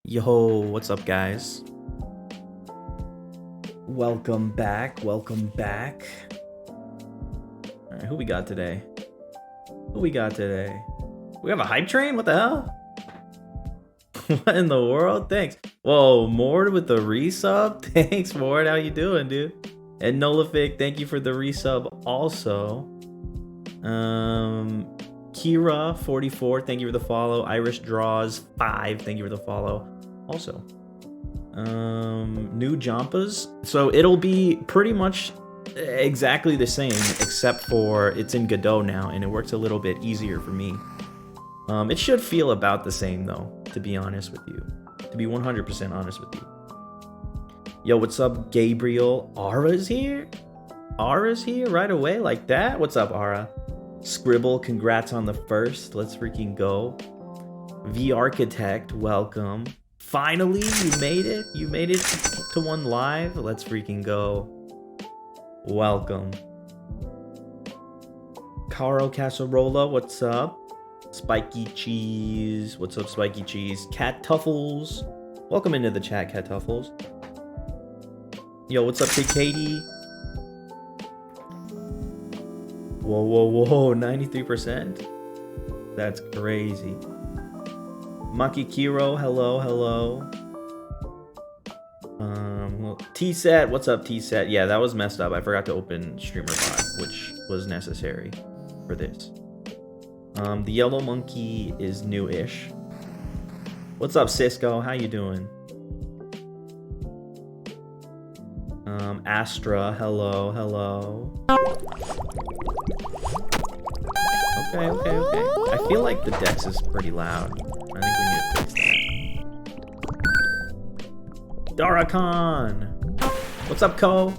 Yo, what's up, guys? Welcome back. Welcome back. All right, who we got today? We have a hype train? What the hell? What in the world? Thanks. Whoa, Mord with the resub? Thanks, Mord. How you doing, dude? And Nolific, thank you for the resub also. Kira 44, thank you for the follow. Irish Draws 5, thank you for the follow also. New Jampas, so it'll be pretty much exactly the same, except for it's in Godot now and it works a little bit easier for me. It should feel about the same though, to be honest with you, to be 100% honest with you. Yo, what's up, Gabriel? Ara's here right away like that. What's up, Ara? Scribble, congrats on the first. Let's freaking go. V Architect, welcome. Finally, you made it. You made it to one live. Let's freaking go. Welcome. Caro Casarola, what's up? Spiky Cheese, what's up, Spiky Cheese? Cat Tuffles, welcome into the chat, Cat Tuffles. Yo, what's up, Kid Katie? Whoa, 93%? That's crazy. Makikiro, hello. T-Set, what's up, T-Set? Yeah, that was messed up. I forgot to open streamer.bot, which was necessary for this. The Yellow Monkey is new-ish. What's up, Cisco? How you doing? Astra, hello. Okay. I feel like the Dex is pretty loud. I think we need to fix that. Darakan! What's up, Ko?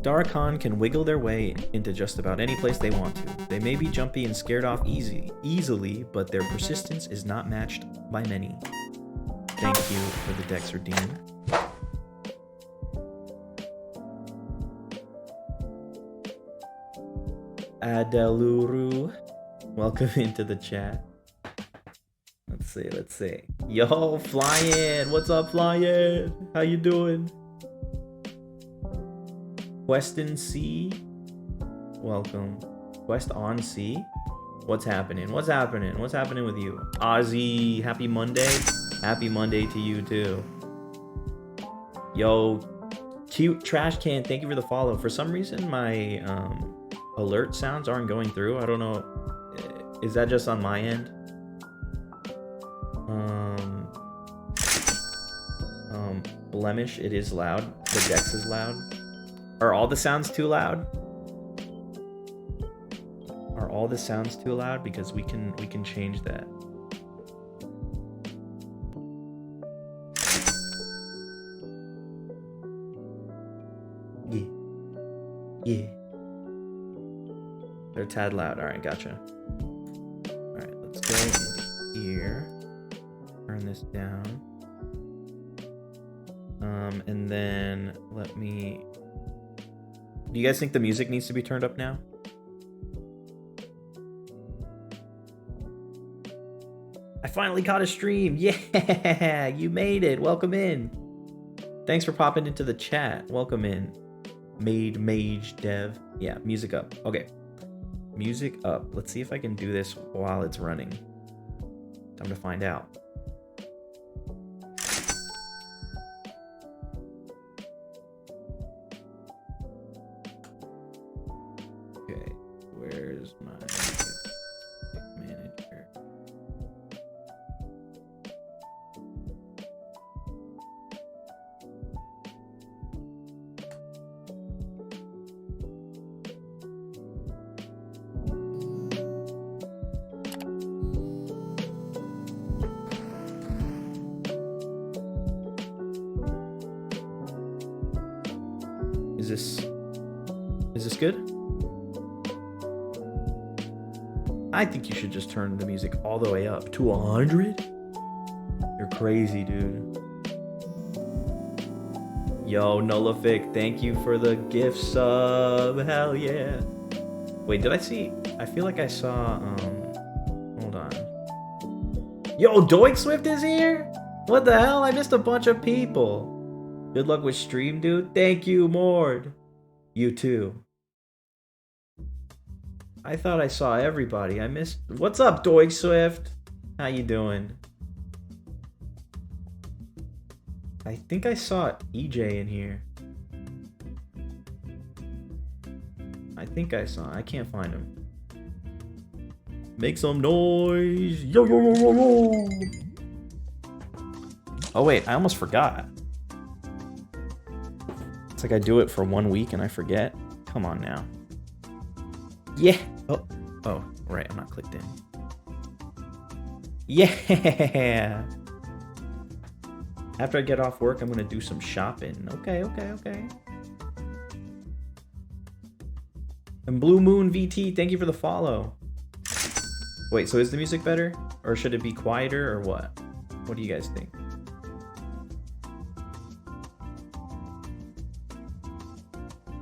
Darakan can wiggle their way into just about any place they want to. They may be jumpy and scared off easily, but their persistence is not matched by many. Thank you for the Dex redeem. Adeluru, welcome into the chat. Let's see. Yo, Flyin', what's up, Flyin'? How you doing? Queston C, welcome. Quest on C, what's happening? What's happening with you? Ozzy, happy Monday. Happy Monday to you too. Yo, Cute Trash Can, thank you for the follow. For some reason, my alert sounds aren't going through. I don't know. Is that just on my end? Blemish, it is loud. The Dex is loud. Are all the sounds too loud? Are all the sounds too loud? Because we can change that. Yeah. They're tad loud. All right, gotcha. All right, let's go into here. Turn this down. And then let me... Do you guys think the music needs to be turned up now? I finally caught a stream. Yeah, you made it. Welcome in. Thanks for popping into the chat. Welcome in. Mage Dev. Yeah, music up. Okay. Music up. Let's see if I can do this while it's running. Time to find out. Okay, where's my manager? Is this good? I think you should just turn the music all the way up to 100. You're crazy, dude. Yo, Nullific, thank you for the gift sub. Hell yeah. Wait, did I see? I feel like I saw, hold on. Yo, Doink Swift is here? What the hell? I missed a bunch of people. Good luck with stream, dude. Thank you, Mord. You too. I thought I saw everybody. I missed. What's up, Doig Swift? How you doing? I think I saw EJ in here. I think I saw. I can't find him. Make some noise. Yo, yo, yo, yo, yo. Oh, wait. I almost forgot. It's like I do it for 1 week and I forget. Come on now. Yeah. Oh, right. I'm not clicked in. Yeah. After I get off work, I'm gonna do some shopping. Okay. And Blue Moon VT, thank you for the follow. Wait, so is the music better? Or should it be quieter or what? What do you guys think?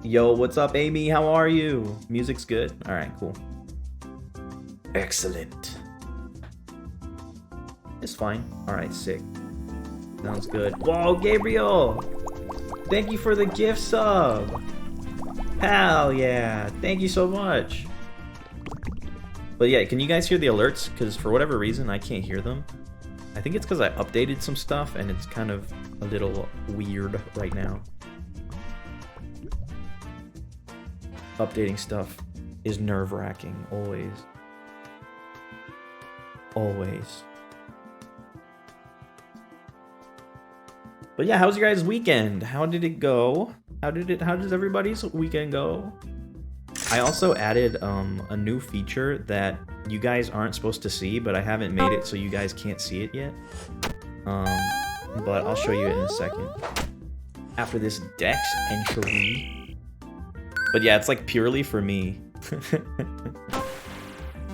Yo, what's up, Amy? How are you? Music's good? Alright, cool. Excellent. It's fine. Alright, sick. Sounds good. Whoa, Gabriel! Thank you for the gift sub! Hell yeah! Thank you so much! But yeah, can you guys hear the alerts? Because for whatever reason, I can't hear them. I think it's because I updated some stuff and it's kind of a little weird right now. Updating stuff is nerve-wracking, always. Always. But yeah, how's your guys' weekend? How did it go? How does everybody's weekend go? I also added a new feature that you guys aren't supposed to see, but I haven't made it so you guys can't see it yet. But I'll show you it in a second. After this Dex entry. But yeah, it's like purely for me.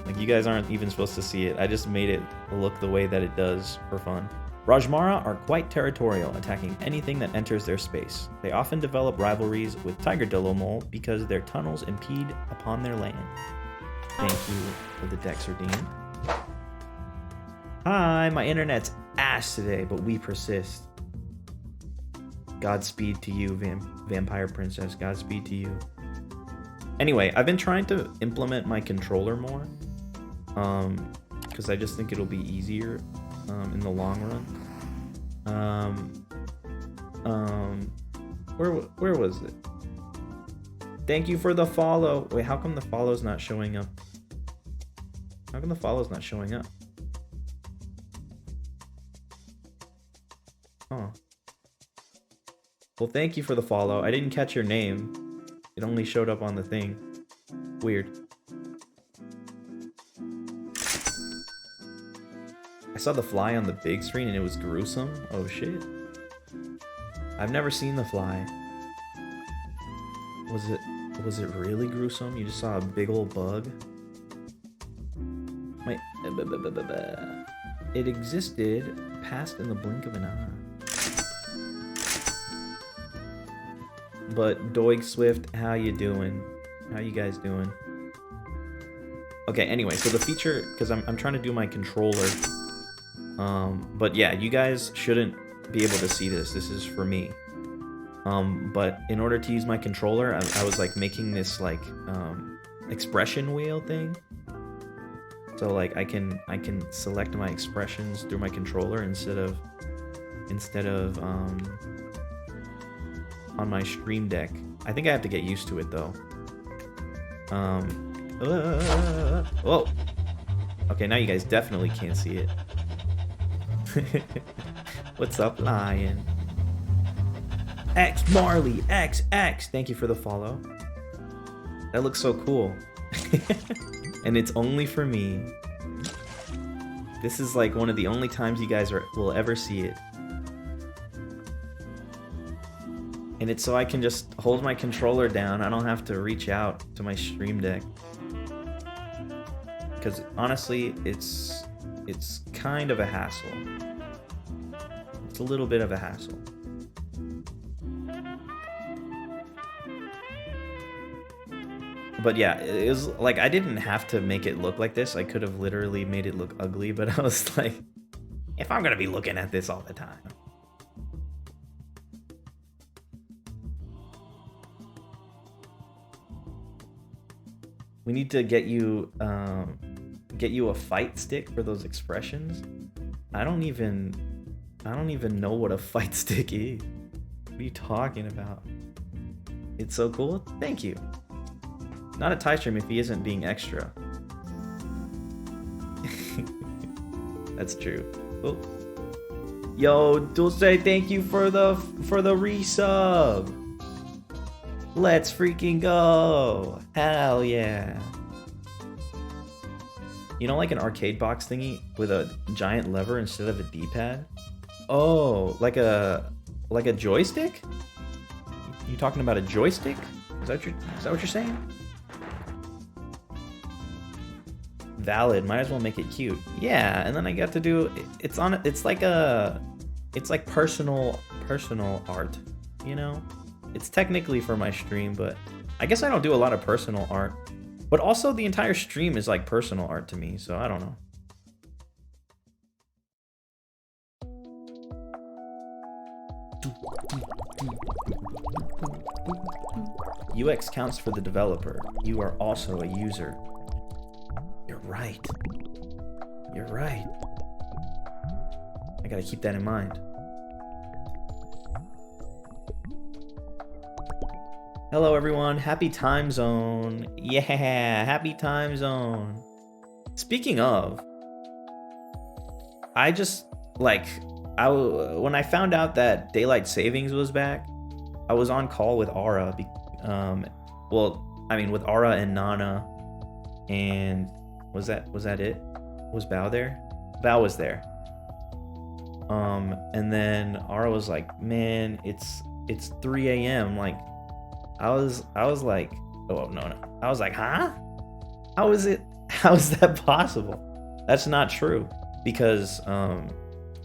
Like you guys aren't even supposed to see it. I just made it look the way that it does for fun. Rajmara are quite territorial, attacking anything that enters their space. They often develop rivalries with Tiger Dilomole because their tunnels impede upon their land. Thank you for the Dex redeem. Hi, my internet's ass today, but we persist. Godspeed to you, Vampire Princess. Godspeed to you. Anyway, I've been trying to implement my controller more, because I just think it'll be easier in the long run. Where was it? Thank you for the follow. Wait, how come the follow's not showing up? How come the follow's not showing up? Oh. Well, thank you for the follow. I didn't catch your name. It only showed up on the thing. Weird. I saw the fly on the big screen and it was gruesome. Oh shit. I've never seen the fly. Was it really gruesome? You just saw a big old bug? Wait. It existed, passed in the blink of an eye. But Doig Swift, how you doing? How you guys doing? Okay, anyway, so the feature, because I'm trying to do my controller But yeah, you guys shouldn't be able to see this. This is for me. But in order to use my controller, I was like making this like expression wheel thing. So like I can select my expressions through my controller instead of on my stream deck. I think I have to get used to it though. Whoa. Okay, now you guys definitely can't see it. What's up, Lion? X Marley, X. Thank you for the follow. That looks so cool. And it's only for me. This is like one of the only times you guys will ever see it. And it's so I can just hold my controller down. I don't have to reach out to my stream deck. Because honestly, it's kind of a hassle. It's a little bit of a hassle. But yeah, it was like I didn't have to make it look like this. I could have literally made it look ugly, but I was like, if I'm gonna be looking at this all the time. We need to get you a fight stick for those expressions. I don't even know what a fight stick is. What are you talking about? It's so cool. Thank you. Not a tie stream if he isn't being extra. That's true. Oh. Yo, Dulce, thank you for the resub. Let's freaking go. Hell yeah. You know, like an arcade box thingy with a giant lever instead of a D-pad? Oh, like a joystick? You talking about a joystick? Is that what you're saying? Valid. Might as well make it cute. Yeah, and then I get to do it's like personal art, you know? It's technically for my stream, but I guess I don't do a lot of personal art. But also the entire stream is like personal art to me, so I don't know. UX counts for the developer. You are also a user. You're right. You're right. I gotta keep that in mind. Hello everyone, happy time zone. Yeah, happy time zone. Speaking of, I just when I found out that daylight savings was back, I was on call with Aura. With Aura and Nana, and was that it? Was Bao there? Bao was there. And then Aura was like, "Man, it's 3 a.m." Like, I was like, oh no. I was like, huh? How is that possible? That's not true, because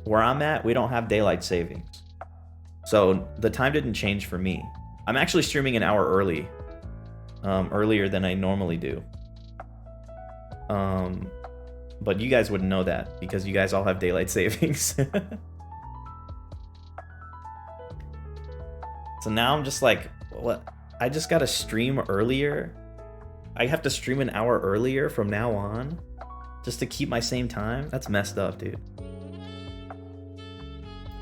where I'm at, we don't have daylight savings. So the time didn't change for me. I'm actually streaming an hour early. Earlier than I normally do. But you guys wouldn't know that because you guys all have daylight savings. So now I'm just like, what? I just gotta stream earlier. I have to stream an hour earlier from now on just to keep my same time? That's messed up, dude.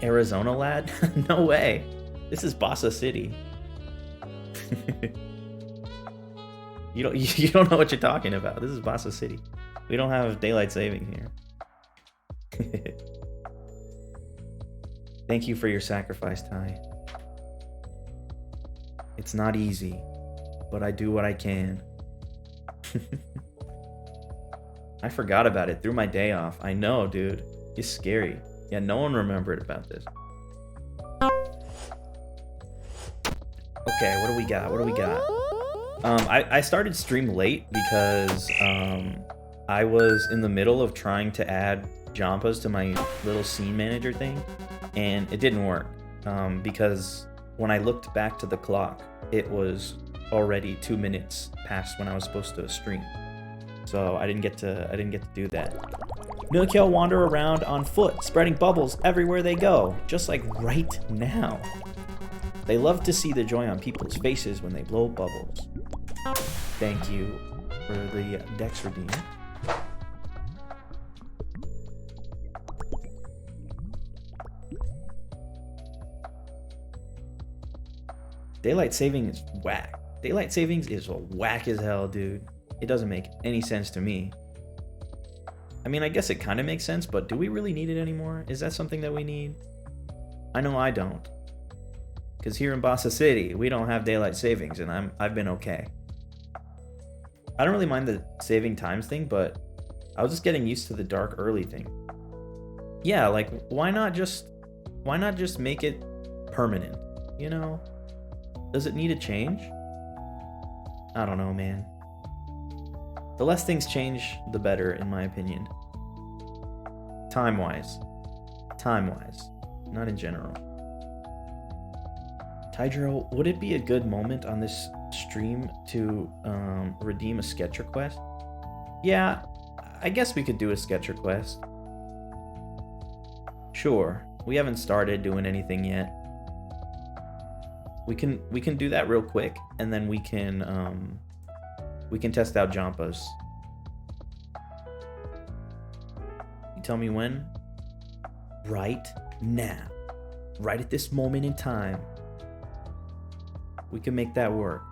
Arizona lad? No way. This is Bossa City. You don't know what you're talking about. This is Bossa City. We don't have daylight saving here. Thank you for your sacrifice, Ty. It's not easy, but I do what I can. I forgot about it through my day off. I know, dude. It's scary. Yeah, no one remembered about this. Okay, what do we got? I started stream late because I was in the middle of trying to add jampas to my little scene manager thing, and it didn't work because when I looked back to the clock, it was already 2 minutes past when I was supposed to stream. So I didn't get to do that. Milkyel wander around on foot, spreading bubbles everywhere they go, just like right now. They love to see the joy on people's faces when they blow bubbles. Thank you for the Dex redeem. Daylight saving is whack. Daylight savings is whack as hell, dude. It doesn't make any sense to me. I mean, I guess it kind of makes sense, but do we really need it anymore? Is that something that we need? I know I don't. Because here in Bassa City, we don't have daylight savings, and I've been okay. I don't really mind the saving times thing, but I was just getting used to the dark early thing. Yeah, like why not just make it permanent? You know? Does it need a change? I don't know, man. The less things change, the better, in my opinion. Time-wise. Time-wise. Not in general. Tidro, would it be a good moment on this stream to redeem a sketch request? Yeah, I guess we could do a sketch request. Sure. We haven't started doing anything yet. We can do that real quick, and then we can test out Jampas. You tell me when? Right now. Right at this moment in time. We can make that work.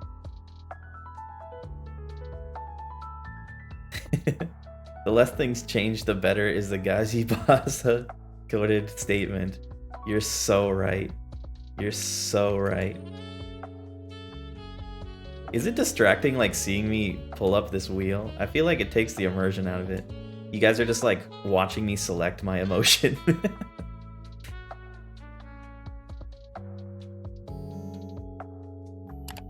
The less things change, the better is the Gazi Basa coded statement. You're so right. You're so right. Is it distracting, like, seeing me pull up this wheel? I feel like it takes the immersion out of it. You guys are just, like, watching me select my emotion.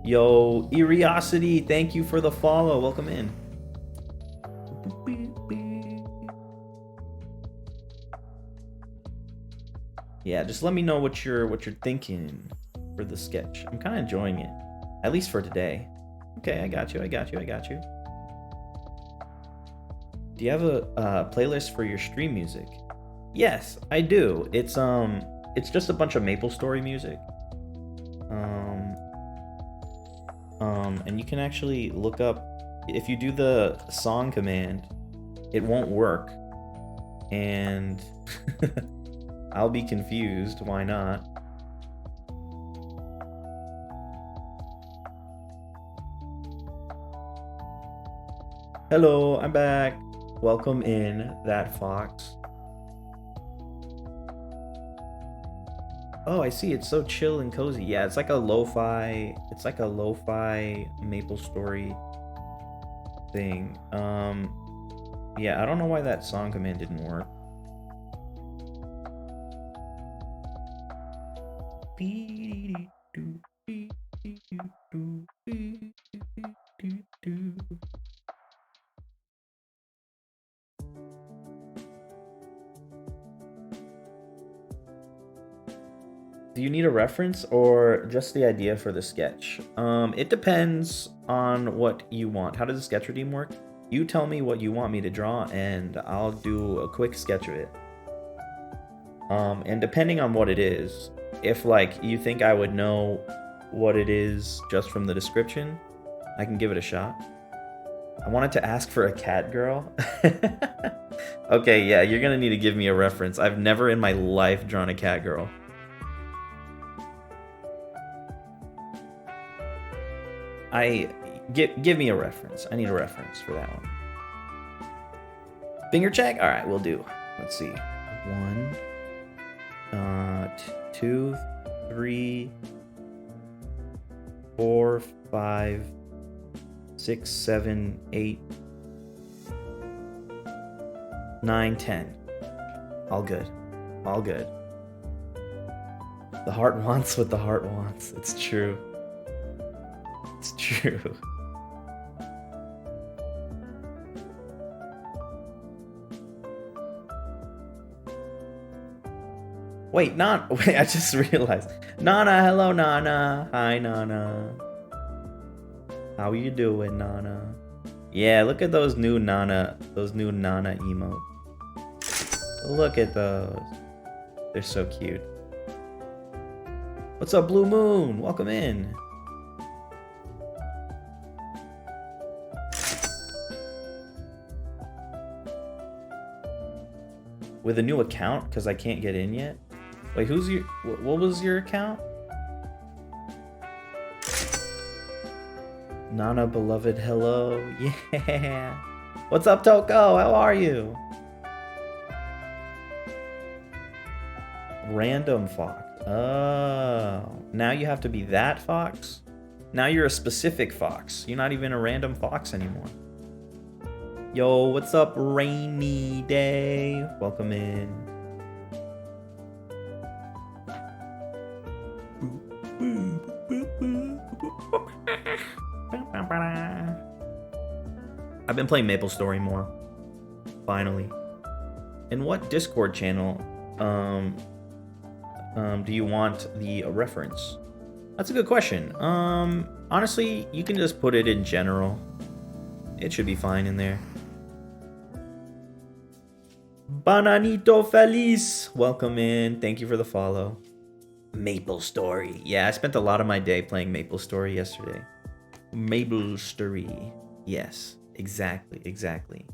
Yo, Eriosity, thank you for the follow. Welcome in. Yeah, just let me know what you're thinking for the sketch. I'm kind of enjoying it, at least for today. Okay, I got you. Do you have a playlist for your stream music? Yes, I do. It's just a bunch of MapleStory music. And you can actually look up, if you do the song command, it won't work. And I'll be confused. Why not? Hello, I'm back. Welcome in, that fox. Oh, I see. It's so chill and cozy. Yeah, it's like a lo-fi. It's like a lo-fi MapleStory thing. Yeah, I don't know why that song command didn't work. Do you need a reference or just the idea for the sketch? It depends on what you want. How does the sketch redeem work? You tell me what you want me to draw and I'll do a quick sketch of it. And depending on what it is, if like you think I would know what it is just from the description, I can give it a shot. I wanted to ask for a cat girl. Okay, yeah, you're gonna need to give me a reference. I've never in my life drawn a cat girl. Give me a reference. I need a reference for that one. Finger check? All right, we'll do. Let's see. 1, 2, 3, 4, 5, 6, 7, 8, 9, 10. All good. All good. The heart wants what the heart wants. It's true. It's true. Wait, I just realized. Nana, hello, Nana. Hi, Nana. How you doing, Nana? Yeah, look at those new Nana emotes. Look at those. They're so cute. What's up, Blue Moon? Welcome in. With a new account, because I can't get in yet? Wait, who's your... What was your account? Nana beloved, hello. Yeah. What's up, Toko? How are you? Random fox. Oh. Now you have to be that fox? Now you're a specific fox. You're not even a random fox anymore. Yo, what's up, Rainy Day? Welcome in. I've been playing MapleStory more. Finally. And what Discord channel do you want the reference? That's a good question. Honestly, you can just put it in general. It should be fine in there. Bananito Feliz, welcome in. Thank you for the follow. MapleStory. Yeah, I spent a lot of my day playing MapleStory yesterday. MapleStory. Yes, exactly.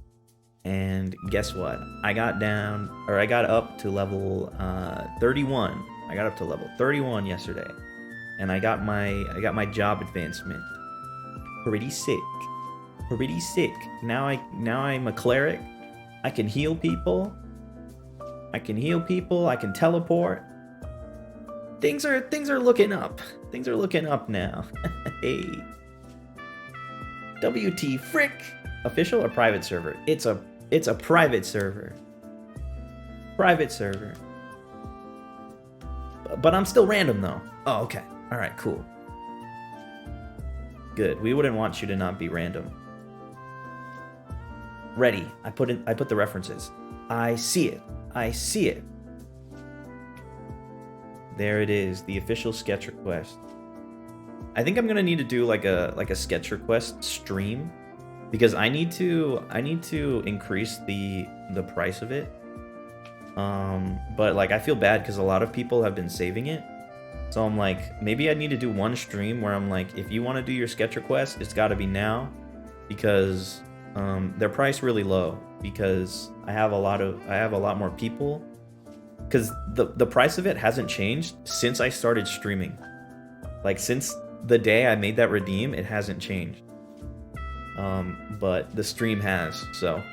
And guess what? I got up to level 31. I got up to level 31 yesterday, and I got my job advancement. Pretty sick. Now I'm a cleric. I can heal people. I can teleport. Things are looking up. Things are looking up now. Hey. WT Frick. Official or private server? It's a private server. Private server. But I'm still random though. Oh, okay. All right, cool. Good. We wouldn't want you to not be random. Ready. I put the references. I see it. There it is, the official sketch request. I think I'm gonna need to do like a sketch request stream, because I need to increase the price of it. But like I feel bad because a lot of people have been saving it. So I'm like, maybe I need to do one stream where I'm like, if you want to do your sketch request, it's got to be now, because they're priced really low, because I have a lot more people, because the price of it hasn't changed since I started streaming. Like since the day I made that redeem, it hasn't changed. But the stream has, so.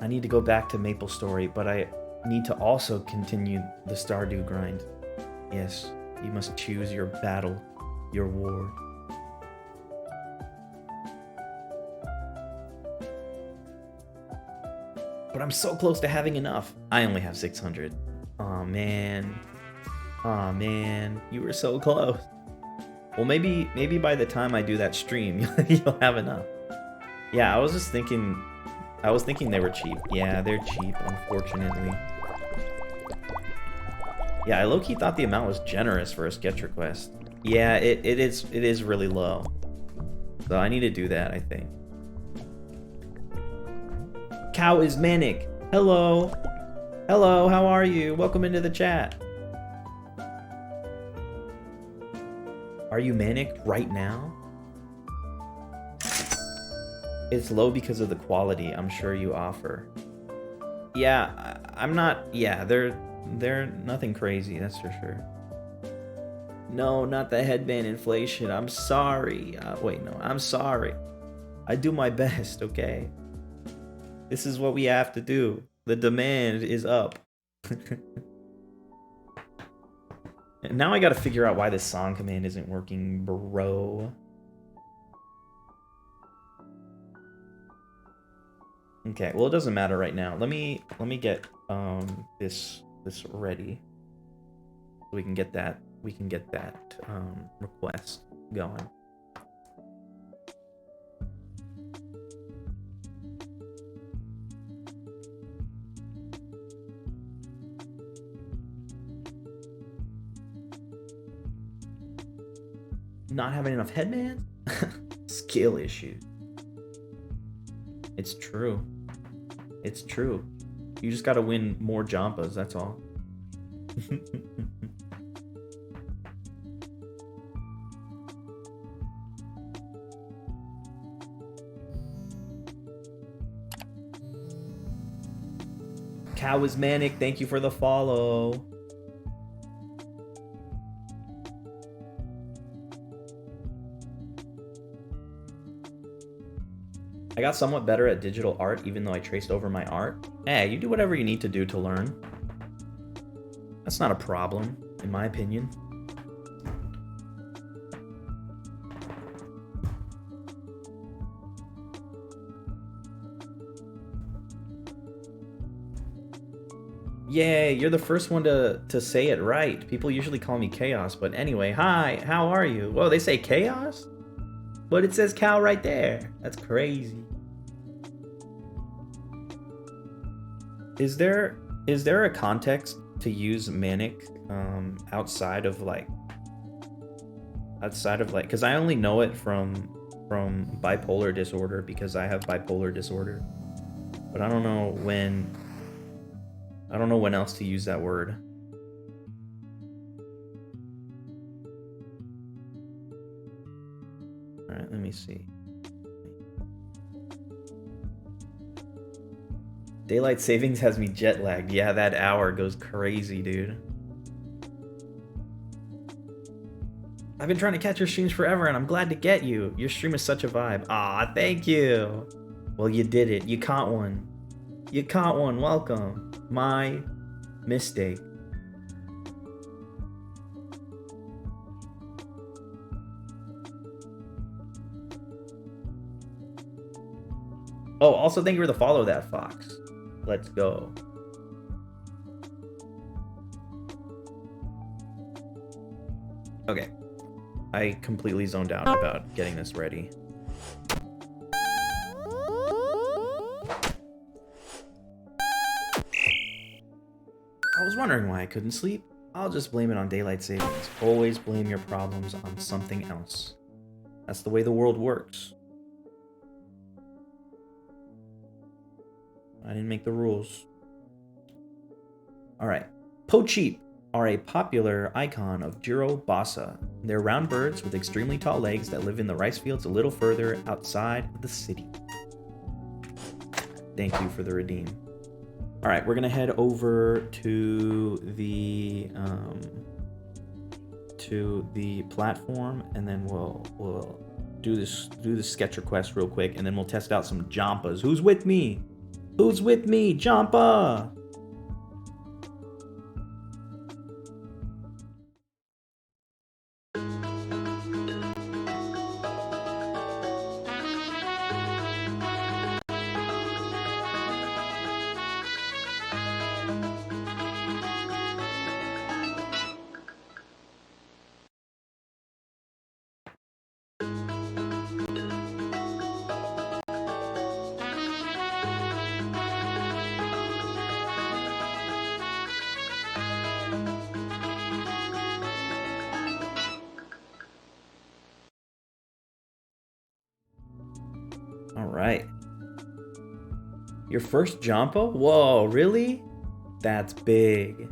I need to go back to MapleStory, but I need to also continue the Stardew grind. Yes, you must choose your battle, your war. But I'm so close to having enough. I only have 600. Aw, man. Aw, man. You were so close. Well, maybe by the time I do that stream, you'll have enough. Yeah, I was thinking they were cheap. Yeah, they're cheap, unfortunately. Yeah, I low-key thought the amount was generous for a sketch request. Yeah, it is really low. So I need to do that, I think. Cow is manic. Hello. Hello, how are you? Welcome into the chat. Are you manic right now? It's low because of the quality I'm sure you offer. Yeah, I'm not... Yeah, they're nothing crazy, that's for sure. No, not the headband inflation. I'm sorry. Wait, no, I'm sorry. I do my best, okay? This is what we have to do. The demand is up. And now I gotta figure out why this song command isn't working, bro. Okay, well it doesn't matter right now. Let me get this ready. So we can get that request going. Not having enough headbands? Skill issue. It's true. It's true. You just gotta win more Jampas, that's all. Cow is manic, thank you for the follow. I got somewhat better at digital art even though I traced over my art. Hey, you do whatever you need to do to learn. That's not a problem, in my opinion. Yay, you're the first one to say it right. People usually call me Chaos, but anyway, hi, how are you? Whoa, they say Chaos? But it says cow right there. That's crazy. Is there a context to use manic outside of like because I only know it from bipolar disorder because I have bipolar disorder. But I don't know when else to use that word. All right, let me see. Daylight savings has me jet lagged. Yeah, that hour goes crazy, dude. I've been trying to catch your streams forever, and I'm glad to get you. Your stream is such a vibe. Aw, thank you. Well, you did it. You caught one. You caught one. Welcome. My mistake. Oh, also thank you for the follow, that fox. Let's go. Okay. I completely zoned out about getting this ready. I was wondering why I couldn't sleep. I'll just blame it on daylight savings. Always blame your problems on something else. That's the way the world works. I didn't make the rules. Alright. Pocheep are a popular icon of Jiro Basa. They're round birds with extremely tall legs that live in the rice fields a little further outside of the city. Thank you for the redeem. Alright, we're gonna head over to the platform, and then we'll do the sketch request real quick, and then we'll test out some Jampas. Who's with me? Who's with me? Jampa! Alright. Your first Jampa? Whoa, really? That's big.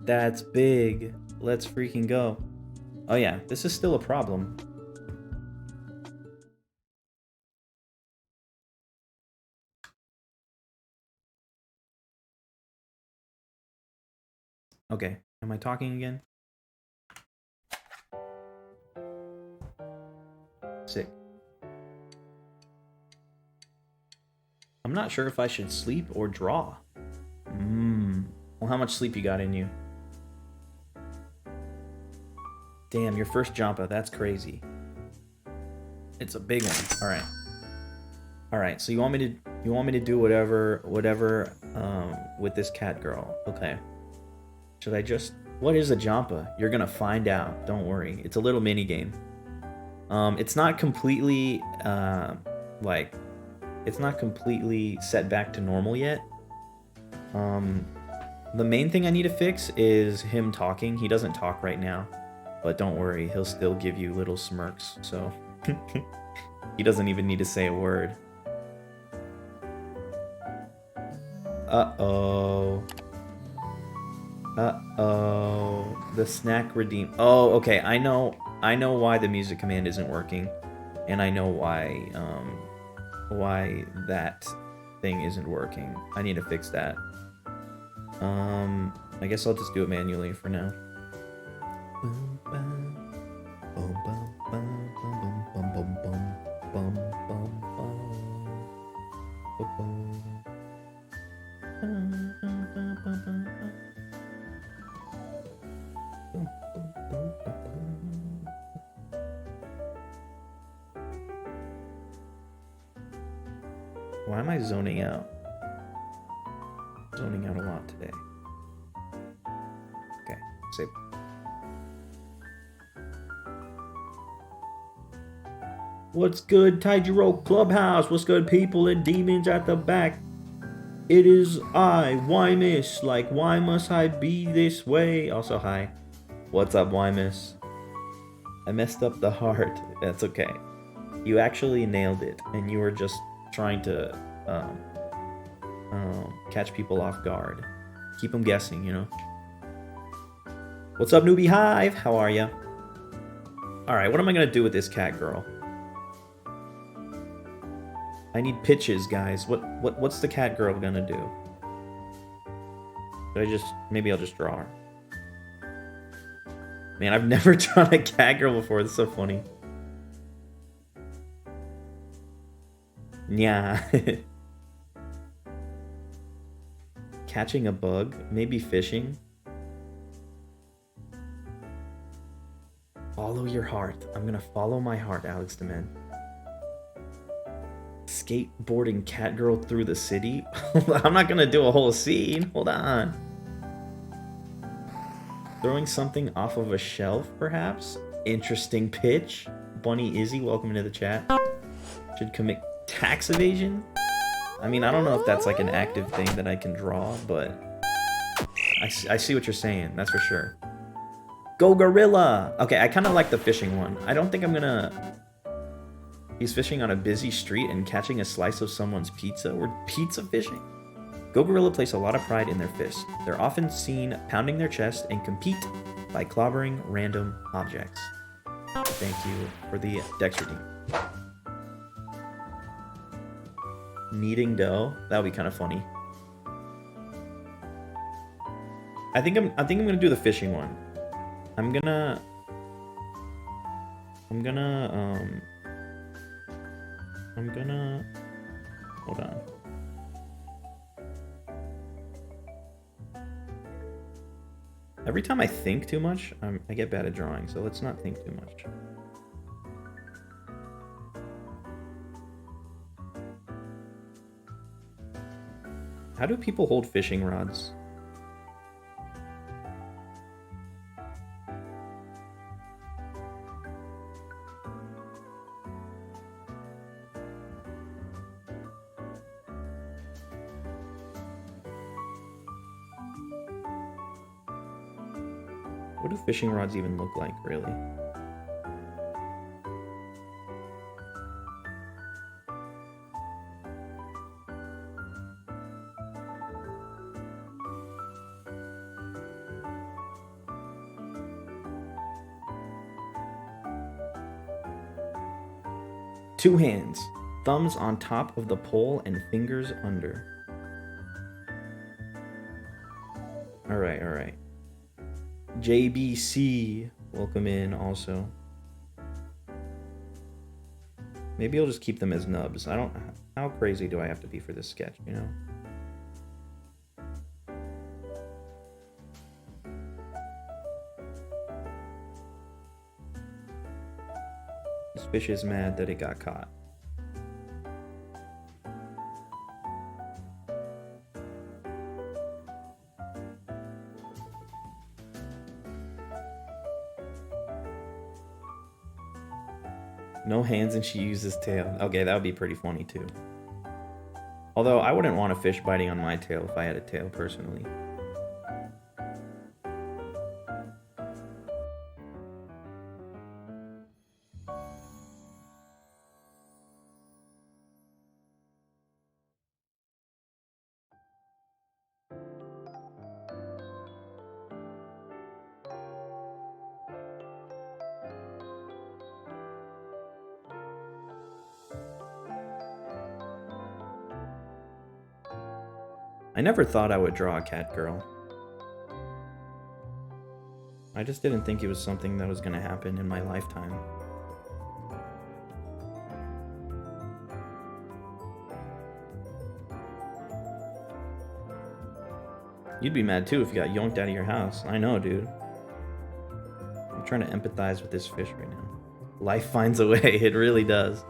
That's big. Let's freaking go. Oh yeah, this is still a problem. Okay, am I talking again? Sick. I'm not sure if I should sleep or draw. Well, how much sleep you got in you? Damn, your first Jampa, that's crazy. It's a big one. Alright. Alright, so you want me to do whatever with this cat girl. Okay. Should I just... What is a Jampa? You're gonna find out. Don't worry. It's a little mini game. It's not completely it's not completely set back to normal yet. The main thing I need to fix is him talking. He doesn't talk right now, but don't worry, he'll still give you little smirks, so he doesn't even need to say a word. Uh-oh. Uh-oh. The snack redeem. Oh, okay. I know why the music command isn't working. And I know why that thing isn't working. I need to fix that. I guess I'll just do it manually for now. Why am I zoning out? Zoning out a lot today. Okay, save. What's good, Taijiro Clubhouse? What's good, people and demons at the back? It is I, Wymus. Like, why must I be this way? Also, hi. What's up, Wymus? I messed up the heart. That's okay. You actually nailed it, and you were just trying to catch people off guard. Keep them guessing, you know? What's up, Newbie Hive? How are ya? Alright, what am I gonna do with this cat girl? I need pitches, guys. What's the cat girl gonna do? Maybe I'll just draw her. Man, I've never drawn a cat girl before. That's so funny. Yeah. Catching a bug? Maybe fishing? Follow your heart. I'm gonna follow my heart, Alex Demand. Skateboarding cat girl through the city? I'm not gonna do a whole scene. Hold on. Throwing something off of a shelf, perhaps? Interesting pitch. Bunny Izzy, welcome into the chat. Should commit tax evasion? I mean, I don't know if that's like an active thing that I can draw, but I see what you're saying, that's for sure. Go Gorilla! Okay, I kind of like the fishing one. I don't think I'm gonna... He's fishing on a busy street and catching a slice of someone's pizza. We're pizza fishing? Go Gorilla place a lot of pride in their fist. They're often seen pounding their chest and compete by clobbering random objects. Thank you for the Dex redeem. Kneading dough? That would be kind of funny. I think I'm gonna do the fishing one. I'm gonna hold on. Every time I think too much, I get bad at drawing, so let's not think too much. How do people hold fishing rods? What do fishing rods even look like, really? Two hands, thumbs on top of the pole and fingers under. Alright, alright. JBC, welcome in also. Maybe I'll just keep them as nubs. How crazy do I have to be for this sketch, you know? This fish is mad that it got caught. No hands and she uses tail. Okay, that would be pretty funny too. Although I wouldn't want a fish biting on my tail if I had a tail personally. never thought I would draw a cat girl. I just didn't think it was something that was gonna happen in my lifetime. You'd be mad too if you got yoinked out of your house. I know, dude. I'm trying to empathize with this fish right now. Life finds a way, it really does.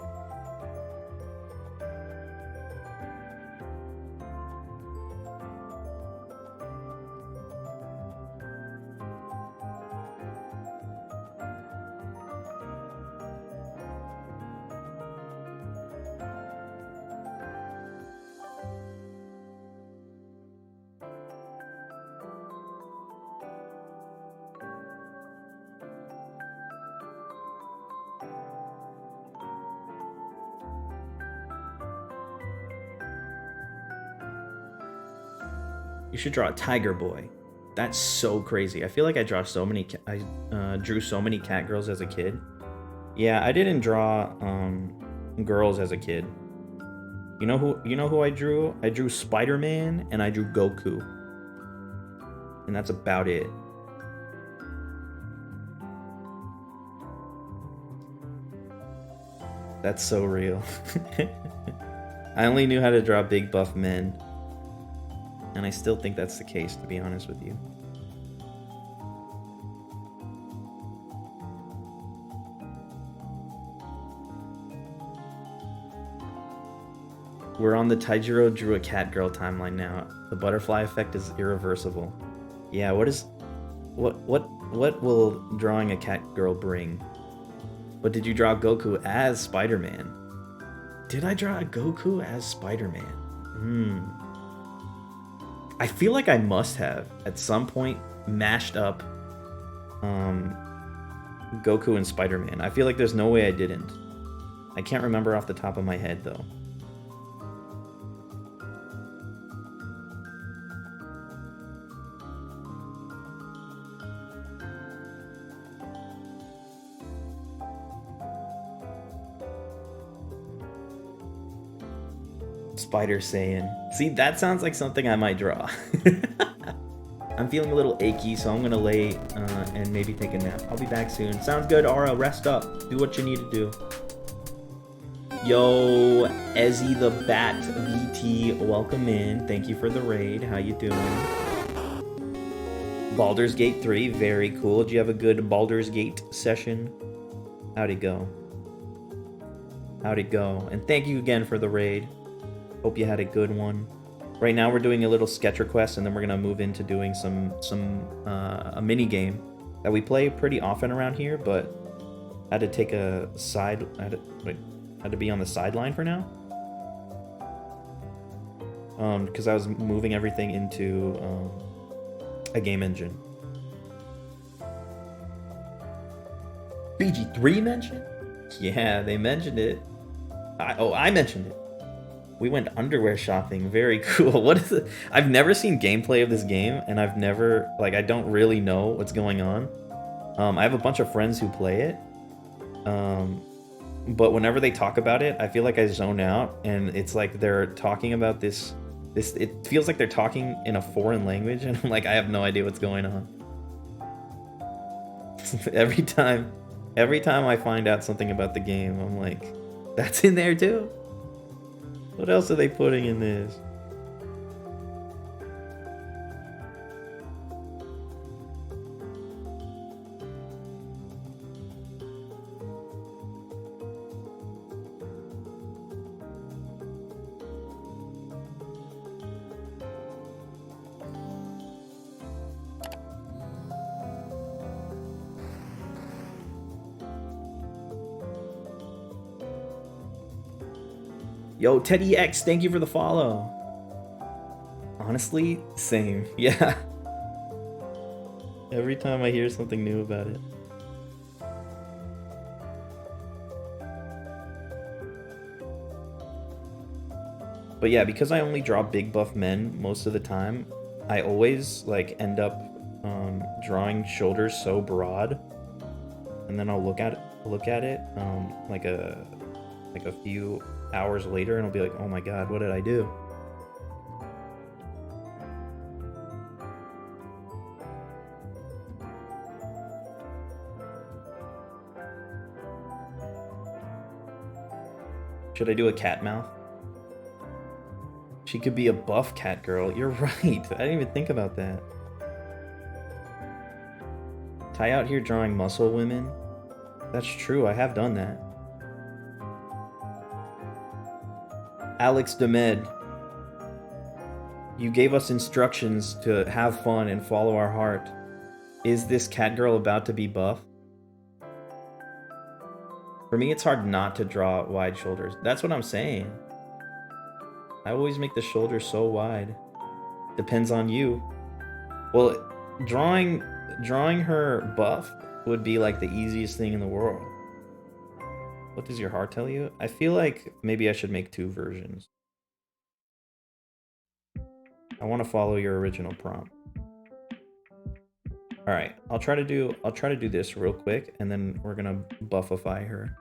You should draw a tiger boy. That's so crazy. I feel like I drew so many cat girls as a kid. Yeah, I didn't draw girls as a kid. You know who I drew? I drew Spider-Man and I drew Goku. And that's about it. That's so real. I only knew how to draw big buff men. And I still think that's the case, to be honest with you. We're on the Taijiro drew a cat girl timeline now. The butterfly effect is irreversible. Yeah, what will drawing a cat girl bring? But did you draw Goku as Spider-Man? Did I draw a Goku as Spider-Man? I feel like I must have, at some point, mashed up Goku and Spider-Man. I feel like there's no way I didn't. I can't remember off the top of my head, though. Spider Saiyan. See, that sounds like something I might draw. I'm feeling a little achy, so I'm gonna lay and maybe take a nap. I'll be back soon. Sounds good, Aura. Rest up. Do what you need to do. Yo, Ezzy the Bat VT, welcome in. Thank you for the raid. How you doing? Baldur's Gate 3, very cool. Did you have a good Baldur's Gate session? How'd it go? How'd it go? And thank you again for the raid. Hope you had a good one. Right now we're doing a little sketch request, and then we're gonna move into doing a mini game that we play pretty often around here, but had to take a side. Had to be on the sideline for now. Because I was moving everything into a game engine. BG3 mentioned? Yeah, they mentioned it. I mentioned it. We went underwear shopping. Very cool. What is it? I've never seen gameplay of this game, and I've never, like, I don't really know what's going on. I have a bunch of friends who play it. But whenever they talk about it, I feel like I zone out, and it's like they're talking about this, it feels like they're talking in a foreign language, and I'm like, I have no idea what's going on. Every time I find out something about the game, I'm like, that's in there too? What else are they putting in this? Yo, Teddy X, thank you for the follow. Honestly, same. Yeah. Every time I hear something new about it. But yeah, because I only draw big buff men most of the time, I always like end up drawing shoulders so broad, and then I'll look at it like a few hours later, and I'll be like, oh my god, what did I do? Should I do a cat mouth? She could be a buff cat girl. You're right. I didn't even think about that. Ty out here drawing muscle women. That's true. I have done that. Alex Demed. You gave us instructions to have fun and follow our heart. Is this cat girl about to be buff? For me, it's hard not to draw wide shoulders. That's what I'm saying. I always make the shoulders so wide. Depends on you. Well, drawing her buff would be like the easiest thing in the world. What does your heart tell you? I feel like maybe I should make 2 versions. I want to follow your original prompt. All right, I'll try to do this real quick, and then we're gonna buffify her.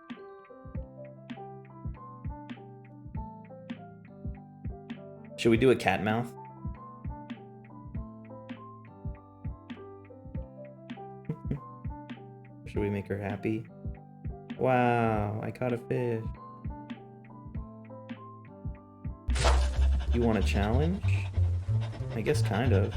Should we do a cat mouth? Should we make her happy? Wow, I caught a fish. You want a challenge? I guess kind of.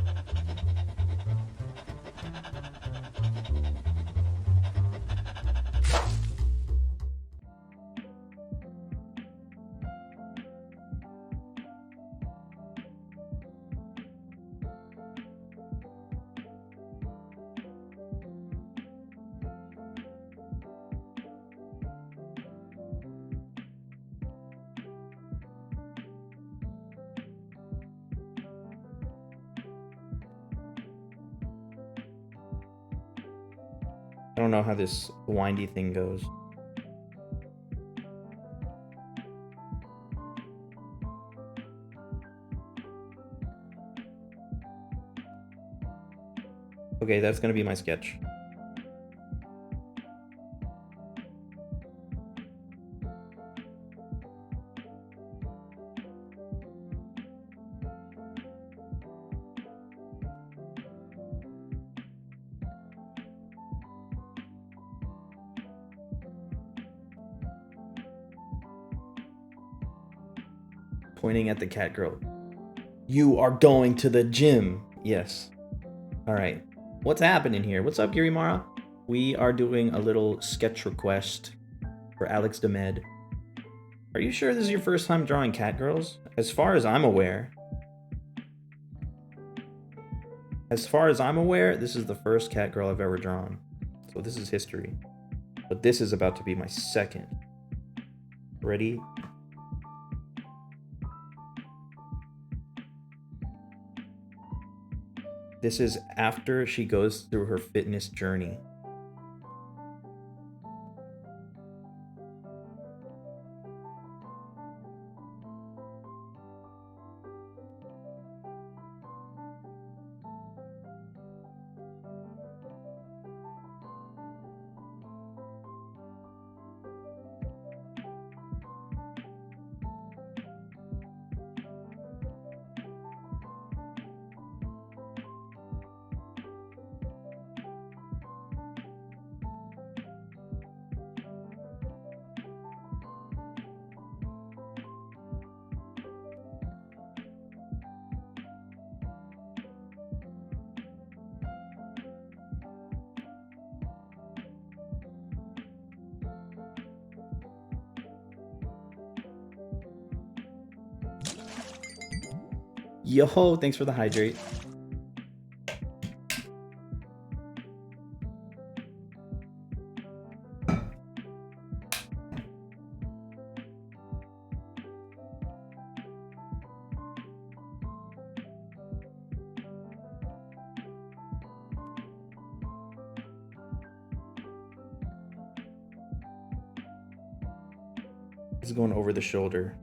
I don't know how this windy thing goes. Okay, that's gonna be my sketch. Pointing at the cat girl. You are going to the gym. Yes. All right. What's happening here? What's up, Girimara? We are doing a little sketch request for Alex Demed. Are you sure this is your first time drawing cat girls? As far as I'm aware, this is the first cat girl I've ever drawn. So this is history. But this is about to be my second. Ready? This is after she goes through her fitness journey. Yo, thanks for the hydrate. It's going over the shoulder.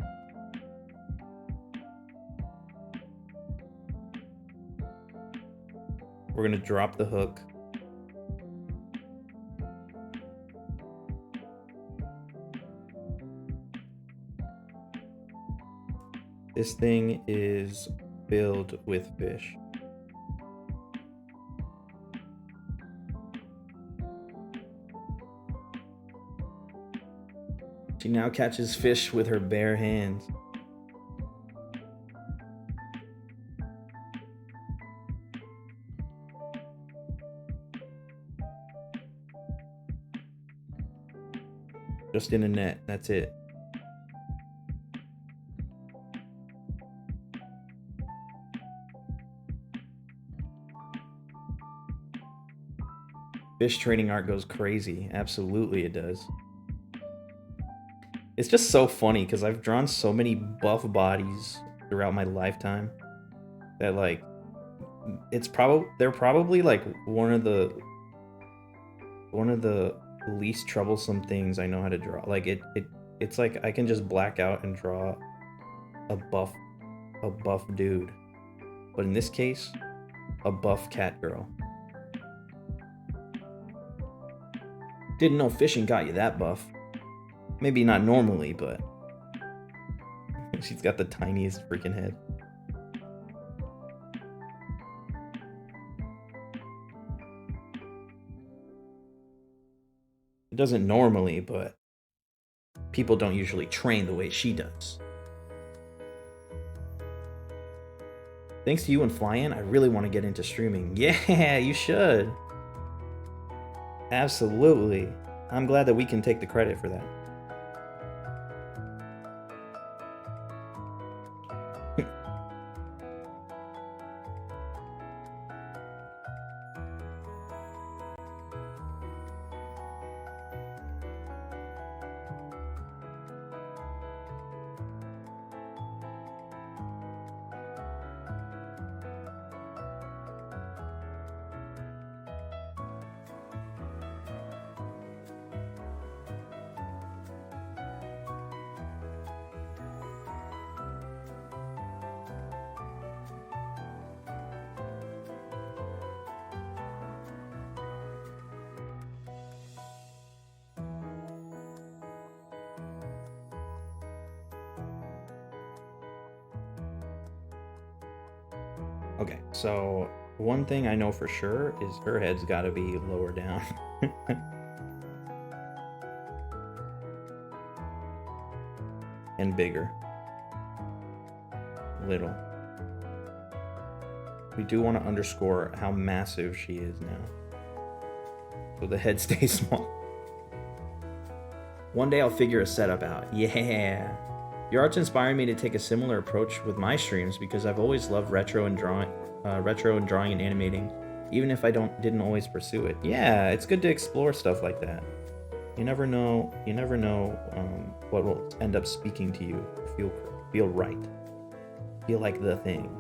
We're gonna drop the hook. This thing is filled with fish. She now catches fish with her bare hands. Just in a net, that's it. Fish trading art goes crazy. Absolutely it does. It's just so funny because I've drawn so many buff bodies throughout my lifetime that like they're probably like one of the least troublesome things I know how to draw. Like it's like I can just black out and draw a buff dude. But in this case, a buff cat girl. Didn't know fishing got you that buff. Maybe not normally, but she's got the tiniest freaking head. It doesn't normally, but people don't usually train the way she does. Thanks to you and Fly-In, I really want to get into streaming. Yeah, you should. Absolutely. I'm glad that we can take the credit for that. Okay, so one thing I know for sure is her head's got to be lower down. And bigger. Little. We do want to underscore how massive she is now. So the head stays small. One day I'll figure a setup out. Yeah! Your art's inspiring me to take a similar approach with my streams because I've always loved retro and drawing and animating, even if I didn't always pursue it. Yeah, it's good to explore stuff like that. You never know what will end up speaking to you. Feel right. Feel like the thing.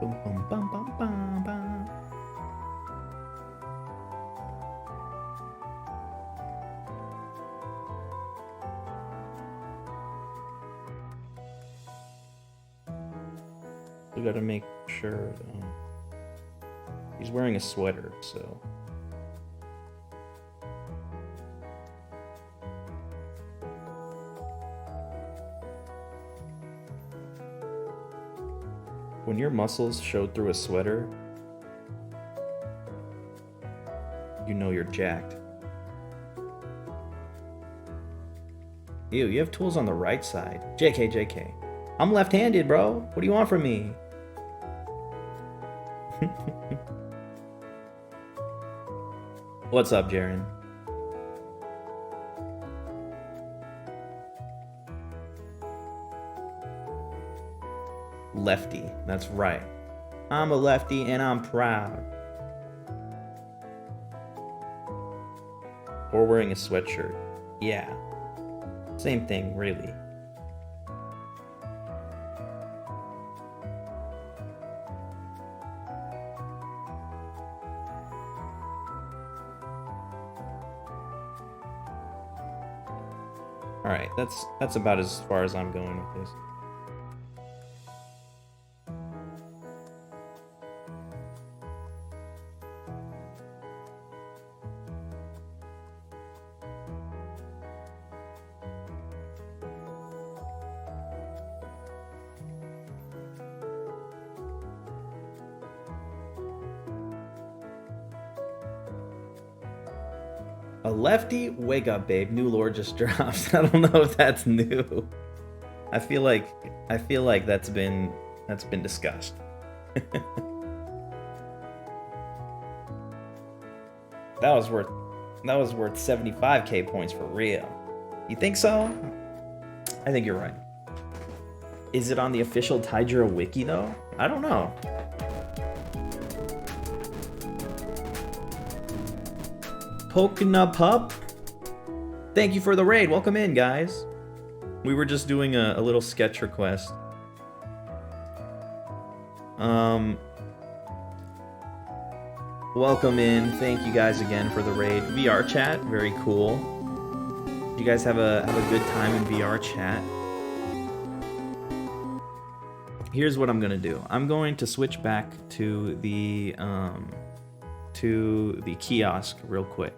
Bum, bum, bum, bum, bum, bum. We gotta make sure he's wearing a sweater, so when your muscles show through a sweater, you know you're jacked. Ew, you have tools on the right side. JK. I'm left-handed, bro. What do you want from me? What's up, Jaren? Lefty, that's right. I'm a lefty and I'm proud. Or wearing a sweatshirt. Yeah. Same thing, really. Alright, that's about as far as I'm going with this. A lefty? Wake up, babe. New lore just dropped. I don't know if that's new. I feel like that's been discussed. That was worth 75k points for real. You think so? I think you're right. Is it on the official Tidra wiki though? I don't know. Pokena Pup? Thank you for the raid. Welcome in, guys. We were just doing a little sketch request. Welcome in. Thank you guys again for the raid. VR chat, very cool. You guys have a good time in VR chat. Here's what I'm gonna do. I'm going to switch back to the kiosk real quick.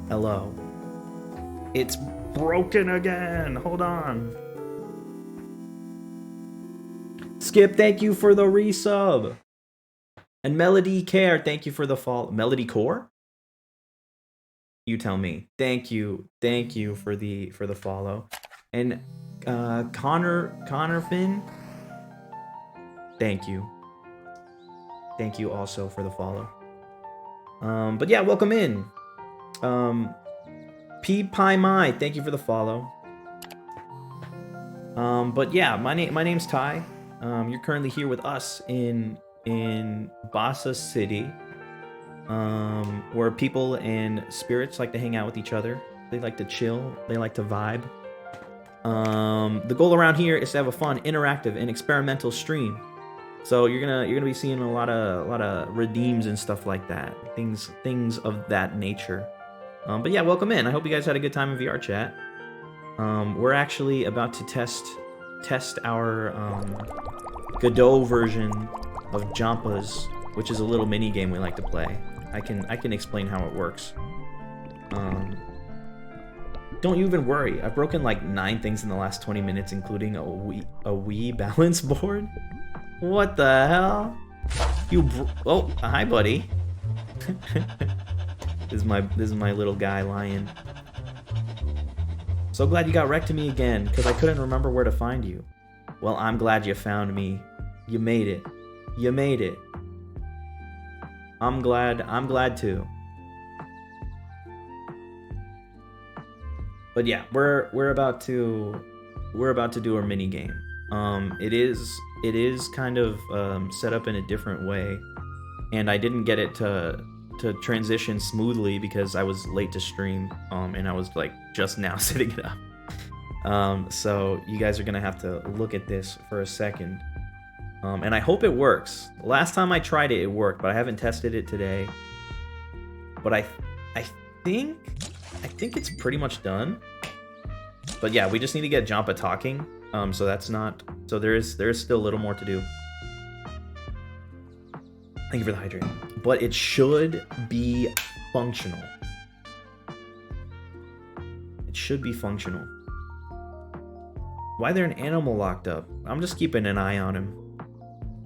Hello. It's broken again. Hold on. Skip, thank you for the resub. And Melody Care, thank you for the follow. Melody Core? You tell me. Thank you for the follow. And Connor Finn, thank you. Thank you also for the follow. But yeah, welcome in. P Pie Mai, thank you for the follow. But yeah, my name's Ty. You're currently here with us in Bassa City, where people and spirits like to hang out with each other. They like to chill. They like to vibe. The goal around here is to have a fun, interactive, and experimental stream. So you're gonna be seeing a lot of redeems and stuff like that. Things of that nature. But yeah, welcome in. I hope you guys had a good time in VR chat. We're actually about to test our Godot version of Jampas, which is a little mini game we like to play. I can explain how it works. Don't you even worry. I've broken like 9 things in the last 20 minutes, including a Wii balance board. What the hell? Oh, hi, buddy. This is my little guy lion. So glad you got wrecked to me again, because I couldn't remember where to find you. Well, I'm glad you found me. You made it. You made it. I'm glad too. But yeah, we're about to do our mini game. It is kind of set up in a different way, and I didn't get it to transition smoothly because I was late to stream, and I was like just now setting it up. So you guys are gonna have to look at this for a second, and I hope it works. Last time I tried it, it worked, but I haven't tested it today. But I think it's pretty much done. But yeah, we just need to get Jampa talking. So that's not. So there is still a little more to do. Thank you for the hydrate. But it should be functional. It should be functional. Why there an animal locked up? I'm just keeping an eye on him.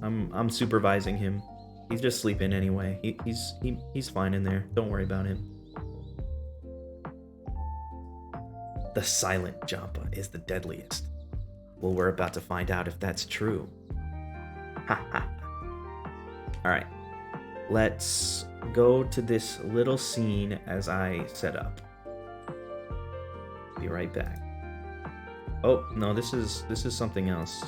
I'm supervising him. He's just sleeping anyway. He's fine in there. Don't worry about him. The silent Jampa is the deadliest. Well, we're about to find out if that's true. Ha ha. Alright. Let's go to this little scene as I set up. Be right back. Oh, no, this is something else.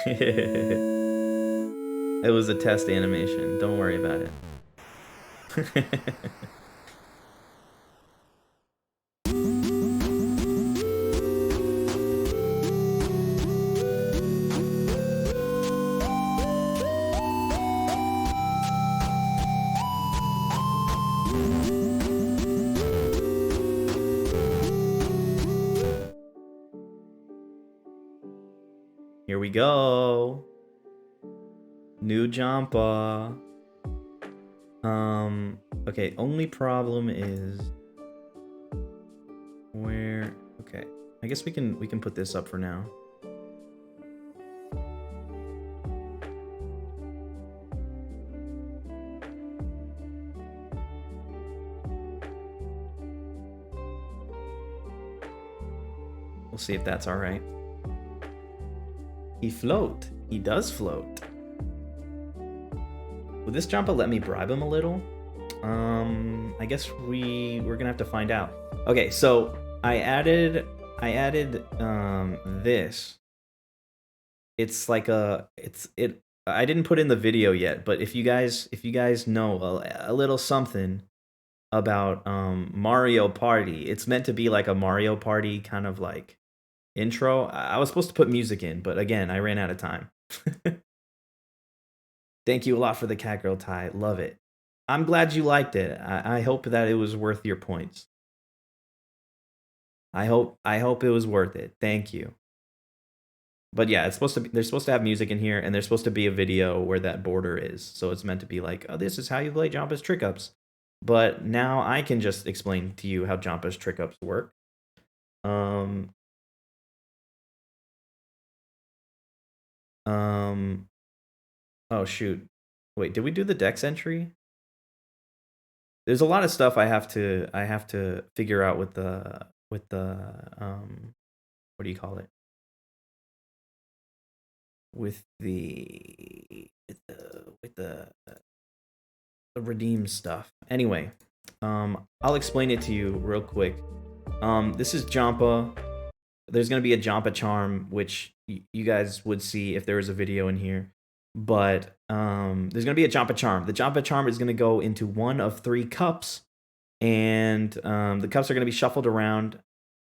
It was a test animation. Don't worry about it. Here we go. New Jampa. Okay, only problem is where, okay. I guess we can put this up for now. We'll see if that's all right. He float. He does float. Would this Jampa let me bribe him a little? I guess we're gonna have to find out. Okay, so I added this. It's like I didn't put in the video yet, but if you guys know a little something about Mario Party, it's meant to be like a Mario Party kind of like intro. I was supposed to put music in, but again, I ran out of time. Thank you a lot for the cat girl tie. Love it. I'm glad you liked it. I hope that it was worth your points. I hope it was worth it. Thank you. But yeah, it's supposed to be, they're supposed to have music in here, and there's supposed to be a video where that border is. So it's meant to be like, oh, this is how you play Jampa's Trickups. But now I can just explain to you how Jampa's Trickups work. Oh shoot. Wait, did we do the Dex entry? There's a lot of stuff I have to figure out with the what do you call it? With the redeem stuff. Anyway, I'll explain it to you real quick. This is Jampa. There's gonna be a Jampa charm, which you guys would see if there was a video in here. But there's gonna be a Jampa charm. The Jampa charm is gonna go into one of 3 cups, and the cups are gonna be shuffled around,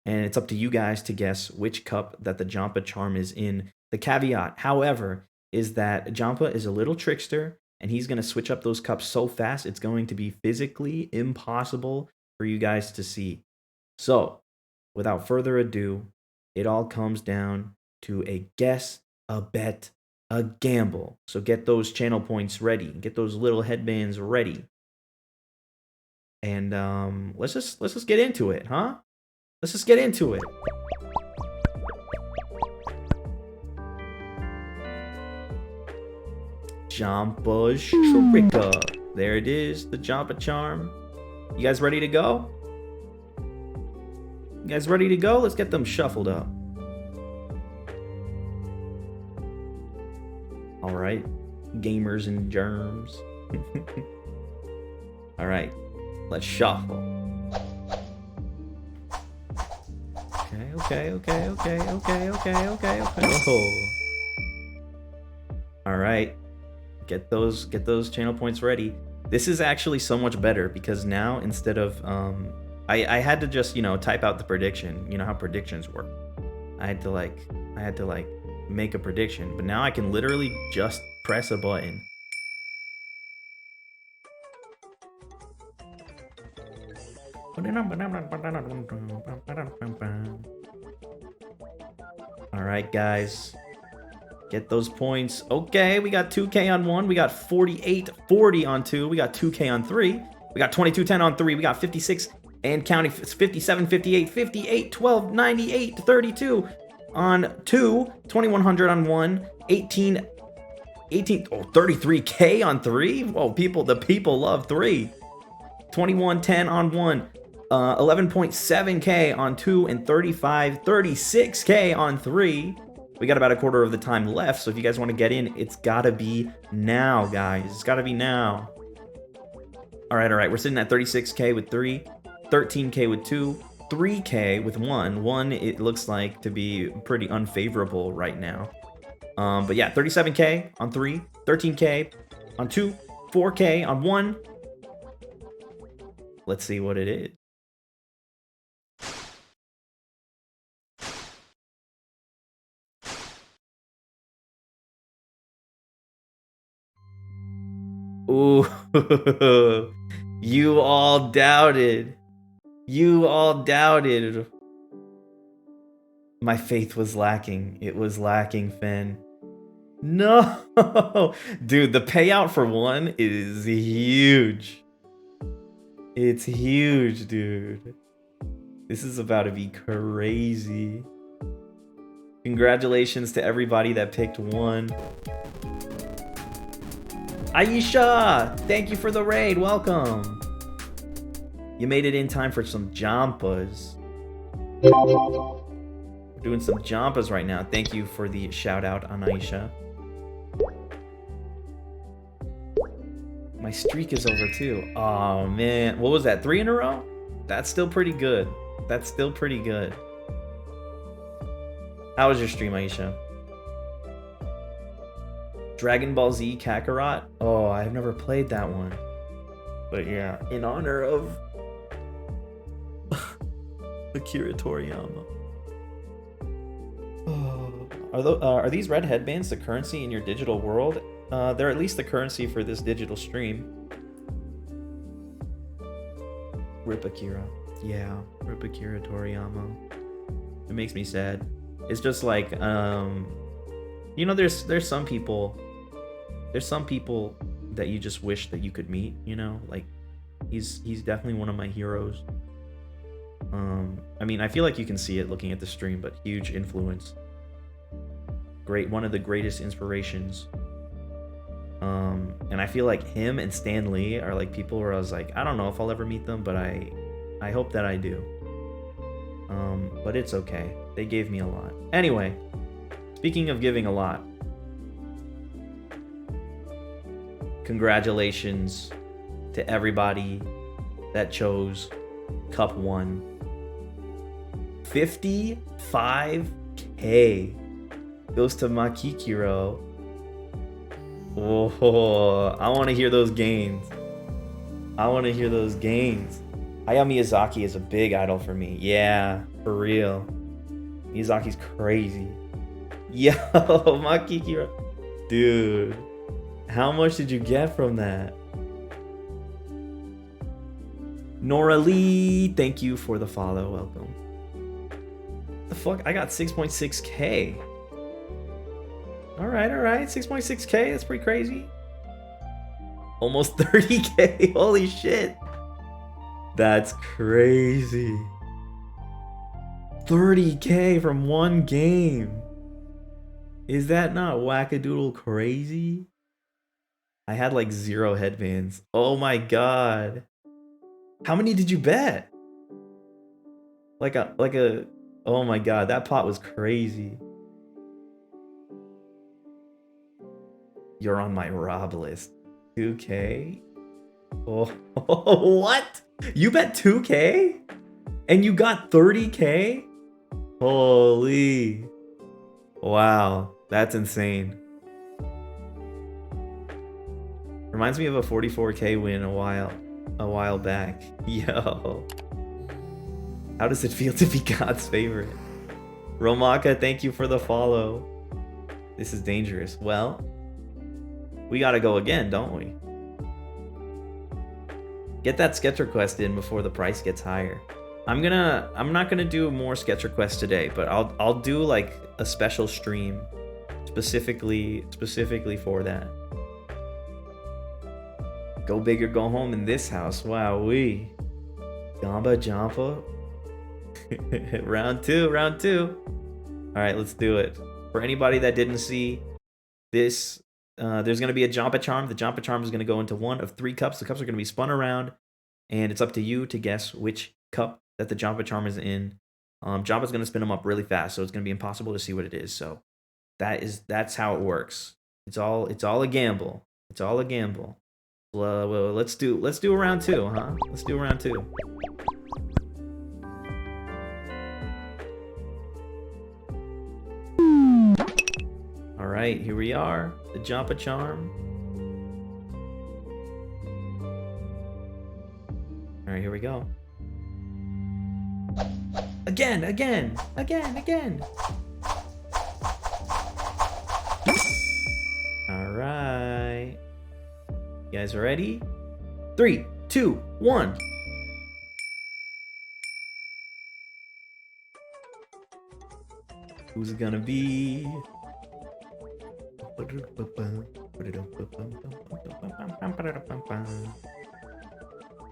and it's up to you guys to guess which cup that the Jampa charm is in. The caveat, however, is that Jampa is a little trickster, and he's gonna switch up those cups so fast it's going to be physically impossible for you guys to see. So, without further ado, it all comes down to a guess, a bet, a gamble. So get those channel points ready. Get those little headbands ready. And let's just get into it, huh? Let's just get into it. Jampa's Trickup. There it is, the Jampa charm. You guys ready to go? You guys ready to go? Let's get them shuffled up. All right, gamers and germs. All right, let's shuffle. Okay. Oh. All right, get those channel points ready. This is actually so much better because now instead of I had to just type out the prediction. You know how predictions work. I had to make a prediction, but now I can literally just press a button. All right, guys, get those points. Okay, we got 2K on 1, we got 48-40 on 2, we got 2K on 3, we got 22-10 on 3, we got 56 and counting, 57-58, 58-12, 98-32 on 2, 2100 on 1, 18, oh, 33K on 3. Whoa, the people love 3. 2110 on 1, 11.7K on 2, and 36K on 3. We got about a quarter of the time left, so if you guys want to get in, it's gotta be now, guys. It's gotta be now. All right, we're sitting at 36K with 3, 13K with 2, 3K with 1. 1, it looks like to be pretty unfavorable right now. But yeah, 37K on 3, 13K on 2, 4K on 1. Let's see what it is. Ooh, you all doubted. You all doubted. My faith was lacking. It was lacking, Finn. No! Dude, the payout for 1 is huge. It's huge, dude. This is about to be crazy. Congratulations to everybody that picked 1. Aisha! Thank you for the raid. Welcome. You made it in time for some Jampas. We're doing some Jampas right now. Thank you for the shout out on Aisha. My streak is over too. Oh man, what was that? 3 in a row? That's still pretty good. That's still pretty good. How was your stream, Aisha? Dragon Ball Z Kakarot? Oh, I've never played that one. But yeah, in honor of Akira Toriyama. Are these red headbands the currency in your digital world? They're at least the currency for this digital stream. Rip Akira. Yeah, Rip Akira Toriyama. It makes me sad. It's just like, you know, there's some people that you just wish that you could meet, you know? Like, he's definitely one of my heroes. I mean, I feel like you can see it looking at the stream, but huge influence. One of the greatest inspirations. And I feel like him and Stan Lee are like people where I was like, I don't know if I'll ever meet them, but I hope that I do. But it's okay. They gave me a lot. Anyway, speaking of giving a lot, congratulations to everybody that chose Cup 1. 55K goes to Makikiro. Oh, I want to hear those gains. I want to hear those gains. Hayao Miyazaki is a big idol for me. Yeah, for real. Miyazaki's crazy. Yo, Makikiro. Dude, how much did you get from that? Nora Lee, thank you for the follow. Welcome. The fuck? I got 6.6K. All right. 6.6K. That's pretty crazy. Almost 30K. Holy shit. That's crazy. 30K from one game. Is that not wackadoodle crazy? I had like 0 headbands. Oh my god. How many did you bet? Oh my god, that pot was crazy. You're on my rob list. 2K? Oh, what? You bet 2K? And you got 30K? Holy. Wow, that's insane. Reminds me of a 44K win a while back. Yo. How does it feel to be God's favorite? Romaka, thank you for the follow. This is dangerous. Well, we gotta go again, don't we? Get that sketch request in before the price gets higher. I'm not gonna do more sketch requests today, but I'll do like a special stream specifically for that. Go big or go home in this house. Wow-wee. Jampa. round two. All right, let's do it. For anybody that didn't see this, there's going to be a Jampa charm. The Jampa charm is going to go into one of 3 cups. The cups are going to be spun around, and it's up to you to guess which cup that the Jampa charm is in. Jampa's going to spin them up really fast, so it's going to be impossible to see what it is. So that's how it works. It's all a gamble. It's all a gamble. Well, let's do a round 2, huh? Let's do a round 2. All Alright, here we are. The Jampa charm. Alright, here we go. Again! Alright. You guys ready? 3, 2, 1. Who's it gonna be?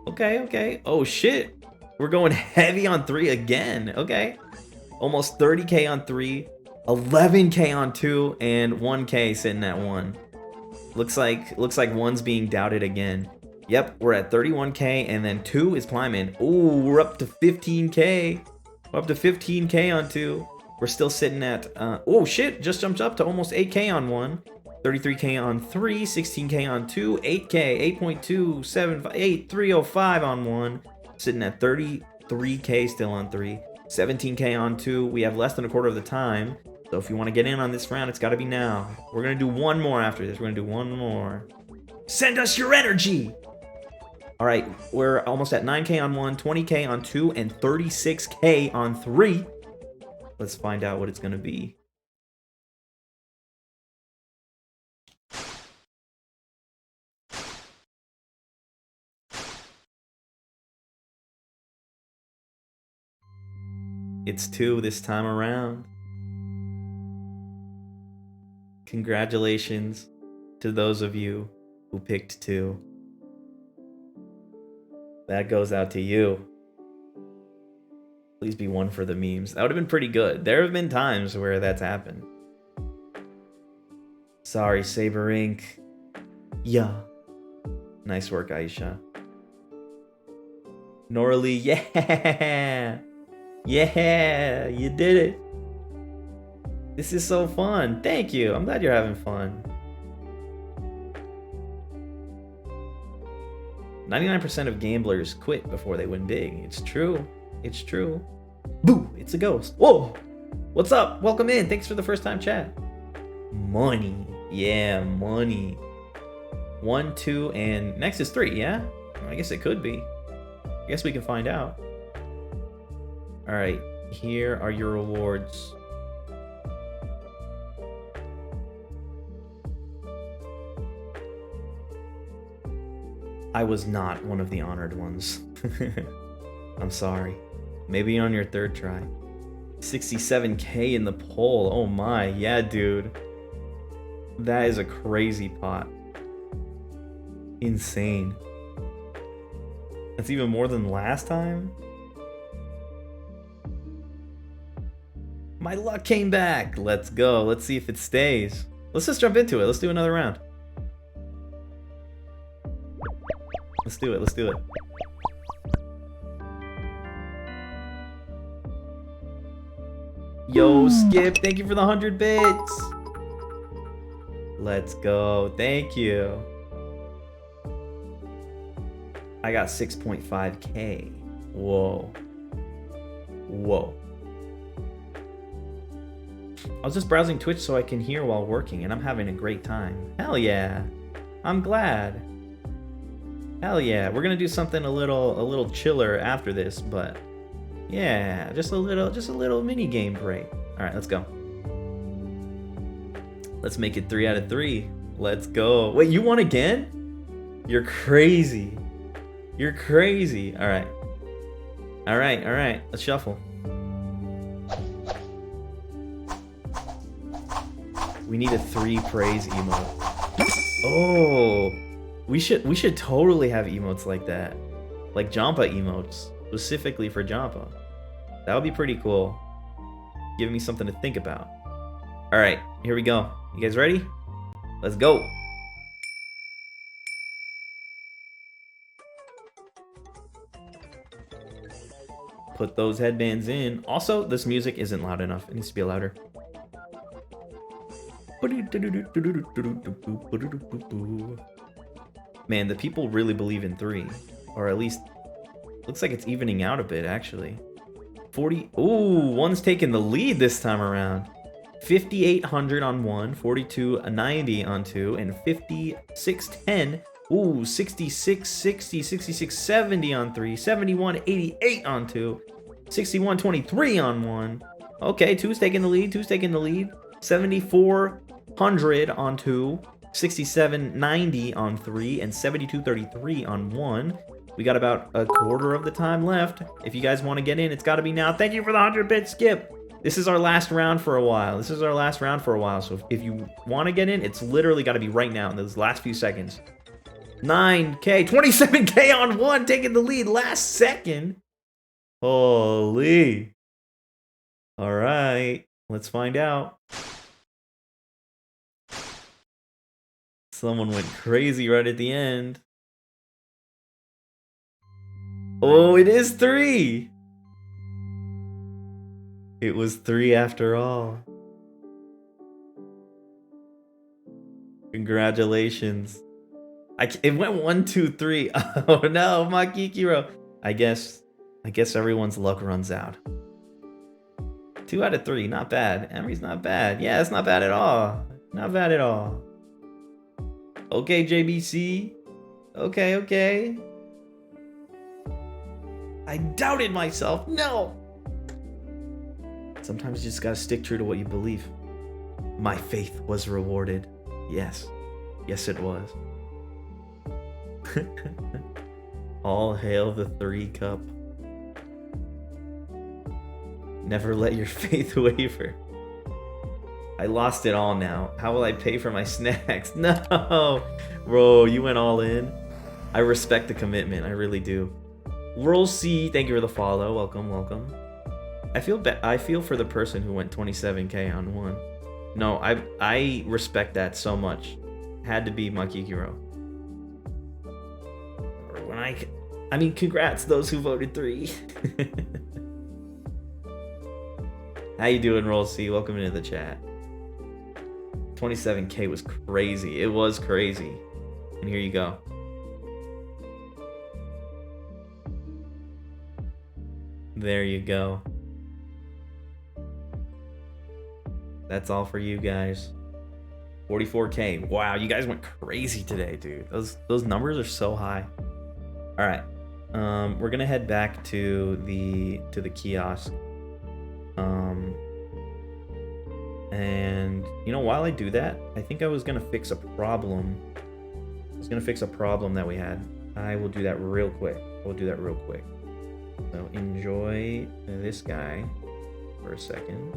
Okay. Oh shit. We're going heavy on 3 again. Okay. Almost 30k on 3, 11k on 2, and 1k sitting at 1. Looks like 1's being doubted again. Yep, we're at 31k, and then 2 is climbing. Ooh, we're up to 15k. We're up to 15k on 2. We're still sitting at, oh shit, just jumped up to almost 8k on 1. 33k on 3, 16k on 2, 8k, 8.275, 305 on 1. Sitting at 33k still on 3. 17k on 2. We have less than a quarter of the time. So if you want to get in on this round, it's got to be now. We're going to do one more after this. We're going to do one more. Send us your energy! Alright, we're almost at 9k on 1, 20k on 2, and 36k on 3. Let's find out what it's going to be. It's 2 this time around. Congratulations to those of you who picked 2. That goes out to you. Please be 1 for the memes. That would have been pretty good. There have been times where that's happened. Sorry, Saber Inc. Yeah. Nice work, Aisha. Noralee, yeah! Yeah, you did it. This is so fun. Thank you. I'm glad you're having fun. 99% of gamblers quit before they win big. It's true. It's true. Boo! It's a ghost. Whoa! What's up? Welcome in. Thanks for the first time chat. Money. Yeah, money. 1, 2, and next is 3, yeah? I guess it could be. I guess we can find out. Alright, here are your rewards. I was not one of the honored ones. I'm sorry. Maybe on your 3rd try. 67k in the poll. Oh my, yeah, dude. That is a crazy pot. Insane. That's even more than last time? My luck came back. Let's go. Let's see if it stays. Let's just jump into it. Let's do another round. Let's do it. Let's do it. Yo, Skip, thank you for the 100 bits. Let's go. Thank you. I got 6.5k. Whoa. Whoa. I was just browsing Twitch so I can hear while working, and I'm having a great time. Hell yeah. I'm glad. Hell yeah. We're gonna do something a little chiller after this, but yeah, just a little mini game break. All right, let's go. Let's make it 3 out of 3. Let's go. Wait, you won again? You're crazy. You're crazy. All right. All right. All right. Let's shuffle. We need a 3 praise emote. Oh, we should totally have emotes like that, like Jampa emotes specifically for Jampa. That would be pretty cool. Give me something to think about. All right, here we go. You guys ready? Let's go. Put those headbands in. Also, this music isn't loud enough. It needs to be louder. Man, the people really believe in 3. Or at least, looks like it's evening out a bit, actually. 40, ooh, 1's taking the lead this time around. 5,800 on 1, 4290 on 2, and 5610. Ooh, 6660, 6670 on 3, 7188 on 2, 6123 on 1. Okay, 2's taking the lead, 2's taking the lead. 7400 on 2, 6790 on 3, and 7233 on 1. We got about a quarter of the time left. If you guys want to get in, it's got to be now. Thank you for the 100-bit skip. This is our last round for a while. So if you want to get in, it's literally got to be right now in those last few seconds. 9K, 27K on 1, taking the lead last second. Holy. All right, let's find out. Someone went crazy right at the end. Oh, it is 3. It was 3 after all. Congratulations. It went 1, 2, 3. Oh no, Makikiro. I guess everyone's luck runs out. 2 out of 3, not bad. Emery's not bad. Yeah, it's not bad at all. Not bad at all. Okay, JBC. Okay. I doubted myself. No. Sometimes you just gotta stick true to what you believe. My faith was rewarded. Yes. Yes, it was. All hail the 3 cup. Never let your faith waver. I lost it all now. How will I pay for my snacks? No! Bro, you went all in. I respect the commitment. I really do. Roll C, thank you for the follow. Welcome. I feel for the person who went 27K on 1. No, I respect that so much. Had to be Makikiro. I mean, congrats those who voted 3. How you doing, Roll C? Welcome into the chat. 27K was crazy. It was crazy. And here you go. There you go. That's all for you guys. 44K. Wow, you guys went crazy today, dude. Those numbers are so high. All right. We're gonna head back to the kiosk. And you know, while I do that, I think I was gonna fix a problem. That we had. I will do that real quick. So enjoy this guy for a second.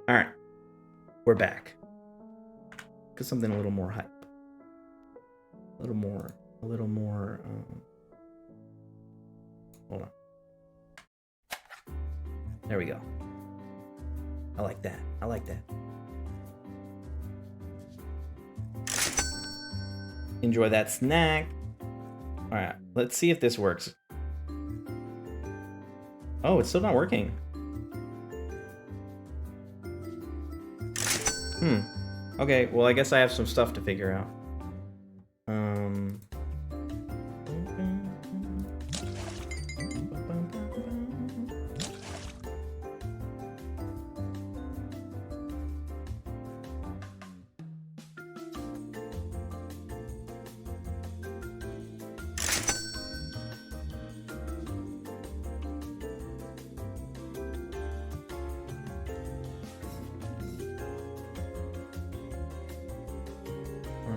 All right, we're back. Cause something a little more hype, a little more. Hold on. There we go. I like that. Enjoy that snack. All right, let's see if this works. Oh, it's still not working. Okay, well, I guess I have some stuff to figure out.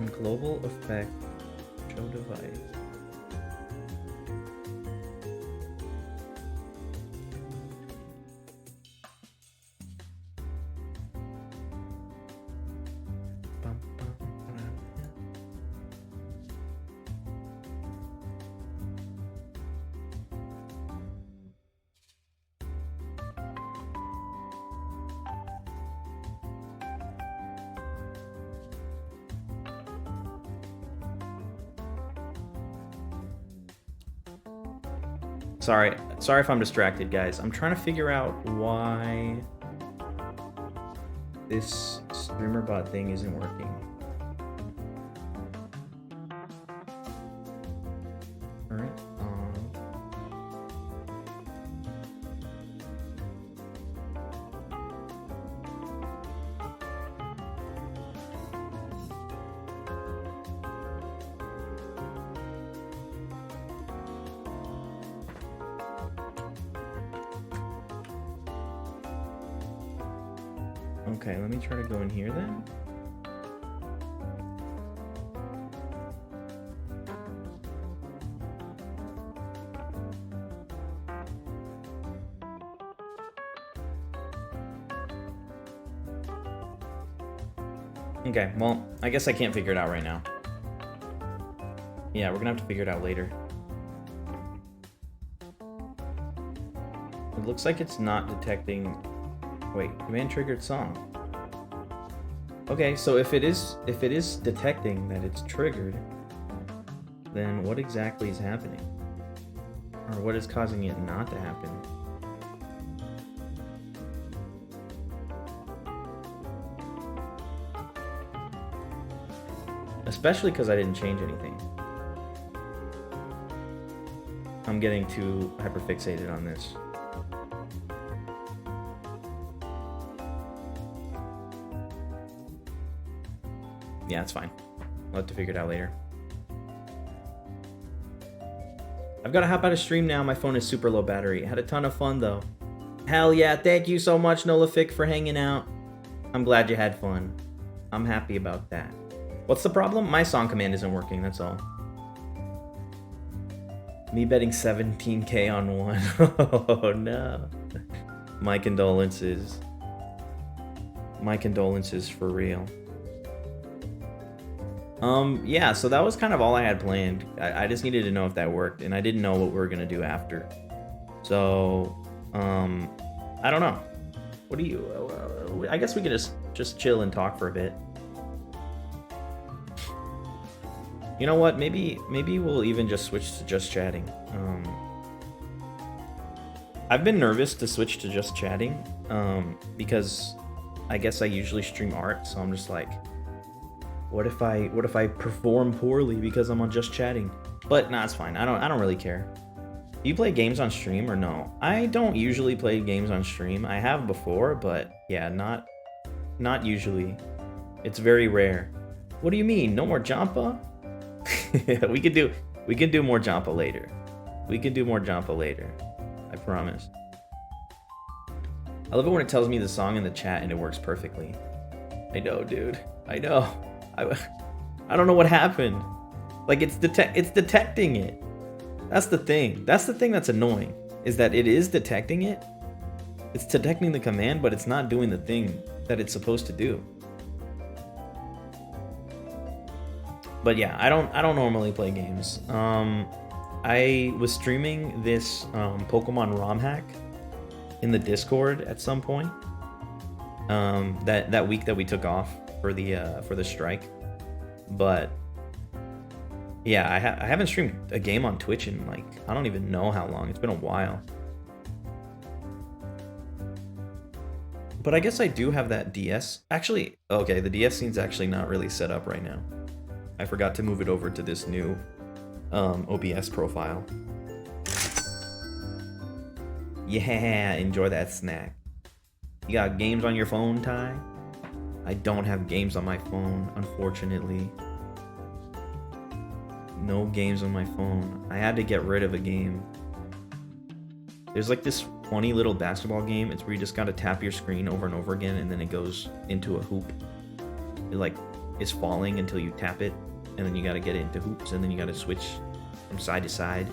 global effect. Show device. Sorry if I'm distracted, guys. I'm trying to figure out why this streamer.bot thing isn't working. All right. Okay, let me try to go in here then. Okay, well, I guess I can't figure it out right now. Yeah, we're gonna have to figure it out later. It looks like it's not detecting... Wait, command triggered song. Okay, so if it is detecting that it's triggered, then what exactly is happening? Or what is causing it not to happen? Especially because I didn't change anything. I'm getting too hyperfixated on this. Yeah, it's fine. I'll have to figure it out later. I've got to hop out of stream now. My phone is super low battery. Had a ton of fun, though. Hell yeah. Thank you so much, Nolafic, for hanging out. I'm glad you had fun. I'm happy about that. What's the problem? My song command isn't working, that's all. Me betting 17k on one. Oh, no. My condolences. My condolences for real. Yeah, so that was kind of all I had planned. I just needed to know if that worked, and I didn't know what we were gonna do after. So, I don't know. What do you? I guess we could just chill and talk for a bit. You know what? Maybe we'll even just switch to just chatting. I've been nervous to switch to just chatting, because I guess I usually stream art, so I'm just like, what if I perform poorly because I'm on just chatting? But nah, it's fine. I don't really care. Do you play games on stream or no? I don't usually play games on stream. I have before, but yeah, not usually. It's very rare. What do you mean? No more Jampa? we can do more Jampa later. We can do more Jampa later. I promise. I love it when it tells me the song in the chat and it works perfectly. I know, dude. I know. I don't know what happened. Like it's detecting it. That's the thing. That's the thing that's annoying. Is that it is detecting it. It's detecting the command, but it's not doing the thing that it's supposed to do. But yeah, I don't normally play games. I was streaming this Pokemon ROM hack in the Discord at some point. That week that we took off for the strike. But yeah, I haven't streamed a game on Twitch in like I don't even know how long. It's been a while. But I guess I do have that DS. Actually, okay, the DS scene's actually not really set up right now. I forgot to move it over to this new OBS profile. Yeah, enjoy that snack. You got games on your phone, Ty? I don't have games on my phone, unfortunately. No games on my phone. I had to get rid of a game. There's like this funny little basketball game. It's where you just gotta tap your screen over and over again and then it goes into a hoop. is falling until you tap it, and then you gotta get it into hoops, and then you gotta switch from side to side.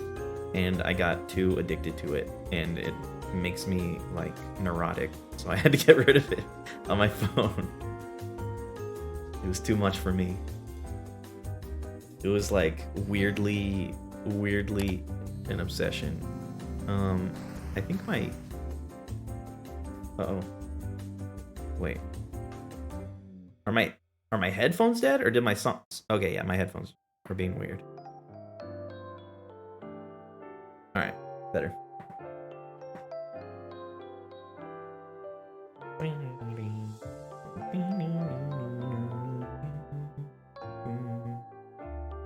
And I got too addicted to it, and it makes me like neurotic, so I had to get rid of it on my phone. It was too much for me. It was like weirdly an obsession. I think my... Uh-oh. Wait. Are my headphones dead, or did my songs... Okay, yeah, my headphones are being weird. Alright, better.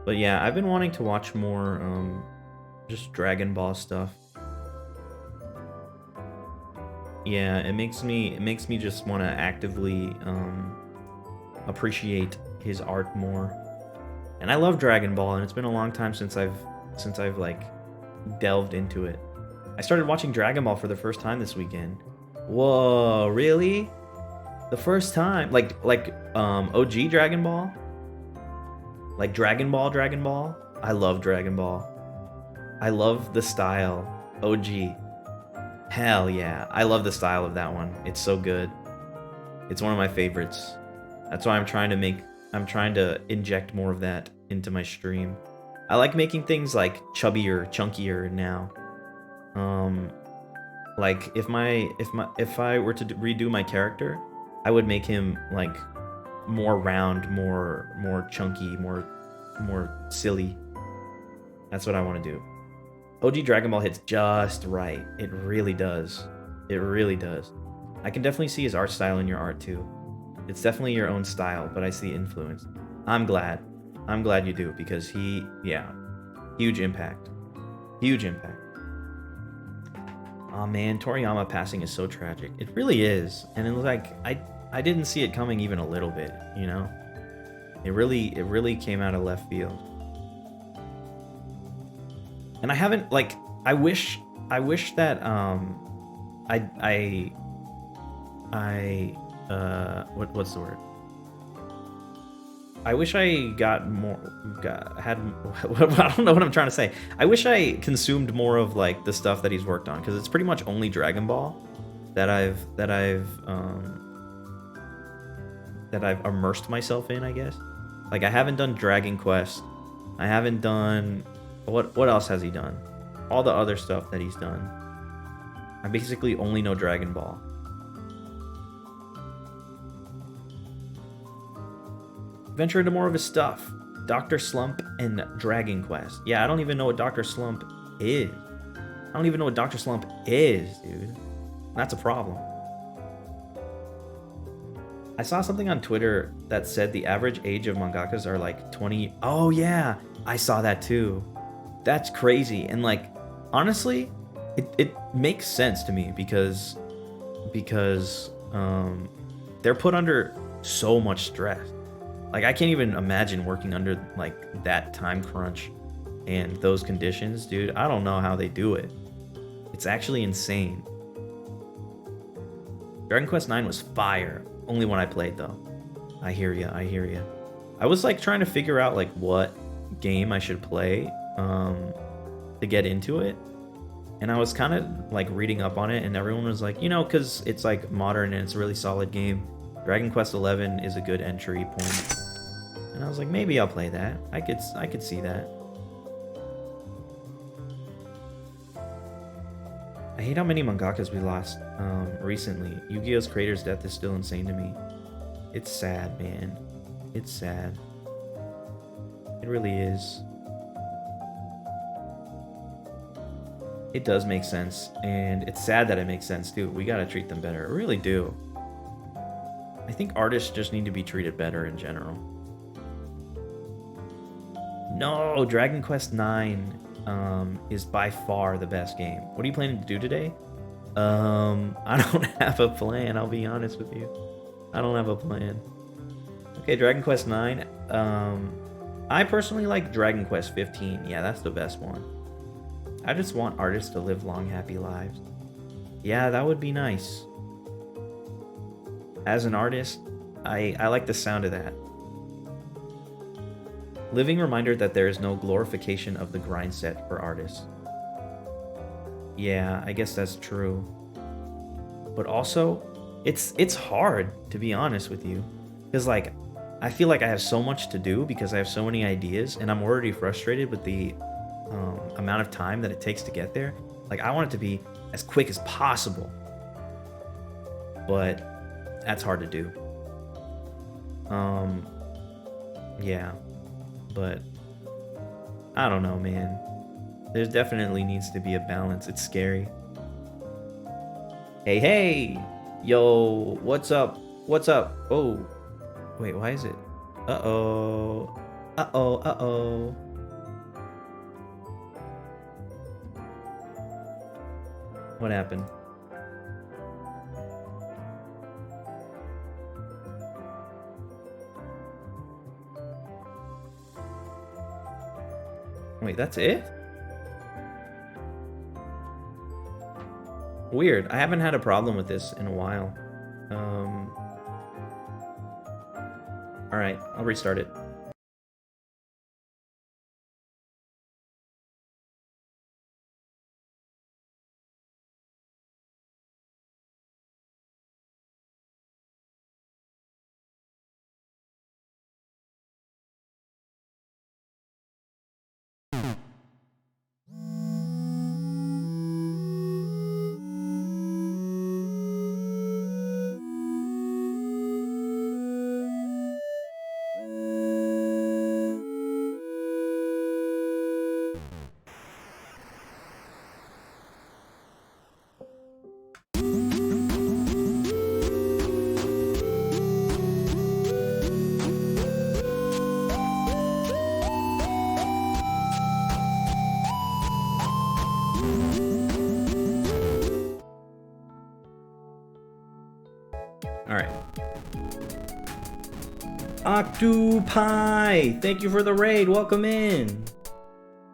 But yeah, I've been wanting to watch more just Dragon Ball stuff. Yeah, it makes me just want to actively appreciate his art more. And I love Dragon Ball, and it's been a long time since I've like delved into it. I started watching Dragon Ball for the first time this weekend. Whoa, really? The first time? Like OG Dragon Ball? Like Dragon Ball? I love Dragon Ball. I love the style. OG. Hell yeah. I love the style of that one. It's so good. It's one of my favorites. That's why I'm trying to inject more of that into my stream. I like making things like chubbier, chunkier now. Like if I were to redo my character, I would make him like more round, more chunky, more silly. That's what I want to do. OG Dragon Ball hits just right. It really does. It really does. I can definitely see his art style in your art too. It's definitely your own style, but I see influence. I'm glad you do, because yeah, huge impact. Huge impact. Oh man, Toriyama passing is so tragic. It really is. And it was like, I didn't see it coming even a little bit, you know? It really came out of left field. And I haven't, like, I wish that what's the word? I wish I got more, I don't know what I'm trying to say. I wish I consumed more of like the stuff that he's worked on, because it's pretty much only Dragon Ball that I've immersed myself in, I guess. Like I haven't done Dragon Quest. I haven't done, what else has he done? All the other stuff that he's done. I basically only know Dragon Ball. Venture into more of his stuff. Dr. Slump and Dragon Quest. Yeah, I don't even know what Dr. Slump is. I don't even know what Dr. Slump is, dude. That's a problem. I saw something on Twitter that said the average age of mangakas are like 20. Oh yeah, I saw that too. That's crazy. And like, honestly, it makes sense to me because they're put under so much stress. Like I can't even imagine working under like that time crunch and those conditions, dude. I don't know how they do it. It's actually insane. Dragon Quest IX was fire. Only when I played though. I hear ya. I was like trying to figure out like what game I should play to get into it. And I was kind of like reading up on it, and everyone was like, you know, because it's like modern and it's a really solid game. Dragon Quest XI is a good entry point. And I was like, maybe I'll play that. I could see that. I hate how many mangakas we lost recently. Yu-Gi-Oh's creator's death is still insane to me. It's sad, man. It's sad. It really is. It does make sense, and it's sad that it makes sense too. We gotta treat them better. I really do. I think artists just need to be treated better in general. No, Dragon Quest IX is by far the best game. What are you planning to do today? I don't have a plan, I'll be honest with you. I don't have a plan. Okay, Dragon Quest IX. I personally like Dragon Quest 15. Yeah, that's the best one. I just want artists to live long, happy lives. Yeah, that would be nice. As an artist, I like the sound of that. Living reminder that there is no glorification of the grind set for artists. Yeah, I guess that's true. But also, it's hard, to be honest with you. Because, like, I feel like I have so much to do because I have so many ideas, and I'm already frustrated with the amount of time that it takes to get there. Like, I want it to be as quick as possible. But that's hard to do. Yeah. But I don't know, man. There definitely needs to be a balance. It's scary. Hey, hey! Yo, what's up? What's up? Oh. Wait, why is it? Uh-oh. Uh-oh, uh-oh. What happened? Wait, that's it? Weird. I haven't had a problem with this in a while. Alright, I'll restart it. Alright. Octopi! Thank you for the raid. Welcome in.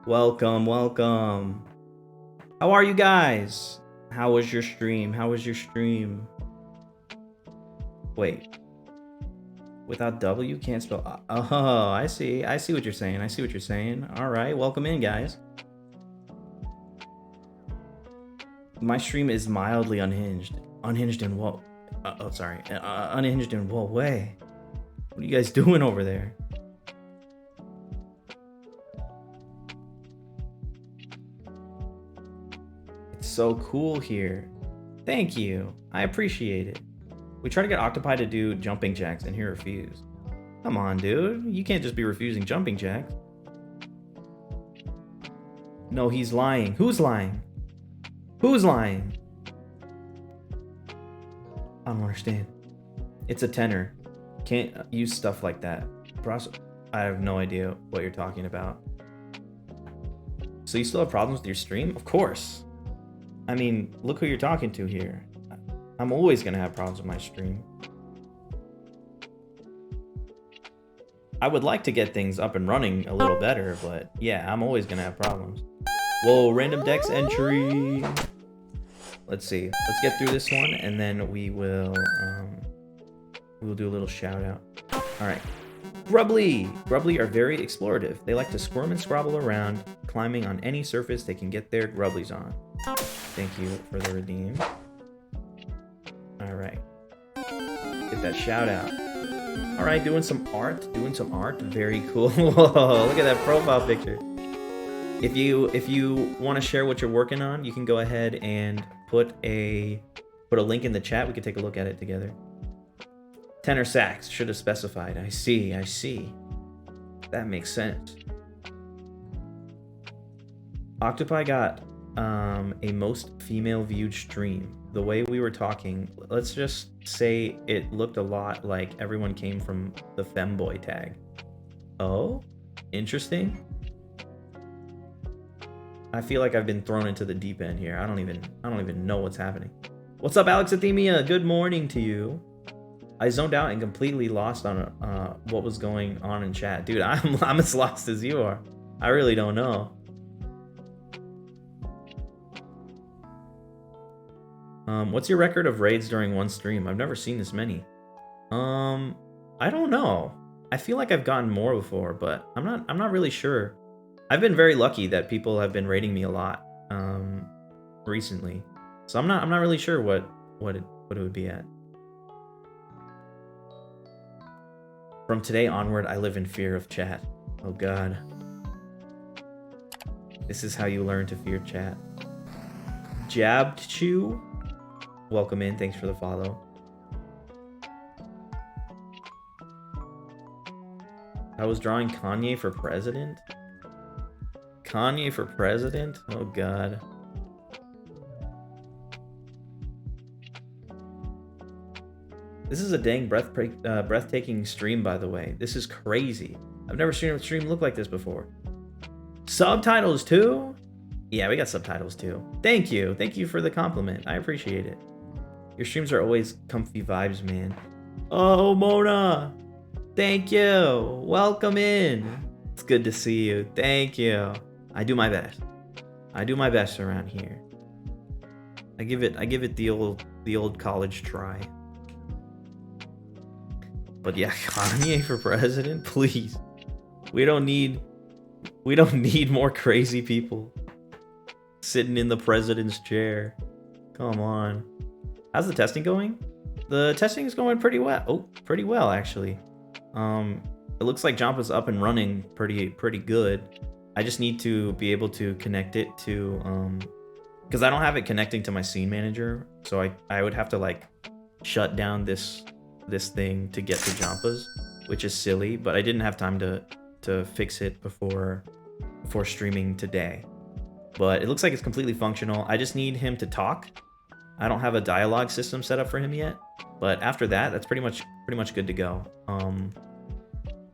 Welcome, welcome. How are you guys? How was your stream? How was your stream? Wait. Without W, can't spell... Oh, I see. I see what you're saying. I see what you're saying. Alright, welcome in, guys. My stream is mildly unhinged. Unhinged in what? Unhinged in what way? What are you guys doing over there? It's so cool here. Thank you. I appreciate it. We try to get Octopi to do jumping jacks and he refused. Come on, dude. You can't just be refusing jumping jacks. No, he's lying. Who's lying? Who's lying? I don't understand. It's a tenor. Can't use stuff like that. I have no idea what you're talking about. So you still have problems with your stream? Of course. I mean, look who you're talking to here. I'm always gonna have problems with my stream. I would like to get things up and running a little better, but yeah, I'm always gonna have problems. Whoa, random dex entry. Let's see. Let's get through this one, and then we'll do a little shout out. All right. Grubbly! Grubbly are very explorative. They like to squirm and scrabble around, climbing on any surface they can get their grubblies on. Thank you for the redeem. All right. Get that shout out. All right, doing some art. Very cool. Whoa, look at that profile picture. If you want to share what you're working on, you can go ahead and put a link in the chat. We can take a look at it together. Tenor sax, should have specified. I see. That makes sense. Octopi got a most female viewed stream. The way we were talking, let's just say it looked a lot like everyone came from the femboy tag. Oh, interesting. I feel like I've been thrown into the deep end here. I don't even know what's happening. What's up, Alex Athemia? Good morning to you. I zoned out and completely lost on what was going on in chat. Dude, I'm as lost as you are. I really don't know. What's your record of raids during one stream? I've never seen this many. I don't know. I feel like I've gotten more before, but I'm not really sure. I've been very lucky that people have been rating me a lot recently. So I'm not really sure what it would be at. From today onward, I live in fear of chat. Oh god. This is how you learn to fear chat. Jabbed Chew, welcome in. Thanks for the follow. I was drawing Kanye for president. Kanye for president? Oh god. This is a dang breathtaking stream, by the way. This is crazy. I've never seen a stream look like this before. Subtitles too? Yeah, we got subtitles too. Thank you. Thank you for the compliment. I appreciate it. Your streams are always comfy vibes, man. Oh, Mona. Thank you. Welcome in. It's good to see you. Thank you. I do my best. I do my best around here. I give it the old college try. But yeah, Kanye for president, please. We don't need more crazy people sitting in the president's chair. Come on. How's the testing going? The testing is going pretty well. Oh, pretty well actually. It looks like Jampa's up and running pretty good. I just need to be able to connect it to because I don't have it connecting to my scene manager, so I would have to like shut down this thing to get to Jampa's, which is silly, but I didn't have time to fix it before streaming today. But it looks like it's completely functional. I just need him to talk. I don't have a dialogue system set up for him yet, but after that, that's pretty much good to go.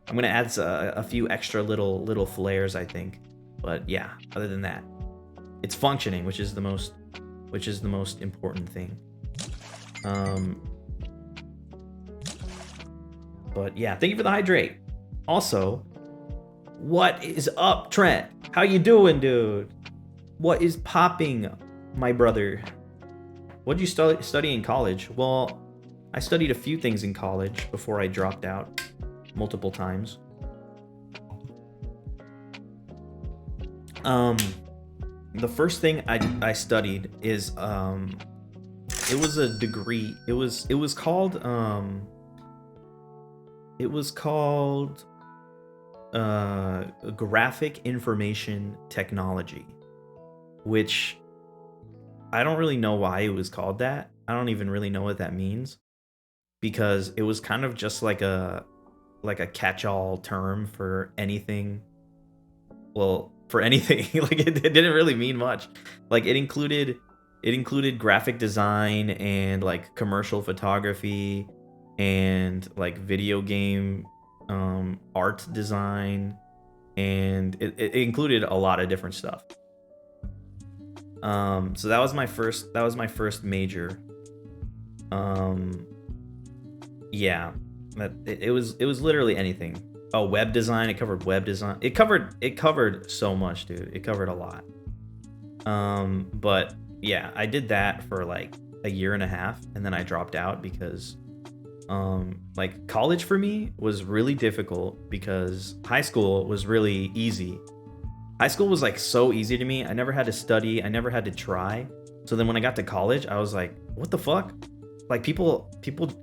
I'm gonna add a few extra little flares, I think, but yeah, other than that, it's functioning, which is the most important thing. But yeah, thank you for the hydrate. Also, what is up, Trent? How you doing, dude? What is popping, my brother? What did you study in college? Well, I studied a few things in college before I dropped out multiple times. The first thing I studied is it was a degree. It was called graphic information technology, which I don't really know why it was called that. I don't even really know what that means, because it was kind of just like a catch-all term for anything. Well, for anything. Like it didn't really mean much. Like it included graphic design and like commercial photography and like video game art design, and it included a lot of different stuff. So that was my first major. Yeah, it was literally anything. Oh, web design. It covered web design. It covered so much, dude. It covered a lot. But yeah, I did that for like a year and a half, and then I dropped out because like college for me was really difficult because high school was really easy. High school was like so easy to me. I never had to study. I never had to try. So then when I got to college, I was like, what the fuck? Like people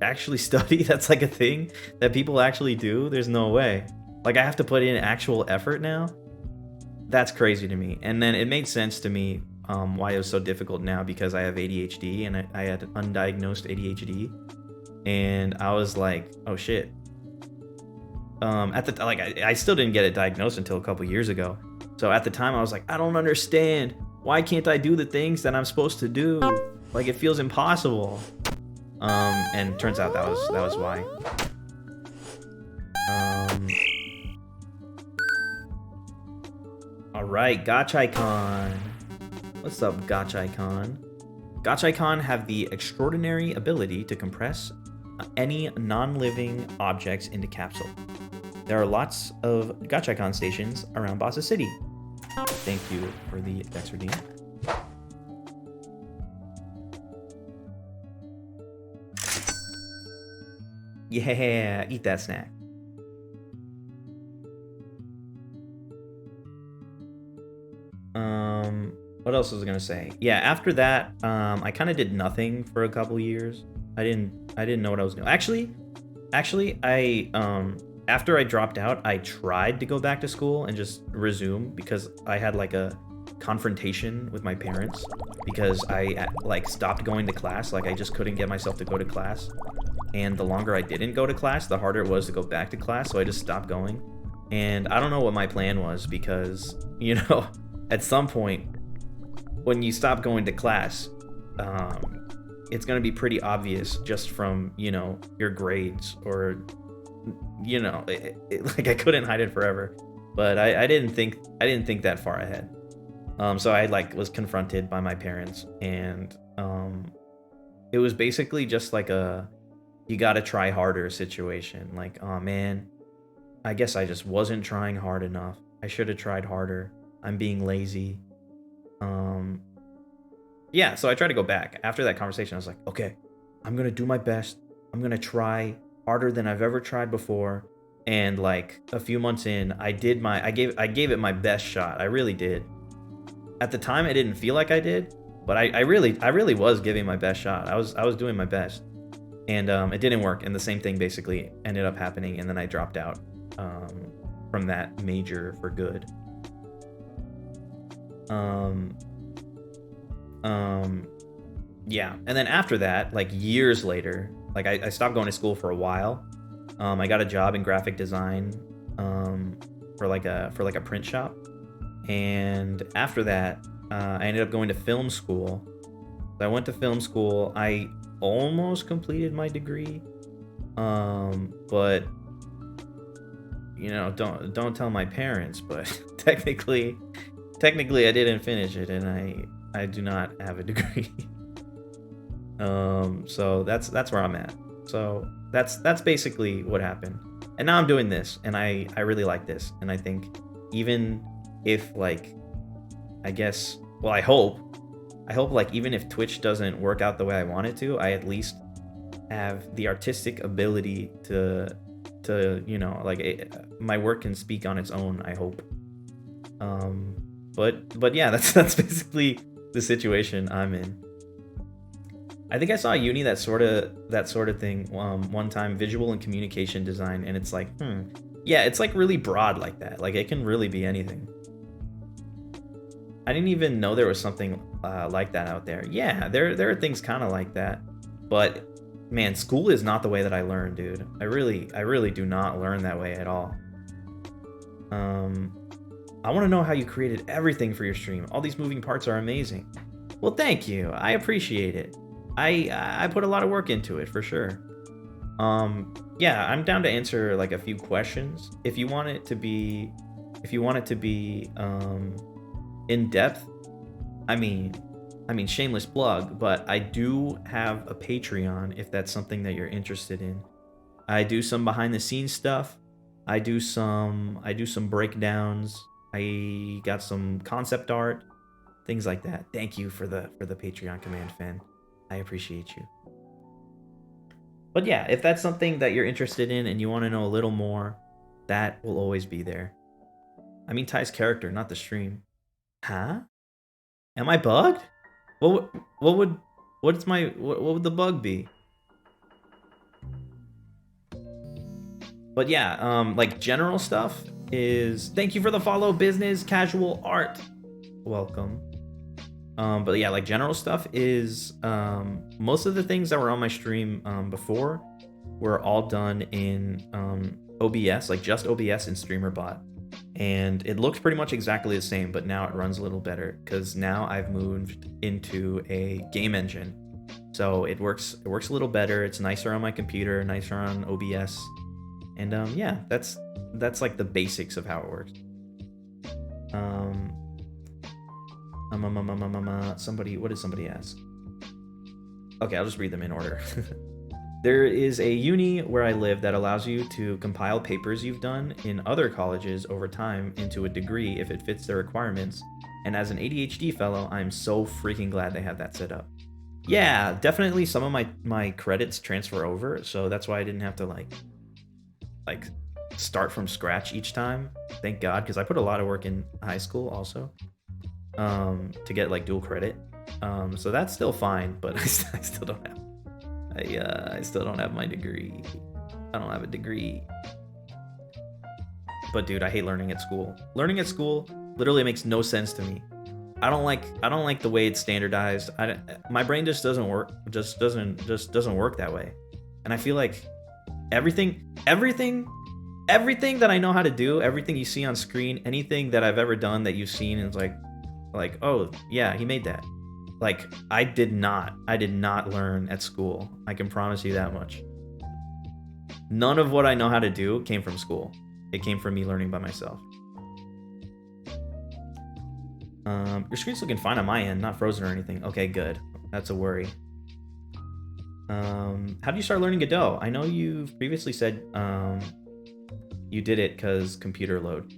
actually study? That's like a thing that people actually do? There's no way. Like I have to put in actual effort now? That's crazy to me. And then it made sense to me why it was so difficult now, because I have ADHD, and I had undiagnosed ADHD. And I was like, oh shit. At the like I still didn't get it diagnosed until a couple years ago. So at the time I was like, I don't understand. Why can't I do the things that I'm supposed to do? Like it feels impossible. And turns out that was why. All right, Gotchaicon. What's up, Gotchaicon? Gotchaicon have the extraordinary ability to compress any non-living objects into capsule. There are lots of Gotchaicon stations around Bossa City. Thank you for the Dex redeem. Yeah, eat that snack. What else was I gonna say? Yeah, after that, I kind of did nothing for a couple years. I didn't know what I was doing. Actually, after I dropped out, I tried to go back to school and just resume because I had like a confrontation with my parents because I like stopped going to class. Like I just couldn't get myself to go to class. And the longer I didn't go to class, the harder it was to go back to class. So I just stopped going. And I don't know what my plan was because, you know, at some point when you stop going to class, it's going to be pretty obvious just from, you know, your grades or, you know, like I couldn't hide it forever. But I didn't think that far ahead. So I like was confronted by my parents, and it was basically just like a you gotta try harder situation. Like, oh man, I guess I just wasn't trying hard enough. I should have tried harder. I'm being lazy. Yeah, so I tried to go back. After that conversation, I was like, okay, I'm gonna do my best. I'm gonna try harder than I've ever tried before. And like a few months in, I gave it my best shot. I really did. At the time, I didn't feel like I did, but I really was giving my best shot. I was doing my best, and it didn't work. And the same thing basically ended up happening, and then I dropped out from that major for good. Yeah, and then after that, like years later, like I stopped going to school for a while. I got a job in graphic design for like a print shop. And after that, I ended up going to film school. So I went to film school. I almost completed my degree, but you know, don't tell my parents. But technically, I didn't finish it, and I do not have a degree. So that's where I'm at. So that's basically what happened. And now I'm doing this, and I really like this, and I think even if like I guess well I hope like even if Twitch doesn't work out the way I want it to, I at least have the artistic ability to you know, like my work can speak on its own, I hope. But yeah, that's basically the situation I'm in. I think I saw a uni that sort of thing one time, visual and communication design, and it's like yeah, it's like really broad like that, like it can really be anything. I didn't even know there was something like that out there. Yeah, there are things kind of like that, but man, school is not the way that I learn, dude. I really do not learn that way at all. I want to know how you created everything for your stream. All these moving parts are amazing. Well, thank you. I appreciate it. I put a lot of work into it for sure. Yeah, I'm down to answer like a few questions if you want it to be in depth. I mean shameless plug, but I do have a Patreon if that's something that you're interested in. I do some behind the scenes stuff. I do some breakdowns. I got some concept art, things like that. Thank you for the Patreon command fan. I appreciate you. But yeah, if that's something that you're interested in and you want to know a little more, that will always be there. I mean Ty's character, not the stream. Huh? Am I bugged? What would the bug be? But yeah, like general stuff is thank you for the follow, business casual art. Welcome. But yeah, like general stuff is most of the things that were on my stream before were all done in OBS, like just OBS and streamer.bot. And it looks pretty much exactly the same, but now it runs a little better because now I've moved into a game engine. So it works a little better. It's nicer on my computer, nicer on OBS. And yeah, that's like the basics of how it works. Somebody, what did somebody ask? Okay, I'll just read them in order. There is a uni where I live that allows you to compile papers you've done in other colleges over time into a degree if it fits their requirements. And as an ADHD fellow, I'm so freaking glad they have that set up. Yeah, definitely some of my credits transfer over, so that's why I didn't have to like start from scratch each time. Thank God, because I put a lot of work in high school also. to get like dual credit. So that's still fine, but I still don't have. I still don't have my degree. I don't have a degree. But dude, I hate learning at school. Learning at school literally makes no sense to me. I don't like the way it's standardized. My brain just doesn't work. Just doesn't work that way. And I feel like everything that I know how to do, everything you see on screen, anything that I've ever done that you've seen is like, oh yeah, he made that. Like I did not learn at school. I can promise you that much. None of what I know how to do came from school. It came from me learning by myself. Your screen's looking fine on my end, not frozen or anything. Okay, good. That's a worry. How do you start learning Godot? I know you've previously said you did it because computer load.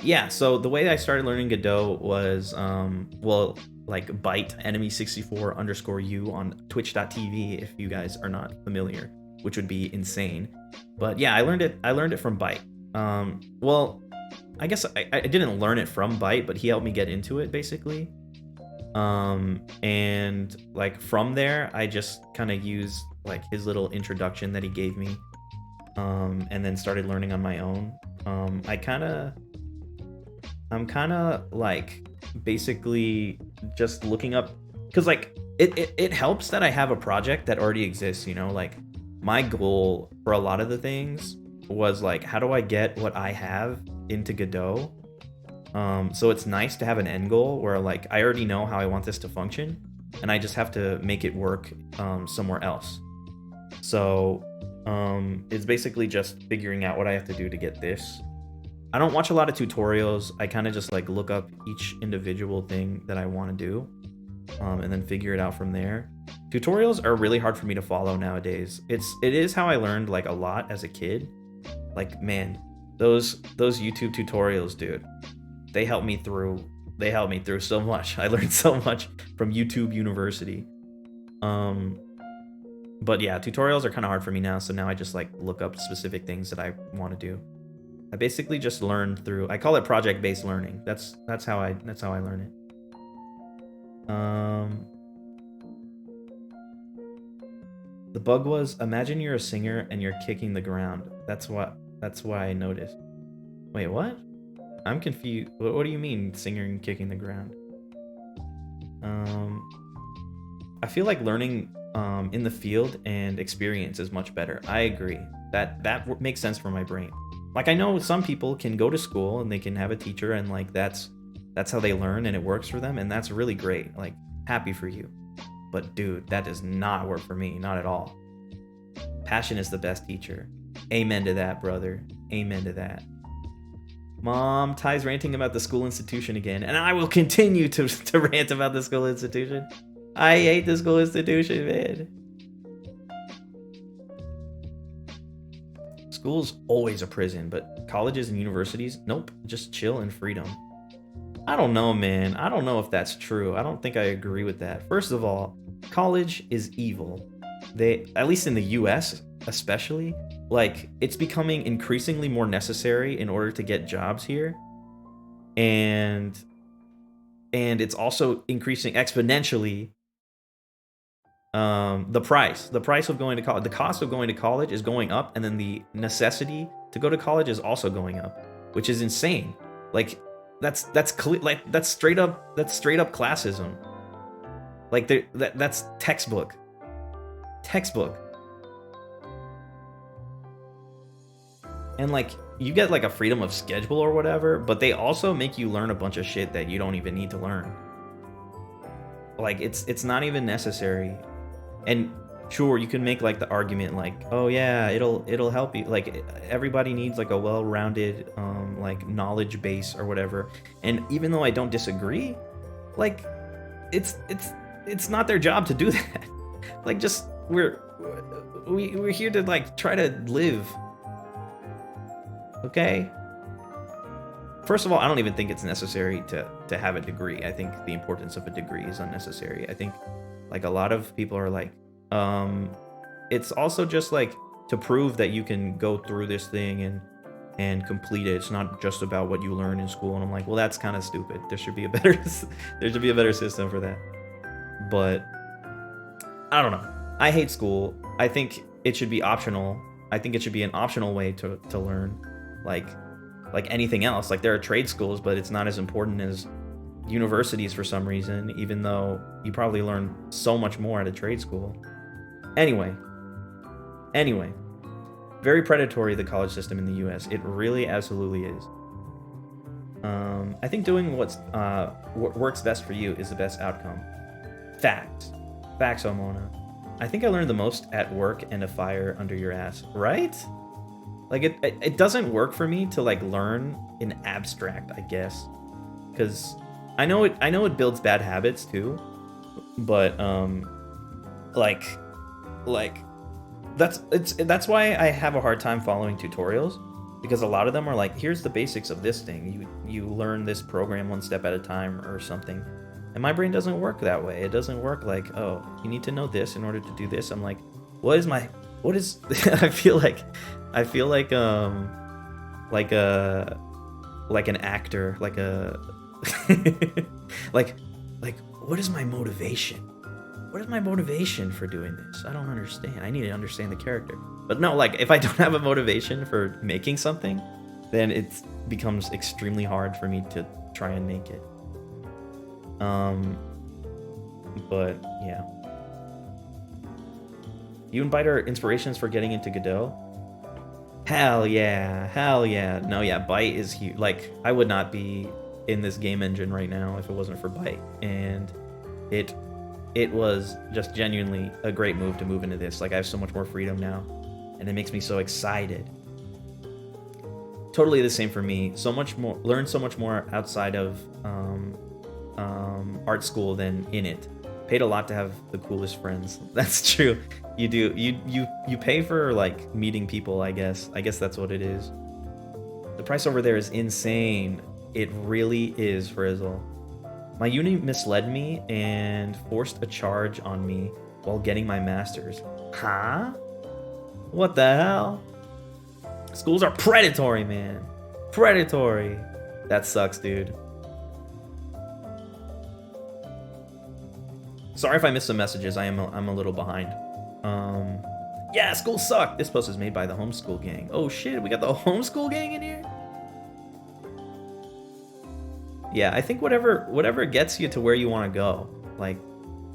Yeah, so the way I started learning Godot was, well, like byte enemy64_u on twitch.tv if you guys are not familiar, which would be insane. But yeah, I learned it from byte. Well, I guess I didn't learn it from byte, but he helped me get into it basically. And like from there, I just kind of used like his little introduction that he gave me, and then started learning on my own. I'm kind of like basically just looking up, because like it helps that I have a project that already exists, you know. Like my goal for a lot of the things was like, how do I get what I have into Godot? So it's nice to have an end goal where like I already know how I want this to function, and I just have to make it work somewhere else. So it's basically just figuring out what I have to do to get this. I don't watch a lot of tutorials. I kind of just like look up each individual thing that I want to do, and then figure it out from there. Tutorials are really hard for me to follow nowadays. It is how I learned like a lot as a kid. Like man, those YouTube tutorials, dude, they helped me through so much. I learned so much from YouTube University. But yeah, tutorials are kind of hard for me now, so now I just like look up specific things that I want to do. I basically just learn through, I call it project-based learning. That's how I learn it. The bug was, imagine you're a singer and you're kicking the ground. That's why I noticed. Wait, what? I'm confused. What do you mean, singer and kicking the ground? I feel like learning in the field and experience is much better. I agree. That makes sense for my brain. Like I know some people can go to school and they can have a teacher and like that's how they learn and it works for them, and that's really great. Like happy for you. But dude, that does not work for me, not at all. Passion is the best teacher. Amen to that, brother. Amen to that. Mom, Ty's ranting about the school institution again, and I will continue to rant about the school institution. I hate the school institution, man. School's always a prison, but colleges and universities, nope, just chill and freedom. I don't know, man. I don't know if that's true. I don't think I agree with that. First of all, college is evil. They, at least in the US especially, like it's becoming increasingly more necessary in order to get jobs here. And it's also increasing exponentially. The price of going to college, the cost of going to college is going up, and then the necessity to go to college is also going up, which is insane. Like that's straight up classism. Like that's textbook. And like you get like a freedom of schedule or whatever, but they also make you learn a bunch of shit that you don't even need to learn. Like it's not even necessary. And sure, you can make like the argument like, oh yeah, it'll help you. Like everybody needs like a well-rounded like knowledge base or whatever. And even though I don't disagree, like it's not their job to do that. Like just we're here to like try to live. Okay? First of all, I don't even think it's necessary to have a degree. I think the importance of a degree is unnecessary. I think like a lot of people are like, it's also just like to prove that you can go through this thing and complete it. It's not just about what you learn in school. And I'm like, well, that's kind of stupid. There should be a better there should be a better system for that. But I don't know. I hate school. I think it should be optional. I think it should be an optional way to learn, like anything else. Like there are trade schools, but it's not as important as universities for some reason, even though you probably learn so much more at a trade school. Anyway, very predatory, the college system in the US. It really absolutely is. I think doing what works best for you is the best outcome. Facts, Omona. I think I learned the most at work and a fire under your ass, right? Like it doesn't work for me to like learn in abstract, I guess, because I know it builds bad habits too, but like that's why I have a hard time following tutorials, because a lot of them are like, here's the basics of this thing, you learn this program one step at a time or something, and my brain doesn't work that way. It doesn't work like, oh, you need to know this in order to do this. I'm like, what is I feel like an actor, like a like what is my motivation? What is my motivation for doing this? I don't understand. I need to understand the character. But no, like if I don't have a motivation for making something, then it becomes extremely hard for me to try and make it. But yeah. You and Byte are inspirations for getting into Godot? Hell yeah. No, yeah, Byte is huge. Like, I would not be in this game engine right now if it wasn't for Byte. And it was just genuinely a great move to move into this. Like, I have so much more freedom now, and it makes me so excited. Totally the same for me. So much more, learn so much more outside of art school than in it. Paid a lot to have the coolest friends. That's true. You do. You pay for like meeting people, I guess. I guess that's what it is. The price over there is insane. It really is, Frizzle. My uni misled me and forced a charge on me while getting my master's. Huh? What the hell? Schools are predatory, man. Predatory. That sucks, dude. Sorry if I missed some messages. I'm a little behind. Yeah, schools suck. This post is made by the homeschool gang. Oh shit, we got the homeschool gang in here? Yeah, I think whatever gets you to where you want to go. Like,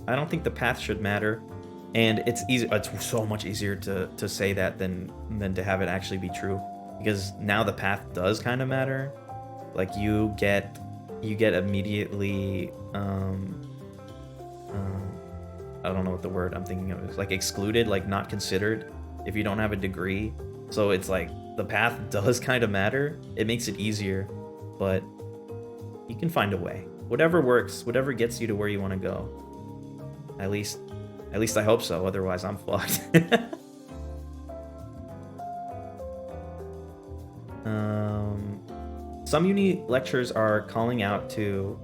I don't think the path should matter. And it's easy. It's so much easier to say that than to have it actually be true. Because now the path does kind of matter. Like you get immediately I don't know what the word I'm thinking of is, like excluded, like not considered if you don't have a degree. So it's like the path does kind of matter. It makes it easier, but you can find a way. Whatever works, whatever gets you to where you want to go. At least I hope so. Otherwise, I'm fucked. Some uni lecturers are calling it out too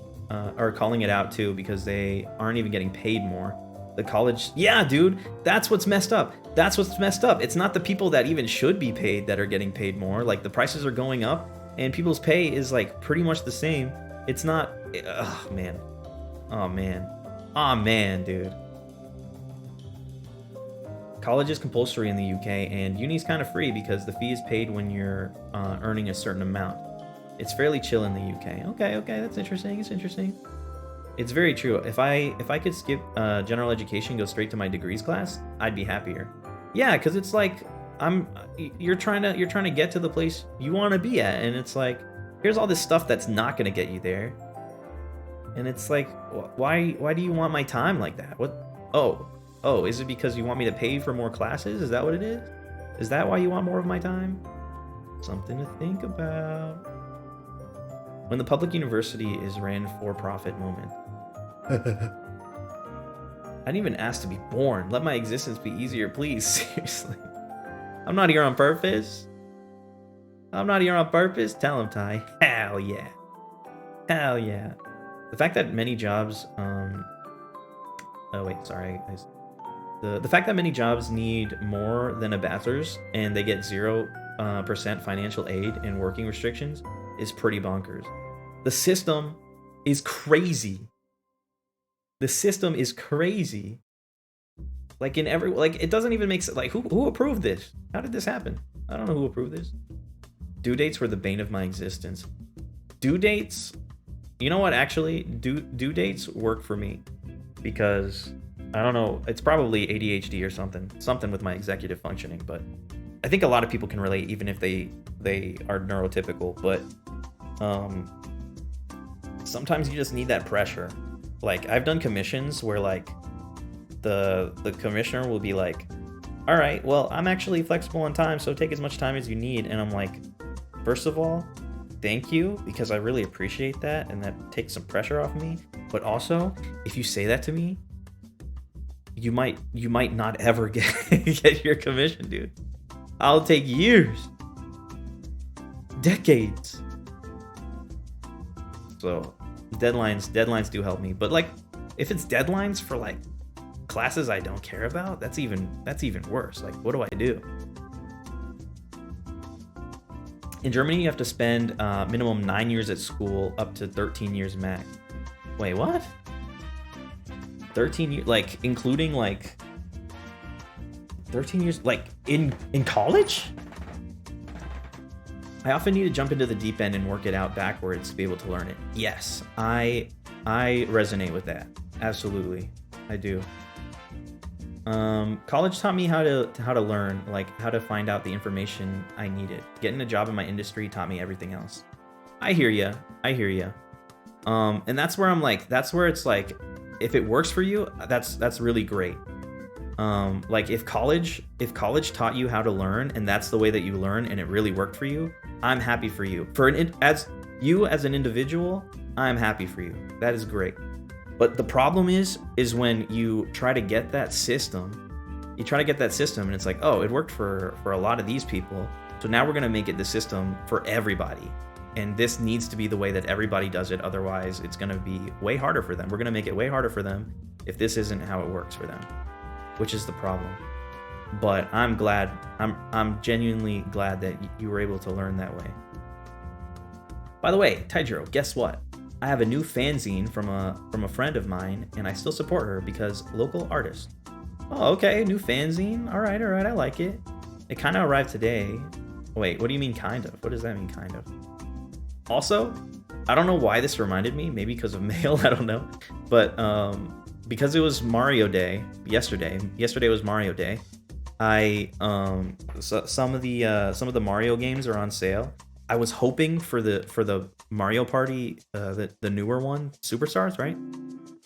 because they aren't even getting paid more. The college, yeah, dude, that's what's messed up. It's not the people that even should be paid that are getting paid more. Like the prices are going up, and people's pay is like pretty much the same. It's not. Oh man, dude. College is compulsory in the UK, and uni's kind of free because the fee is paid when you're earning a certain amount. It's fairly chill in the UK. Okay, that's interesting. It's interesting. It's very true. If I could skip general education, go straight to my degrees class, I'd be happier. Yeah, because it's like you're trying to get to the place you want to be at, and it's like here's all this stuff that's not going to get you there. And it's like, why do you want my time like that? What? Oh, is it because you want me to pay for more classes? Is that what it is? Is that why you want more of my time? Something to think about. When the public university is ran for-profit moment. I didn't even ask to be born. Let my existence be easier, please. Seriously. I'm not here on purpose. Tell him, Ty. Hell yeah. The fact that many jobs... The fact that many jobs need more than a bachelor's and they get zero percent financial aid and working restrictions is pretty bonkers. The system is crazy. The system is crazy. Like in every, like it doesn't even make sense. Like who approved this? How did this happen? I don't know who approved this. Due dates were the bane of my existence. Due dates, you know what? Actually, due dates work for me because I don't know. It's probably ADHD or something with my executive functioning. But I think a lot of people can relate, even if they are neurotypical. But sometimes you just need that pressure. Like I've done commissions where like the commissioner will be like, all right, well, I'm actually flexible on time, so take as much time as you need. And I'm like, first of all, thank you, because I really appreciate that, and that takes some pressure off me. But also, if you say that to me, you might not ever get your commission, dude. I'll take years, decades. So deadlines do help me. But like, if it's deadlines for like classes I don't care about, that's even worse. Like, what do I do? In Germany, you have to spend minimum 9 years at school, up to 13 years max. Wait, what? 13 years, like including like 13 years, like in college? I often need to jump into the deep end and work it out backwards to be able to learn it. Yes, I resonate with that. Absolutely, I do. College taught me how to learn, like how to find out the information I needed. Getting a job in my industry taught me everything else. I hear ya. And that's where I'm like, that's where it's like, if it works for you, that's really great. Like if college taught you how to learn and that's the way that you learn and it really worked for you, I'm happy for you. As an individual, I'm happy for you. That is great. But the problem is when you try to get that system, and it's like, oh, it worked for a lot of these people, so now we're gonna make it the system for everybody. And this needs to be the way that everybody does it, otherwise it's gonna be way harder for them. We're gonna make it way harder for them if this isn't how it works for them, which is the problem. But I'm glad, I'm genuinely glad that you were able to learn that way. By the way, Taijiro, guess what? I have a new fanzine from a friend of mine, and I still support her because local artist. Oh, okay, new fanzine. All right, I like it. It kind of arrived today. Wait, what do you mean kind of? What does that mean, kind of? Also, I don't know why this reminded me. Maybe because of mail. I don't know. But because it was Mario Day yesterday. Yesterday was Mario Day. Some of the Mario games are on sale. I was hoping for the Mario Party, the newer one, Superstars, right?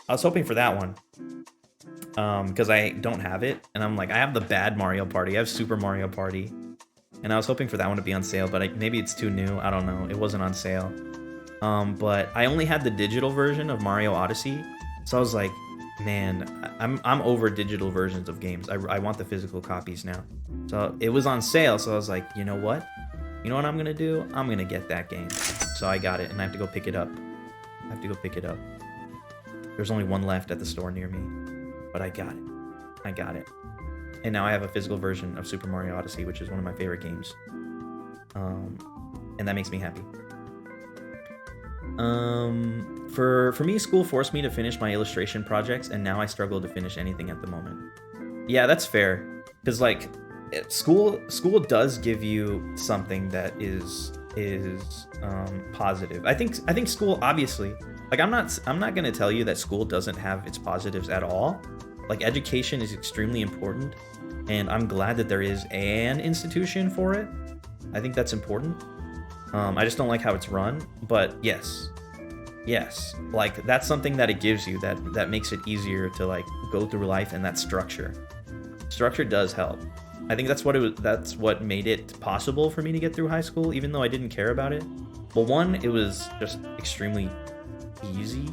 I was hoping for that one, because I don't have it, and I'm like, I have the bad Mario Party, I have Super Mario Party, and I was hoping for that one to be on sale, but maybe it's too new, I don't know, it wasn't on sale. But I only had the digital version of Mario Odyssey, so I was like, man, I'm over digital versions of games. I want the physical copies now. So it was on sale, so I was like, you know what? You know what I'm gonna do? I'm gonna get that game. So I got it, and I have to go pick it up. There's only one left at the store near me, but I got it. And now I have a physical version of Super Mario Odyssey, which is one of my favorite games. And that makes me happy. For me, school forced me to finish my illustration projects, and now I struggle to finish anything at the moment. Yeah, that's fair, because like, school does give you something that is positive. I think school, obviously, like I'm not gonna tell you that school doesn't have its positives at all. Like, education is extremely important, and I'm glad that there is an institution for it. I think that's important. I just don't like how it's run, but yes, like that's something that it gives you that makes it easier to like go through life, and that structure does help. I think that's what made it possible for me to get through high school, even though I didn't care about it. Well, one, it was just extremely easy,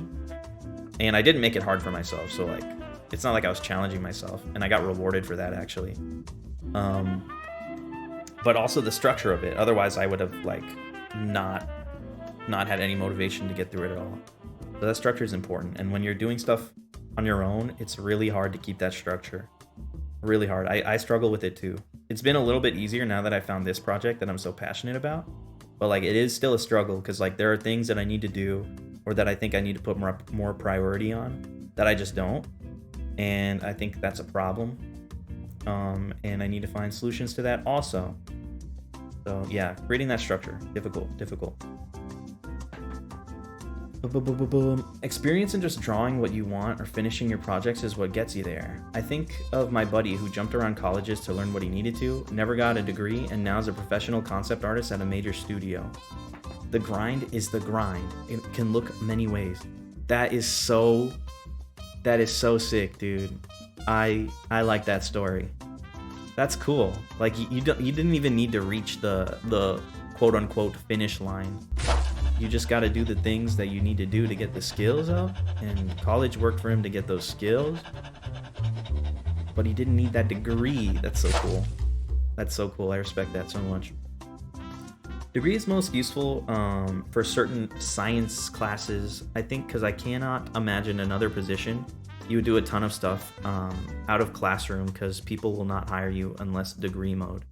and I didn't make it hard for myself, so like it's not like I was challenging myself, and I got rewarded for that actually. But also the structure of it, otherwise I would have like not had any motivation to get through it at all. So that structure is important, and when you're doing stuff on your own, it's really hard to keep that structure. Really hard. I struggle with it too. it's been a little bit easier now that I found this project that I'm so passionate about. But like it is still a struggle because like there are things that I need to do or that I think I need to put more priority on that I just don't. And I think that's a problem. And I need to find solutions to that also. So yeah, creating that structure, difficult. Experience in just drawing what you want or finishing your projects is what gets you there. I think of my buddy who jumped around colleges to learn what he needed to, never got a degree, and now is a professional concept artist at a major studio. The grind is the grind. It can look many ways. That is so sick, dude. I like that story. That's cool. Like you didn't even need to reach the quote unquote finish line. You just got to do the things that you need to do to get the skills up, and college worked for him to get those skills. But he didn't need that degree. That's so cool. That's so cool. I respect that so much. Degree is most useful for certain science classes, I think, because I cannot imagine another position. You would do a ton of stuff out of classroom because people will not hire you unless degree mode.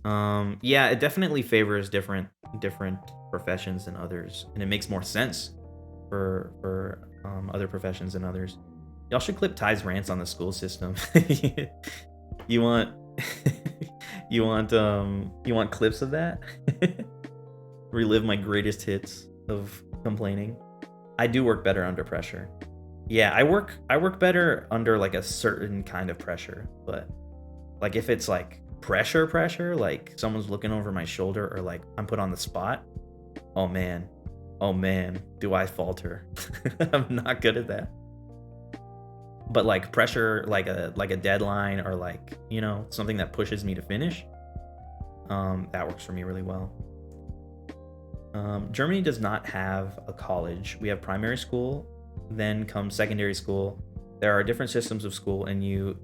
Yeah, it definitely favors different professions than others, and it makes more sense for other professions than others. Y'all should clip Ty's rants on the school system. You want you want clips of that? Relive my greatest hits of complaining. I do work better under pressure. Yeah, I work better under like a certain kind of pressure, but like if it's like pressure, like someone's looking over my shoulder or like I'm put on the spot, oh man, do I falter. I'm not good at that. But like pressure, like a deadline or like, you know, something that pushes me to finish, that works for me really well. Germany does not have a college. We have primary school, then comes secondary school. There are different systems of school, and you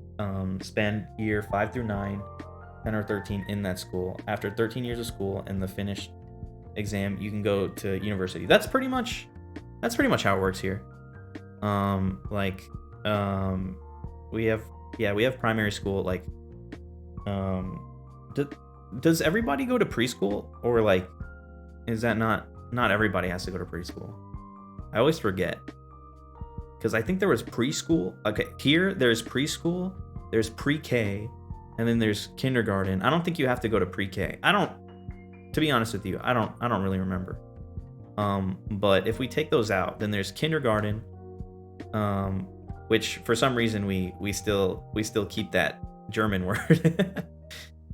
spend year 5 through 9, 10 or 13 in that school. After 13 years of school and the finished exam, you can go to university. That's pretty much how it works here. We have primary school. Like, does everybody go to preschool, or like, is that not everybody has to go to preschool? I always forget, because I think there was preschool. Okay, here there's preschool, there's pre-K, and then there's kindergarten. I don't think you have to go to pre-K. To be honest with you, I don't really remember. But if we take those out, then there's kindergarten, which for some reason we still keep that German word.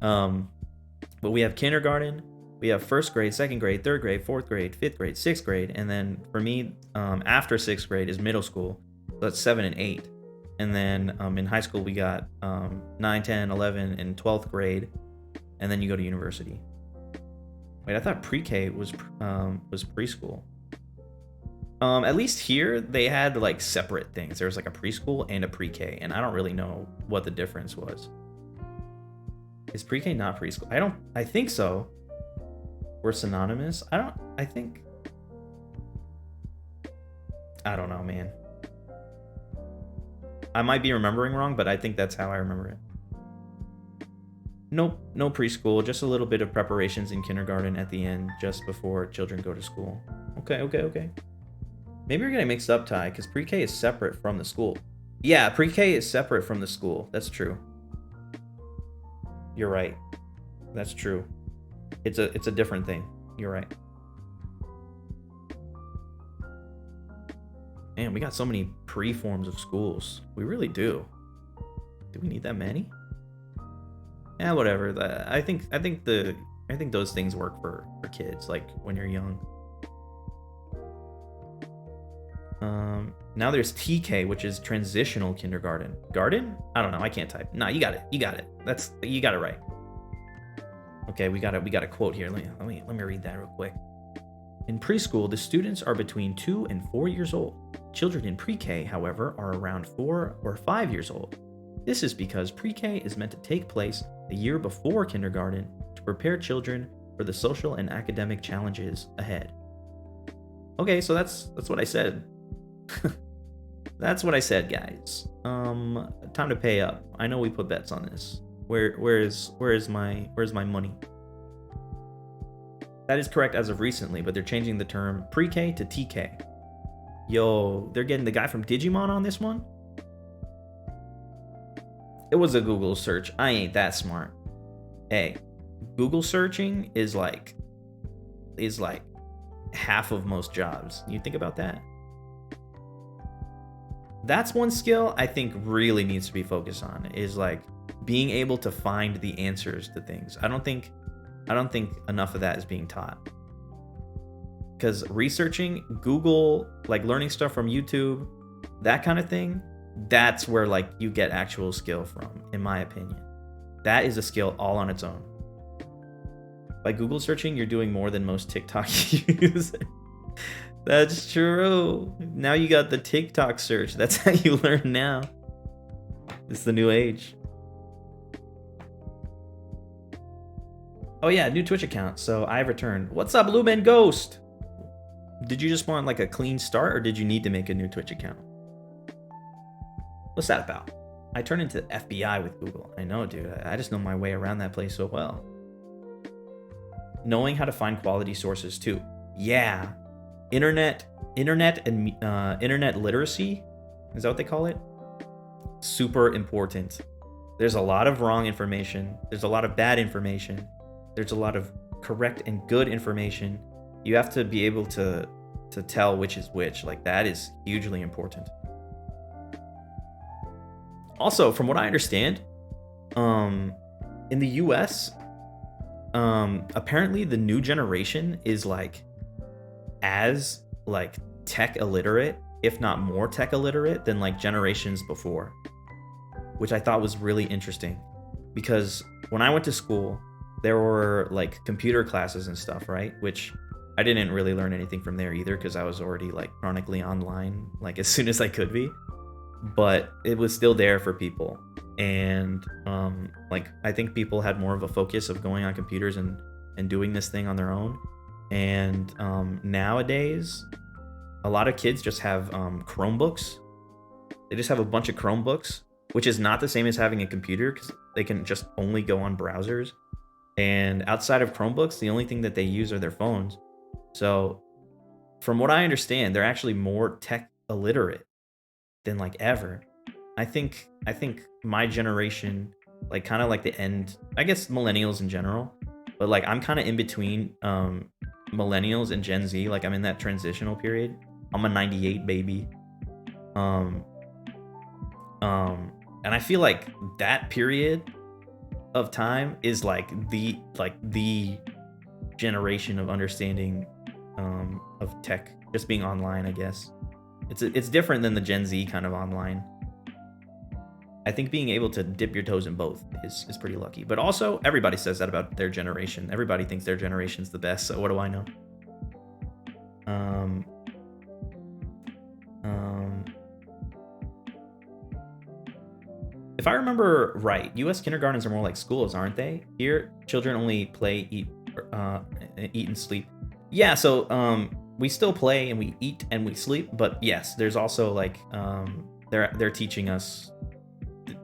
But we have kindergarten, we have first grade, second grade, third grade, fourth grade, fifth grade, sixth grade, and then for me, after sixth grade is middle school. So that's 7 and 8. And then in high school we got 9, 10, 11, and 12th grade, and then you go to university. Wait, I thought pre-K was preschool. At least here they had like separate things. There was like a preschool and a pre-K, and I don't really know what the difference was. Is pre-K not preschool? I think so. We're synonymous. I don't know, man. I might be remembering wrong, but I think that's how I remember it. Nope, no preschool, just a little bit of preparations in kindergarten at the end, just before children go to school. Okay. Maybe you're getting mixed up, Ty, because pre-K is separate from the school. Yeah, pre-K is separate from the school. That's true. You're right. That's true. It's a different thing. You're right. Man, we got so many pre-forms of schools. We really do. Do we need that many? Yeah, whatever. I think those things work for kids, like when you're young. Now there's TK, which is transitional kindergarten. Garden? I don't know. I can't type. Nah, you got it. You got it. You got it right. Okay, we got a quote here. Let me read that real quick. In preschool, the students are between 2 and 4 years old. Children in pre-K, however, are around 4 or 5 years old. This is because pre-K is meant to take place a year before kindergarten to prepare children for the social and academic challenges ahead. Okay, so that's what I said. That's what I said, guys. Time to pay up. I know we put bets on this. Where's my money? That is correct as of recently, but they're changing the term pre-K to TK. Yo, they're getting the guy from Digimon on this one? It was a Google search. I ain't that smart. Hey, Google searching is like half of most jobs. You think about that? That's one skill I think really needs to be focused on, is like being able to find the answers to things. I don't think enough of that is being taught. Because researching, Google, like learning stuff from YouTube, that kind of thing, that's where like you get actual skill from, in my opinion. That is a skill all on its own. By Google searching, you're doing more than most TikTok users. That's true. Now you got the TikTok search. That's how you learn now. It's the new age. Oh yeah, new Twitch account. So I've returned. What's up, Lumen Ghost? Did you just want like a clean start, or did you need to make a new Twitch account? What's that about? I turned into the FBI with Google. I know, dude. I just know my way around that place so well. Knowing how to find quality sources too. Yeah. Internet and internet literacy, is that what they call it? Super important. There's a lot of wrong information. There's a lot of bad information. There's a lot of correct and good information. You have to be able to tell which is which. Like, that is hugely important. Also, from what I understand, in the US, apparently the new generation is like as like tech illiterate, if not more tech illiterate than like generations before, which I thought was really interesting. Because when I went to school, there were like computer classes and stuff, right? Which I didn't really learn anything from there either, because I was already like chronically online like as soon as I could be. But it was still there for people. And like I think people had more of a focus of going on computers and doing this thing on their own. And nowadays, a lot of kids just have Chromebooks. They just have a bunch of Chromebooks, which is not the same as having a computer, because they can just only go on browsers. And outside of Chromebooks, the only thing that they use are their phones. So from what I understand, they're actually more tech illiterate than like ever. I think my generation, like kind of like the end, I guess millennials in general, but like I'm kind of in between millennials and Gen Z. Like I'm in that transitional period. I'm a 98 baby. And I feel like that period of time is like the generation of understanding of tech, just being online, I guess. It's different than the Gen Z kind of online. I think being able to dip your toes in both is pretty lucky. But also, everybody says that about their generation. Everybody thinks their generation's the best, so what do I know? If I remember right, US kindergartens are more like schools, aren't they? Here, children only play, eat, and sleep. Yeah, so we still play and we eat and we sleep, but yes, there's also like they're teaching us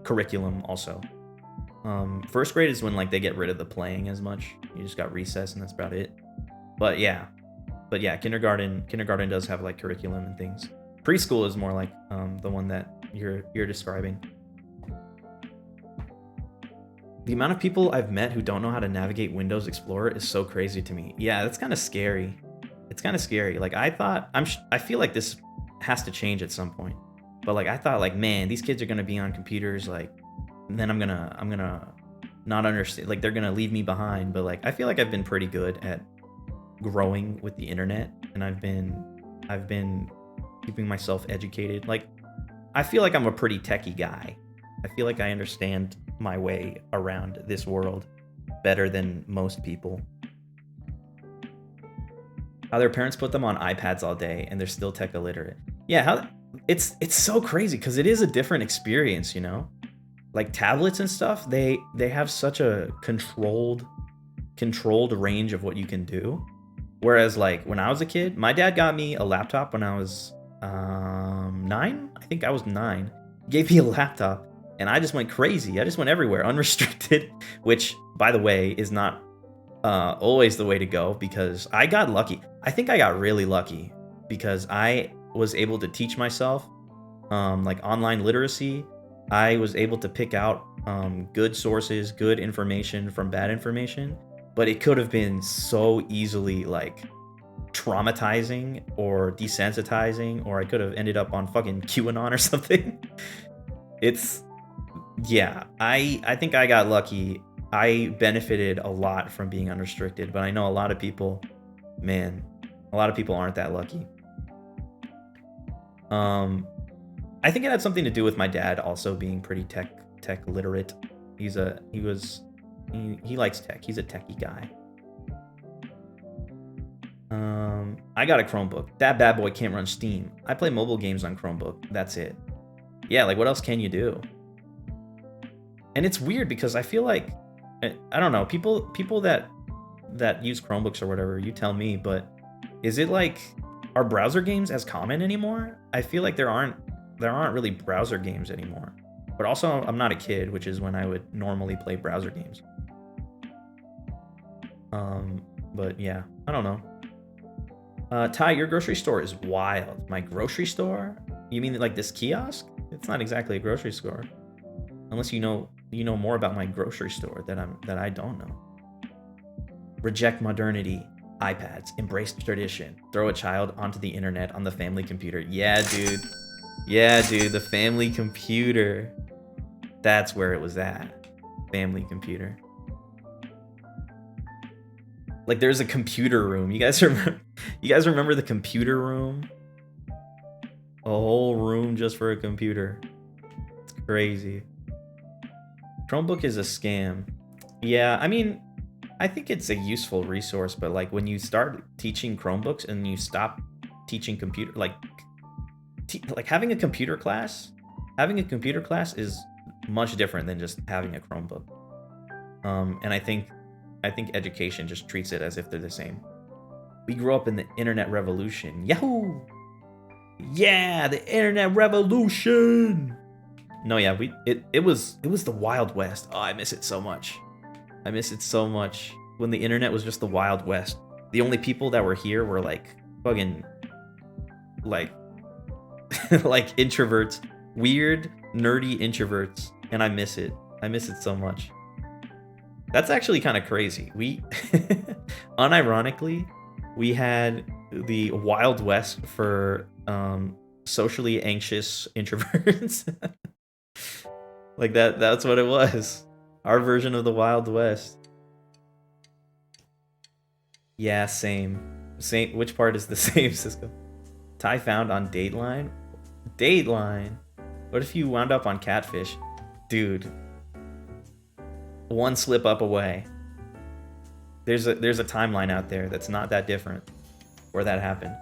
curriculum also. First grade is when like they get rid of the playing as much. You just got recess and that's about it. But yeah, kindergarten does have like curriculum and things. Preschool is more like the one that you're describing. The amount of people I've met who don't know how to navigate Windows Explorer is so crazy to me. Yeah, that's kind of scary. It's kind of scary. Like I feel like this has to change at some point. But like I thought, like, man, these kids are gonna be on computers, like, and then I'm gonna not understand. Like they're gonna leave me behind. But like I feel like I've been pretty good at growing with the internet, and I've been keeping myself educated. Like I feel like I'm a pretty techie guy. I feel like I understand my way around this world better than most people. How their parents put them on iPads all day and they're still tech illiterate. Yeah, it's so crazy because it is a different experience, you know? Like tablets and stuff, they have such a controlled range of what you can do. Whereas like when I was a kid, my dad got me a laptop when I was 9. I think I was 9. Gave me a laptop. and I just went crazy. I just went everywhere, unrestricted, which, by the way, is not always the way to go, because I got lucky. I think I got really lucky because I was able to teach myself like online literacy. I was able to pick out good sources, good information from bad information, but it could have been so easily like traumatizing or desensitizing, or I could have ended up on fucking QAnon or something. It's, yeah, I think I got lucky. I benefited a lot from being unrestricted, but I know a lot of people, man, a lot of people aren't that lucky. I think it had something to do with my dad also being pretty tech literate. He likes tech. He's a techie guy. I got a Chromebook. That bad boy can't run Steam. I play mobile games on Chromebook. That's it. Yeah, like what else can you do? And it's weird because I feel like, I don't know, people that use Chromebooks or whatever, you tell me, but is it like, are browser games as common anymore? I feel like there aren't really browser games anymore. But also, I'm not a kid, which is when I would normally play browser games. But yeah, I don't know. Ty, your grocery store is wild. My grocery store? You mean like this kiosk? It's not exactly a grocery store, unless you know more about my grocery store that I don't know. Reject modernity. iPads. Embrace tradition. Throw a child onto the internet on the family computer. Yeah, dude. Yeah, dude. The family computer. That's where it was at. Family computer. Like there's a computer room. You guys remember the computer room? A whole room just for a computer. It's crazy. Chromebook is a scam. Yeah, I mean, I think it's a useful resource, but like when you start teaching Chromebooks and you stop teaching computer, like having a computer class is much different than just having a Chromebook. And I think education just treats it as if they're the same. We grew up in the internet revolution. Yahoo! Yeah, the internet revolution. No, yeah, it was the Wild West. Oh, I miss it so much. I miss it so much. When the internet was just the Wild West. The only people that were here were like fucking like like introverts, weird, nerdy introverts, and I miss it. I miss it so much. That's actually kind of crazy. We unironically, we had the Wild West for socially anxious introverts. Like that's what it was. Our version of the Wild West. Yeah, same. Which part is the same, Cisco? Ty found on Dateline? Dateline? What if you wound up on Catfish? Dude. One slip up away. There's a timeline out there that's not that different where that happened.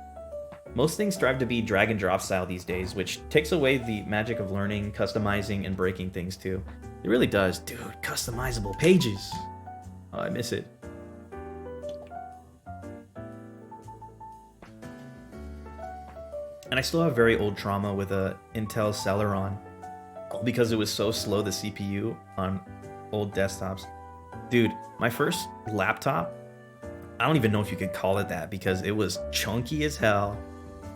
Most things strive to be drag and drop style these days, which takes away the magic of learning, customizing, and breaking things too. It really does. Dude, customizable pages. Oh, I miss it. And I still have very old trauma with a Intel Celeron because it was so slow, the CPU on old desktops. Dude, my first laptop, I don't even know if you could call it that because it was chunky as hell.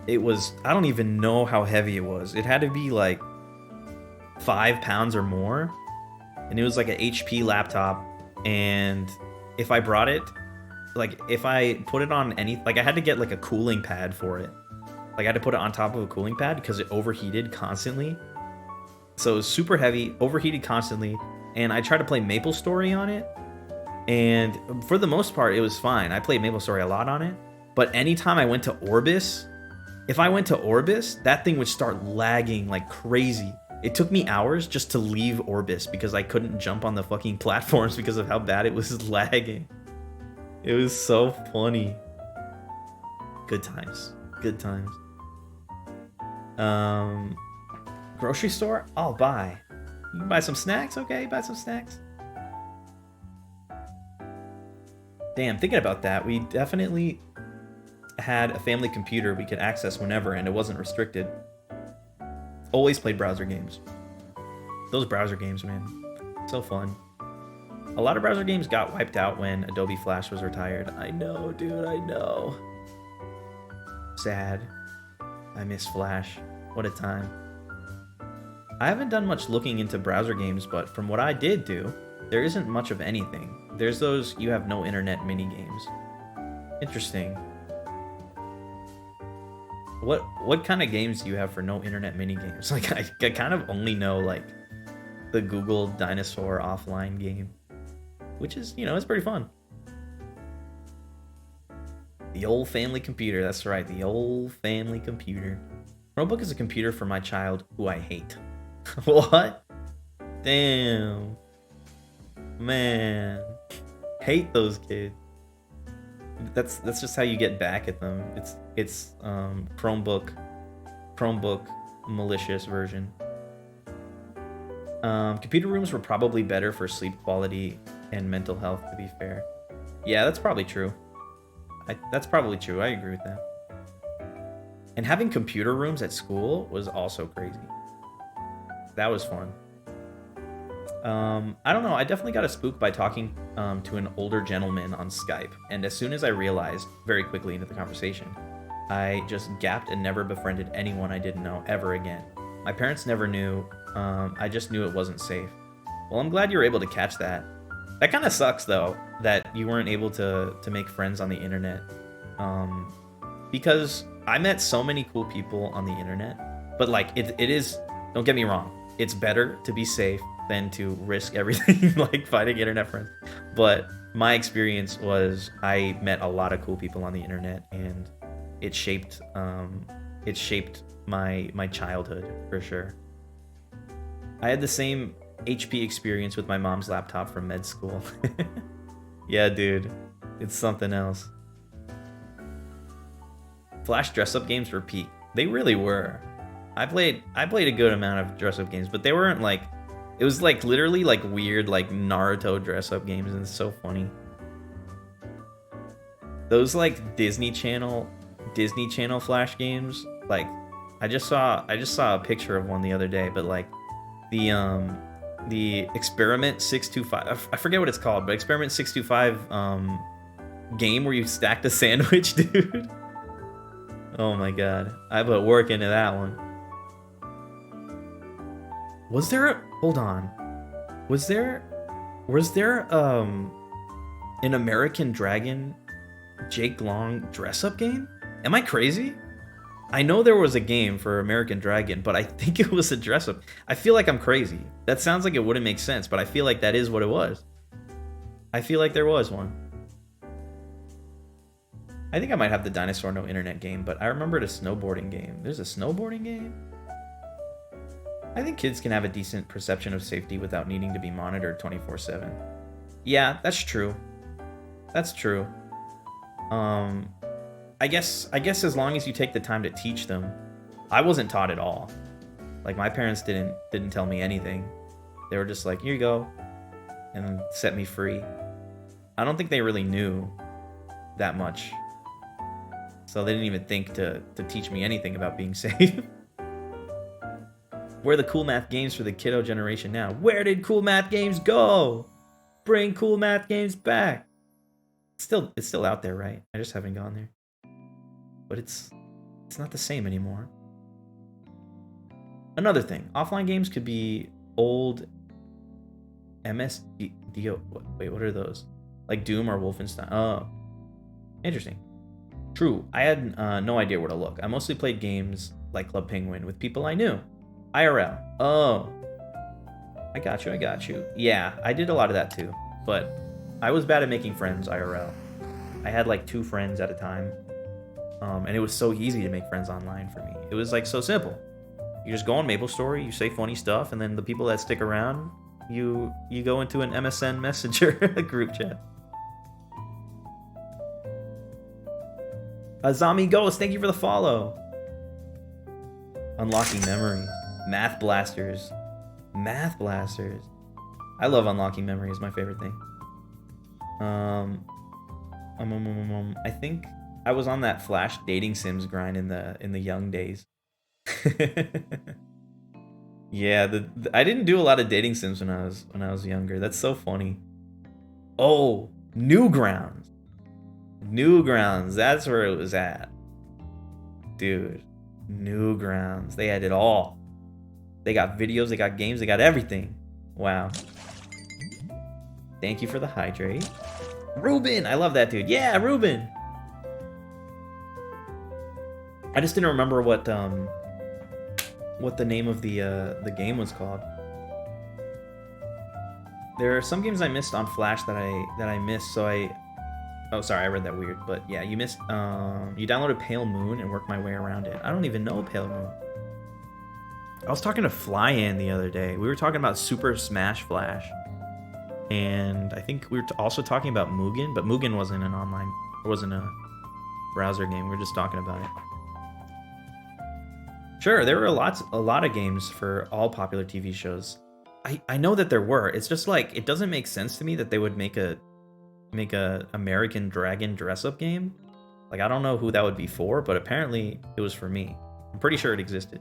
It was, I don't even know how heavy it was. It had to be like 5 pounds or more. And it was like an HP laptop. And if I brought it, like if I put it on any, like I had to get like a cooling pad for it. Like I had to put it on top of a cooling pad because it overheated constantly. So it was super heavy, overheated constantly. And I tried to play MapleStory on it. And for the most part, it was fine. I played MapleStory a lot on it. But anytime I went to Orbis, if I went to Orbis, that thing would start lagging like crazy. It took me hours just to leave Orbis because I couldn't jump on the fucking platforms because of how bad it was lagging. It was so funny. Good times. Good times. Grocery store? I'll buy. You can buy some snacks? Okay, buy some snacks. Damn, thinking about that, we definitely had a family computer we could access whenever, and it wasn't restricted. Always played browser games. Those browser games, man. So fun. A lot of browser games got wiped out when Adobe Flash was retired. I know, dude, I know. Sad. I miss Flash. What a time. I haven't done much looking into browser games, but from what I did do, there isn't much of anything. There's those you have no internet mini games. Interesting. What kind of games do you have for no internet mini games? Like I kind of only know like the Google Dinosaur offline game, which is, you know, it's pretty fun. The old family computer, that's right, the old family computer. Chromebook is a computer for my child who I hate. What? Damn. Man. Hate those kids. That's just how you get back at them. It's Chromebook malicious version. Computer rooms were probably better for sleep quality and mental health, to be fair. Yeah, that's probably true. That's probably true. I agree with that. And having computer rooms at school was also crazy. That was fun. I don't know. I definitely got a spook by talking to an older gentleman on Skype. And as soon as I realized very quickly into the conversation, I just gapped and never befriended anyone I didn't know ever again. My parents never knew. I just knew it wasn't safe. Well, I'm glad you were able to catch that. That kind of sucks, though, that you weren't able to make friends on the internet. Because I met so many cool people on the internet. But, like, it is... Don't get me wrong. It's better to be safe than to risk everything, like finding internet friends. But my experience was I met a lot of cool people on the internet, and it shaped my childhood for sure. I had the same HP experience with my mom's laptop from med school. Yeah, dude, it's something else. Flash dress-up games were peak. They really were. I played a good amount of dress-up games, but they weren't like... It was like literally like weird like Naruto dress-up games, and it's so funny. Those like Disney Channel Flash games, like I just saw a picture of one the other day, but like the Experiment 625, I forget what it's called, but Experiment 625 game where you stacked a sandwich, dude. Oh my god, I put work into that one. Was there hold on. Was there an American Dragon Jake Long dress-up game? Am I crazy? I know there was a game for American Dragon, but I think it was a dress-up. I feel like I'm crazy. That sounds like it wouldn't make sense, but I feel like that is what it was. I feel like there was one. I think I might have the Dinosaur No Internet game, but I remembered a snowboarding game. There's a snowboarding game? I think kids can have a decent perception of safety without needing to be monitored 24/7. Yeah, that's true. That's true. I guess as long as you take the time to teach them. I wasn't taught at all. Like my parents didn't tell me anything. They were just like, "Here you go," and set me free. I don't think they really knew that much. So they didn't even think to teach me anything about being safe. Where are the cool math games for the kiddo generation now? Where did cool math games go? Bring cool math games back. It's still out there, right? I just haven't gone there. But it's not the same anymore. Another thing, offline games could be old MSDO. Wait, what are those? Like Doom or Wolfenstein. Oh, interesting. True, I had no idea where to look. I mostly played games like Club Penguin with people I knew. IRL. Oh. I got you. Yeah, I did a lot of that too. But I was bad at making friends IRL. I had like 2 friends at a time. And it was so easy to make friends online for me. It was like so simple. You just go on MapleStory, you say funny stuff, and then the people that stick around, you go into an MSN Messenger group chat. Azami Ghost, thank you for the follow. Unlocking memories. Math blasters. I love unlocking memories, my favorite thing. I think I was on that Flash dating sims grind in the young days. Yeah, I didn't do a lot of dating sims when I was younger. That's so funny. Oh, Newgrounds. Newgrounds, that's where it was at. Dude, Newgrounds. They had it all. They got videos, they got games, they got everything. Wow. Thank you for the hydrate. Ruben, I love that dude. Yeah, Ruben. I just didn't remember what the name of the game was called. There are some games I missed on Flash that I missed, so oh, sorry, I read that weird, but yeah, you missed you downloaded Pale Moon and worked my way around it. I don't even know Pale Moon. I was talking to Flyan the other day. We were talking about Super Smash Flash. And I think we were also talking about Mugen, but Mugen wasn't an online, it wasn't a browser game. We were just talking about it. Sure, there were a lot of games for all popular TV shows. I know that there were. It's just like it doesn't make sense to me that they would make a American Dragon dress-up game. Like I don't know who that would be for, but apparently it was for me. I'm pretty sure it existed.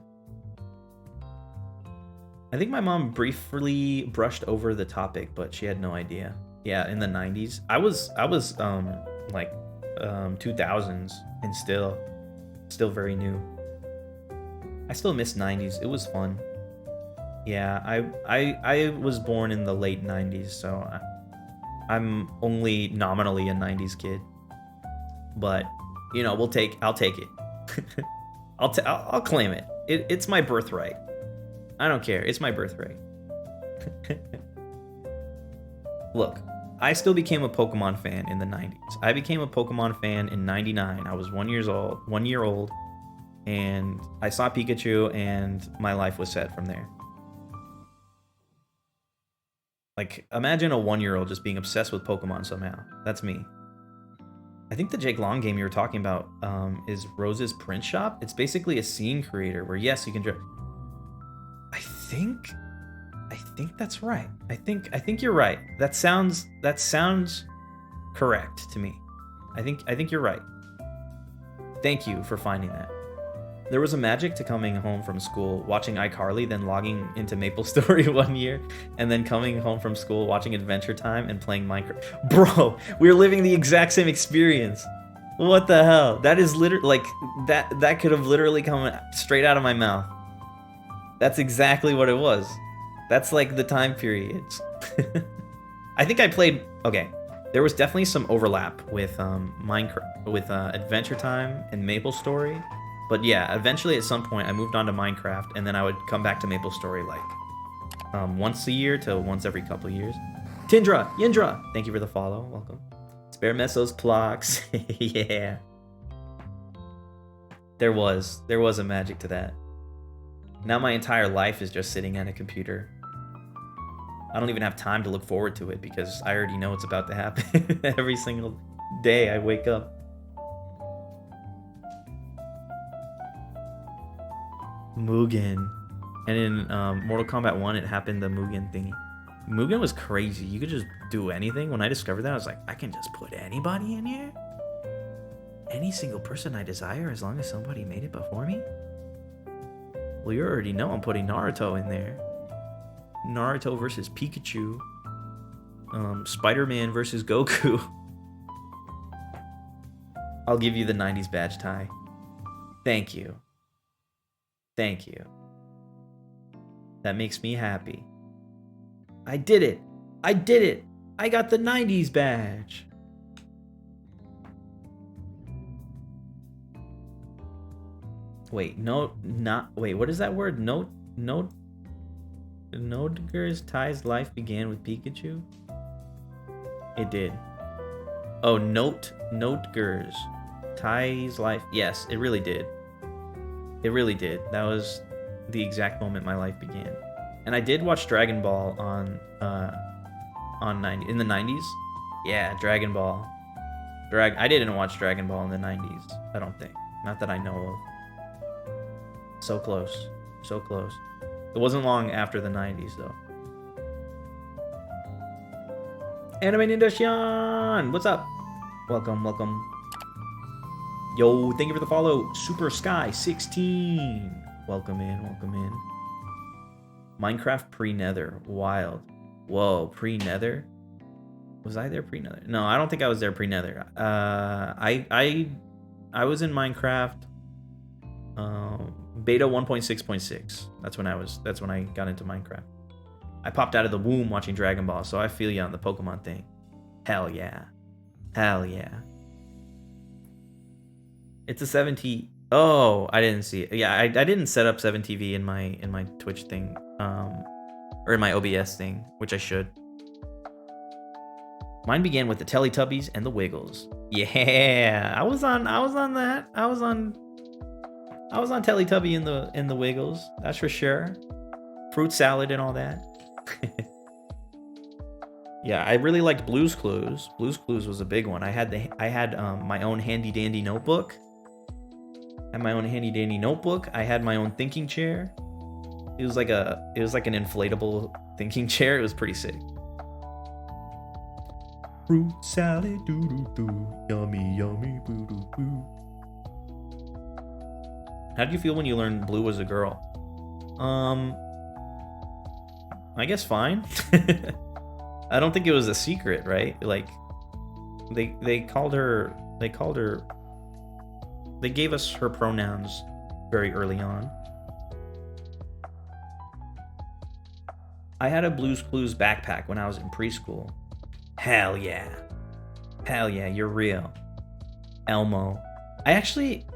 I think my mom briefly brushed over the topic, but she had no idea. Yeah, in the 90s. I was like 2000s and still very new. I still miss 90s. It was fun. Yeah, I was born in the late 90s, so I'm only nominally a 90s kid. But, you know, I'll take it. I'll claim it. It's my birthright. I don't care. It's my birthright. Look, I still became a Pokemon fan in the 90s. I became a Pokemon fan in 99. I was 1 year old, and I saw Pikachu, and my life was set from there. Like, imagine a 1-year-old just being obsessed with Pokemon somehow. That's me. I think the Jake Long game you were talking about is Rose's Print Shop. It's basically a scene creator where, yes, you can draw. I think that's right. I think you're right. That sounds correct to me. I think you're right. Thank you for finding that. There was a magic to coming home from school, watching iCarly, then logging into MapleStory 1 year, and then coming home from school, watching Adventure Time, and playing Minecraft. Bro, we're living the exact same experience. What the hell? That is literally, like, that could have literally come straight out of my mouth. That's exactly what it was. That's like the time periods. I think I played, okay, there was definitely some overlap with Minecraft, with Adventure Time and MapleStory. But yeah, eventually at some point I moved on to Minecraft, and then I would come back to MapleStory like once a year to once every couple of years. Yindra, thank you for the follow. Welcome. Spare Mesos Plox. Yeah. There was a magic to that. Now my entire life is just sitting at a computer. I don't even have time to look forward to it because I already know it's about to happen. Every single day I wake up. Mugen. And in Mortal Kombat 1, it happened the Mugen thingy. Mugen was crazy. You could just do anything. When I discovered that, I was like, I can just put anybody in here? Any single person I desire as long as somebody made it before me? Well, you already know I'm putting Naruto in there. Naruto versus Pikachu. Spider-Man versus Goku. I'll give you the 90s badge tie. Thank you. Thank you. That makes me happy. I did it. I did it. I got the 90s badge. Wait, wait, what is that word? Nodger's Tai's life began with Pikachu? It did. Oh, Notger's Tai's life. Yes, it really did. It really did. That was the exact moment my life began. And I did watch Dragon Ball in the 90s. Yeah, Dragon Ball. I didn't watch Dragon Ball in the 90s, I don't think. Not that I know of. So close. So close. It wasn't long after the 90s, though. Anime Ninja Shion! What's up? Welcome, welcome. Yo, thank you for the follow. Super Sky 16. Welcome in, welcome in. Minecraft pre-nether. Wild. Whoa, pre-nether? Was I there pre-nether? No, I don't think I was there pre-nether. I was in Minecraft beta 1.6.6. That's when I got into Minecraft. I popped out of the womb watching Dragon Ball, so I feel you on the Pokemon thing. Hell yeah. Hell yeah. It's a 7T. Oh, I didn't see it. Yeah, I didn't set up 7TV in my Twitch thing, or in my OBS thing, which I should. Mine began with the Teletubbies and the Wiggles. Yeah, I was on that. I was on Teletubby and the Wiggles. That's for sure. Fruit salad and all that. Yeah, I really liked Blue's Clues. Blue's Clues was a big one. I had my own handy dandy notebook. I had my own thinking chair. It was like an inflatable thinking chair. It was pretty sick. Fruit salad, doo doo doo, yummy yummy, boo doo boo. How did you feel when you learned Blue was a girl? I guess fine. I don't think it was a secret, right? Like, they gave us her pronouns very early on. I had a Blue's Clues backpack when I was in preschool. Hell yeah. Hell yeah, you're real. Elmo. I actually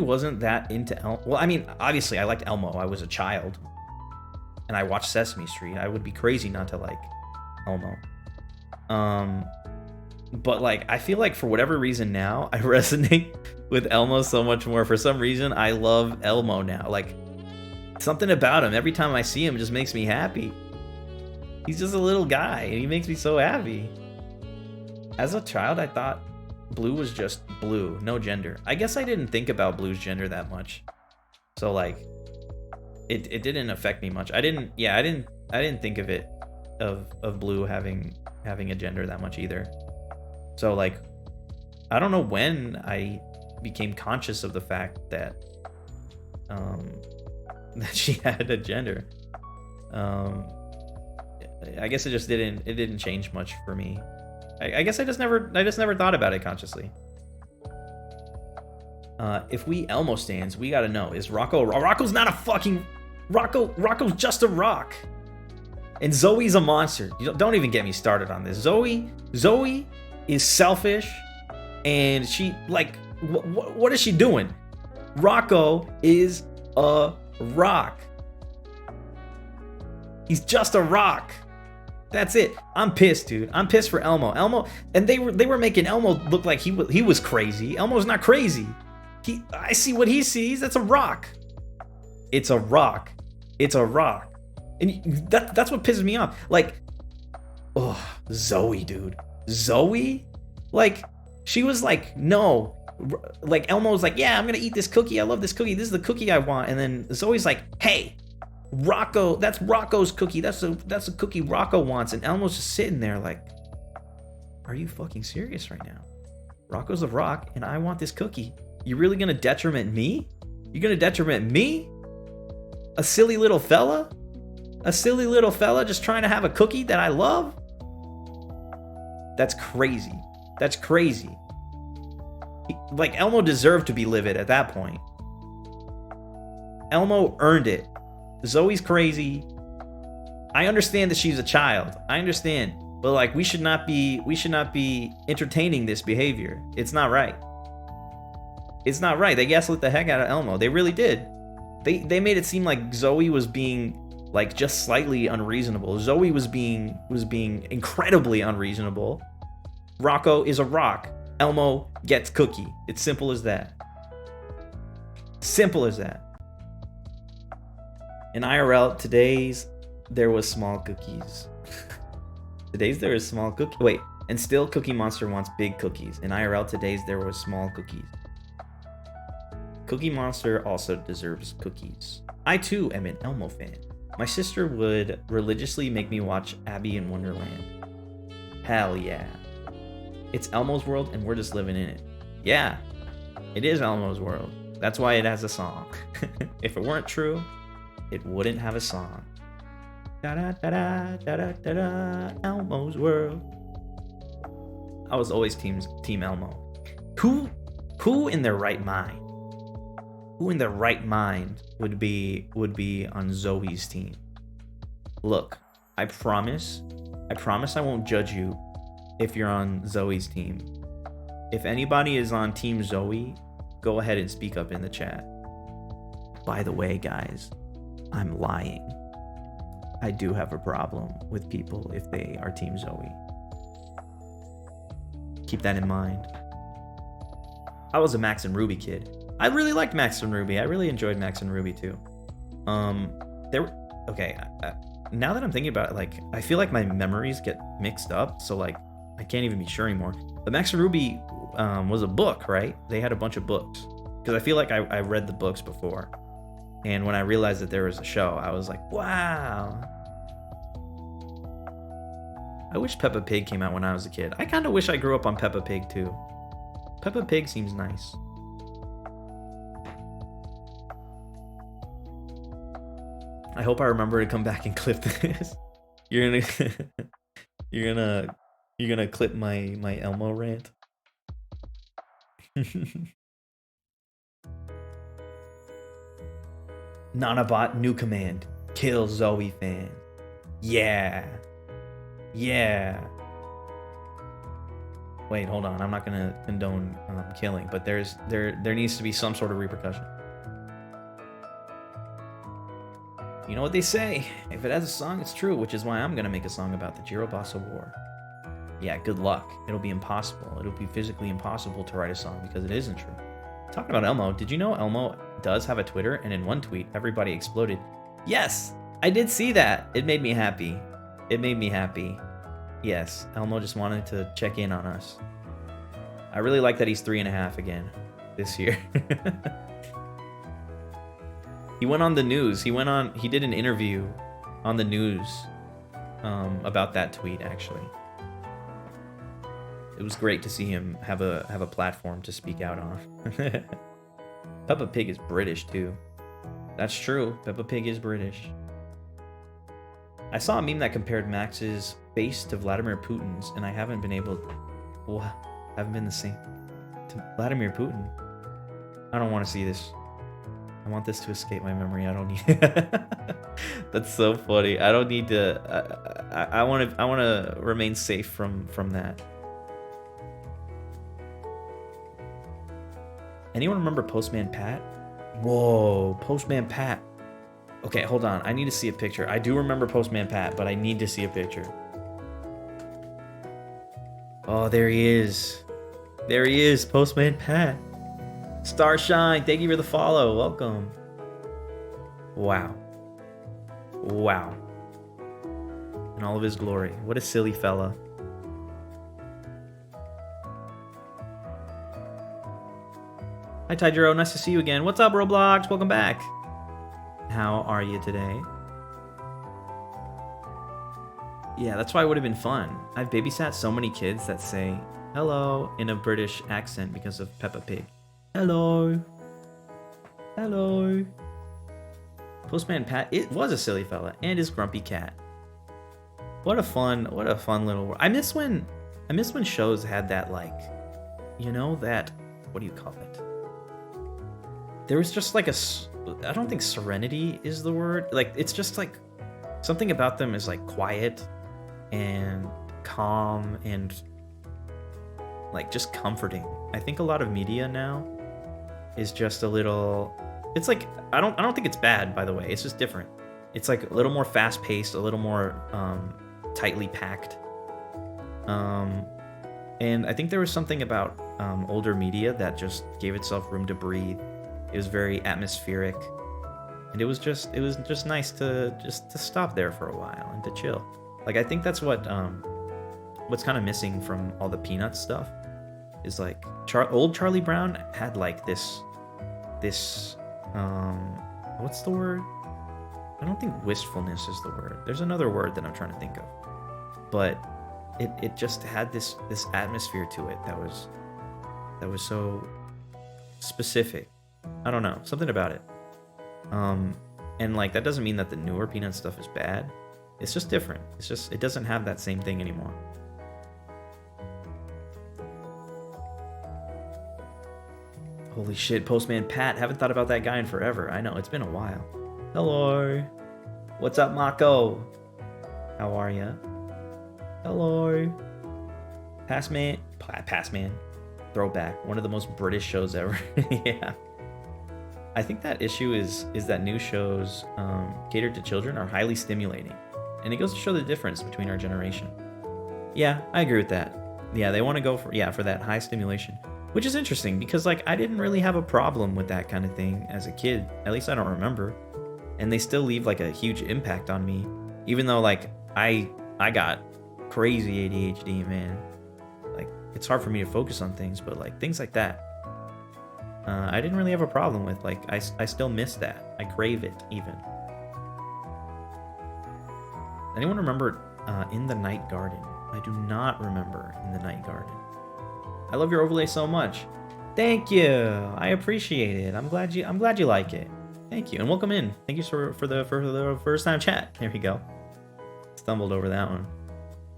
wasn't that into Elmo. Well, I mean, obviously I liked Elmo. I was a child. And I watched Sesame Street. I would be crazy not to like Elmo. But like, I feel like for whatever reason now, I resonate with Elmo so much more. For some reason, I love Elmo now. Like, something about him, every time I see him, just makes me happy. He's just a little guy, and he makes me so happy. As a child, I thought Blue was just Blue, no gender. I guess I didn't think about Blue's gender that much. So like, it didn't affect me much. I didn't think of it of Blue having a gender that much either. So like, I don't know when I became conscious of the fact that that she had a gender. I guess it didn't change much for me. I guess I just never thought about it consciously. If we Elmo stands, we gotta know, is Rocco's not a fucking Rocco's just a rock. And Zoe's a monster. Don't even get me started on this. Zoe is selfish, and she, like, what is she doing? Rocco is a rock. He's just a rock. That's it. I'm pissed, dude. I'm pissed for Elmo. And they were making Elmo look like he was crazy. Elmo's not crazy. I see what he sees. That's a rock. It's a rock. It's a rock. And that's what pisses me off. Like, oh, Zoe, dude. Zoe? Like, she was like, no. Like, Elmo was like, yeah, I'm gonna eat this cookie. I love this cookie. This is the cookie I want. And then Zoe's like, hey, Rocco, that's Rocco's cookie. That's a cookie Rocco wants. And Elmo's just sitting there like, are you fucking serious right now? Rocco's a rock, and I want this cookie. You really gonna detriment me? You gonna detriment me? A silly little fella? A silly little fella just trying to have a cookie that I love? That's crazy. That's crazy. Like, Elmo deserved to be livid at that point. Elmo earned it. Zoe's crazy. I understand that she's a child. I understand. But like, we should not be entertaining this behavior. It's not right. It's not right. They gaslit the heck out of Elmo. They really did. They made it seem like Zoe was being like just slightly unreasonable. Zoe was being incredibly unreasonable. Rocco is a rock. Elmo gets cookie. It's simple as that. Simple as that. In IRL, today's there was small cookies. Today's there is small cookie. Wait, and still Cookie Monster wants big cookies. In IRL, today's there was small cookies. Cookie Monster also deserves cookies. I too am an Elmo fan. My sister would religiously make me watch Abby in Wonderland. Hell yeah. It's Elmo's world and we're just living in it. Yeah, it is Elmo's world. That's why it has a song. If it weren't true, it wouldn't have a song. Da da da da da da da da. Elmo's World. I was always Team Elmo. Who in their right mind? Who in their right mind would be on Zoe's team? Look, I promise I won't judge you if you're on Zoe's team. If anybody is on Team Zoe, go ahead and speak up in the chat. By the way, guys, I'm lying. I do have a problem with people if they are Team Zoe. Keep that in mind. I was a Max and Ruby kid. I really liked Max and Ruby. I really enjoyed Max and Ruby too. Now that I'm thinking about it, like, I feel like my memories get mixed up, so like I can't even be sure anymore. But Max and Ruby was a book, right? They had a bunch of books. Because I feel like I read the books before. And when I realized that there was a show, I was like, wow. I wish Peppa Pig came out when I was a kid. I kind of wish I grew up on Peppa Pig too. Peppa Pig seems nice. I hope I remember to come back and clip this. You're gonna clip my Elmo rant. Nanobot new command. Kill Zoe fan. Yeah. Yeah. Wait, hold on. I'm not gonna condone killing, but there needs to be some sort of repercussion. You know what they say? If it has a song, it's true, which is why I'm gonna make a song about the Jirobossa War. Yeah, good luck. It'll be impossible. It'll be physically impossible to write a song because it isn't true. Talking about Elmo, did you know Elmo does have a Twitter? And in one tweet, everybody exploded. Yes, I did see that. It made me happy. It made me happy. Yes, Elmo just wanted to check in on us. I really like that he's 3.5 again this year. He went on the news. He did an interview on the news about that tweet, actually. It was great to see him have a platform to speak out on. Peppa Pig is British too. That's true. Peppa Pig is British. I saw a meme that compared Max's face to Vladimir Putin's, and I haven't been the same to Vladimir Putin. I don't want to see this. I want this to escape my memory. I don't need. That's so funny. I don't need to. I want to remain safe from that. Anyone remember Postman Pat? Whoa, Postman Pat. Okay, hold on. I need to see a picture. I do remember Postman Pat, but I need to see a picture. Oh, there he is. There he is, Postman Pat. Starshine, thank you for the follow. Welcome. Wow. Wow. In all of his glory. What a silly fella. Hi, Tydro. Nice to see you again. What's up, Roblox? Welcome back. How are you today? Yeah, that's why it would have been fun. I've babysat so many kids that say hello in a British accent because of Peppa Pig. Hello. Hello. Postman Pat, it was a silly fella, and his grumpy cat. What a fun little world. I miss when shows had that, like, you know, that, what do you call it? There was just like I don't think serenity is the word. Like, it's just like something about them is like quiet and calm and like just comforting. I think a lot of media now is just a little, it's like, I don't think it's bad, by the way. It's just different. It's like a little more fast paced, a little more tightly packed. And I think there was something about older media that just gave itself room to breathe. It was very atmospheric, and it was just nice to stop there for a while and to chill. Like, I think that's what's kind of missing from all the Peanuts stuff is like old Charlie Brown had like this what's the word? I don't think wistfulness is the word. There's another word that I'm trying to think of, but it just had this atmosphere to it that was so specific. I don't know, something about it. And like, that doesn't mean that the newer Peanut stuff is bad. It's just different. It doesn't have that same thing anymore. Holy shit, Postman Pat. Haven't thought about that guy in forever. I know, it's been a while. Hello. What's up, Mako? How are ya? Hello. Passman. Throwback. One of the most British shows ever. Yeah. I think that issue is that new shows catered to children are highly stimulating. And it goes to show the difference between our generation. Yeah, I agree with that. Yeah, they want to go for that high stimulation. Which is interesting because like I didn't really have a problem with that kind of thing as a kid. At least I don't remember. And they still leave like a huge impact on me. Even though like I got crazy ADHD, man. Like it's hard for me to focus on things, but like things like that. I didn't really have a problem with. Like I still miss that. I crave it even. Anyone remember In the Night Garden? I do not remember In the Night Garden. I love your overlay so much. Thank you. I appreciate it. I'm glad you like it. Thank you and welcome in. Thank you for the first time chat. There we go. Stumbled over that one.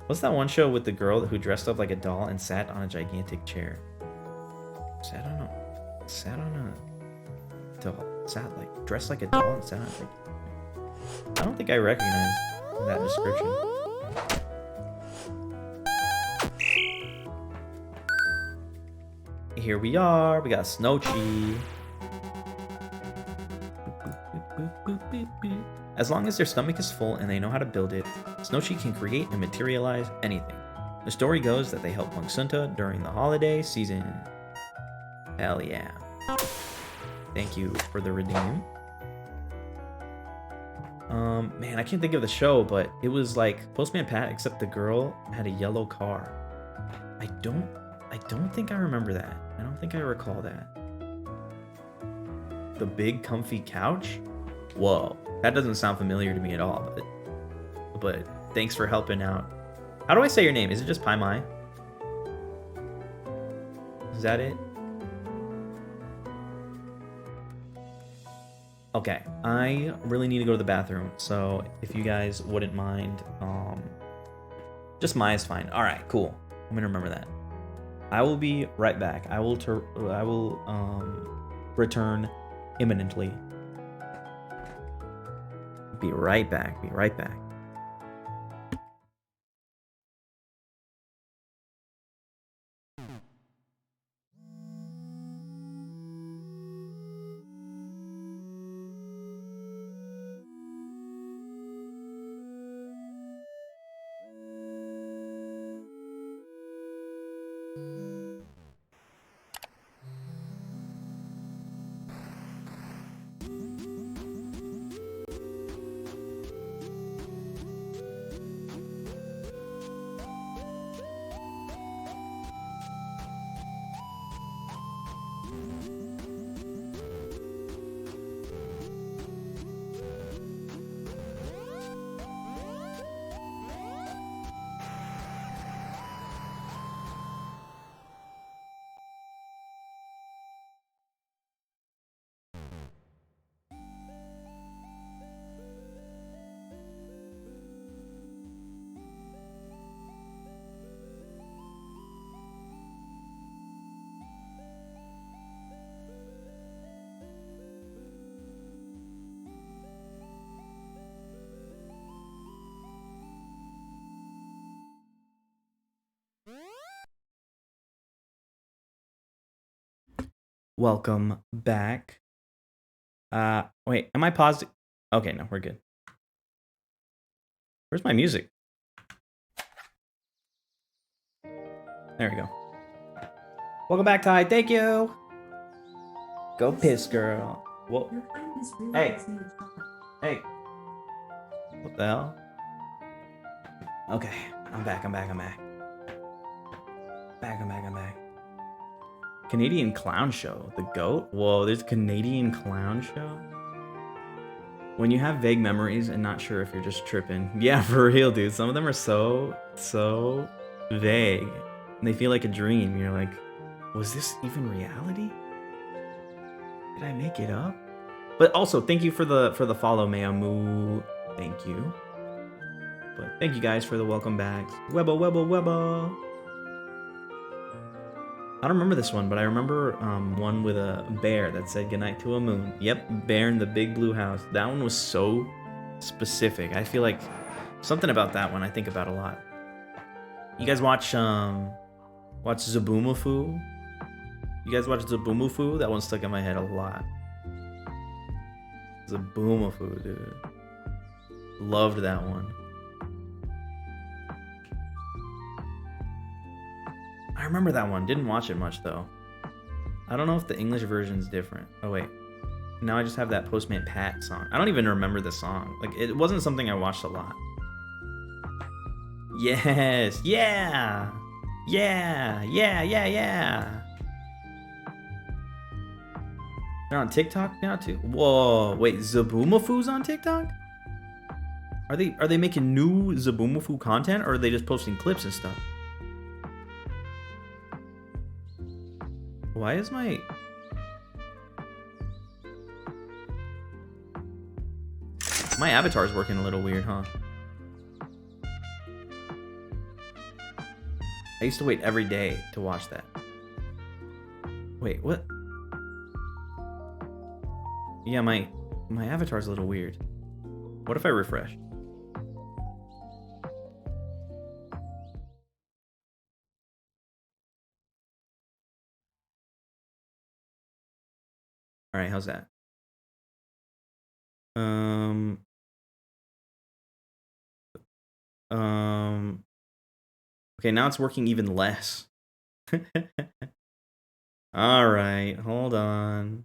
What's that one show with the girl who dressed up like a doll and sat on a gigantic chair? Sat on a doll. Dressed like a doll and sat on I don't think I recognize that description. Here we are. We got Snowchi. As long as their stomach is full and they know how to build it, Snowchi can create and materialize anything. The story goes that they helped Monk Sunta during the holiday season. Hell yeah. Thank you for the redeem. Man, I can't think of the show, but it was like Postman Pat, except the girl had a yellow car. I don't think I remember that. I don't think I recall that. The big comfy couch? Whoa, that doesn't sound familiar to me at all, but thanks for helping out. How do I say your name? Is it just Pai Mai? Is that it? Okay, I really need to go to the bathroom, so if you guys wouldn't mind, just Mai is fine. All right, cool. I'm gonna remember that. I will be right back. I will return imminently. Be right back. Be right back. Welcome back. Wait, am I paused? Okay, no, we're good. Where's my music? There we go. Welcome back, Ty. Thank you. Go piss, girl. Whoa. Hey. Hey. What the hell? Okay, I'm back. Back. Canadian clown show. The goat? Whoa, there's a Canadian clown show? When you have vague memories and not sure if you're just tripping. Yeah, for real, dude. Some of them are so vague. And they feel like a dream. You're like, was this even reality? Did I make it up? But also, thank you for the follow, Mayamu. Thank you. Thank you guys for the welcome backs. Webbo, webbo, webbo. I don't remember this one, but I remember one with a bear that said goodnight to a moon. Yep, bear in the big blue house. That one was so specific. I feel like something about that one I think about a lot. You guys watch Zaboomafoo? You guys watch Zaboomafoo? That one stuck in my head a lot. Zaboomafoo, dude. Loved that one. I remember that one. Didn't watch it much though. I don't know if the English version's different. Oh wait. Now I just have that Postman Pat song. I don't even remember the song. Like, it wasn't something I watched a lot. Yes! Yeah! Yeah! Yeah, yeah, yeah! They're on TikTok now too? Whoa, wait, Zaboomafoo's on TikTok? Are they making new Zaboomafoo content, or are they just posting clips and stuff? Why is my avatar's working a little weird, huh? I used to wait every day to watch that. Wait, what? Yeah, my avatar's a little weird. What if I refresh? All right, how's that? Okay, now it's working even less. All right, hold on.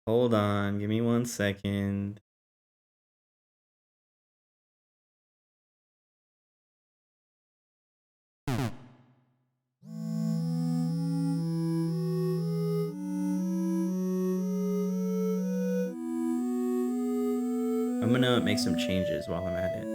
Hold on, give me 1 second. I'm gonna make some changes while I'm at it.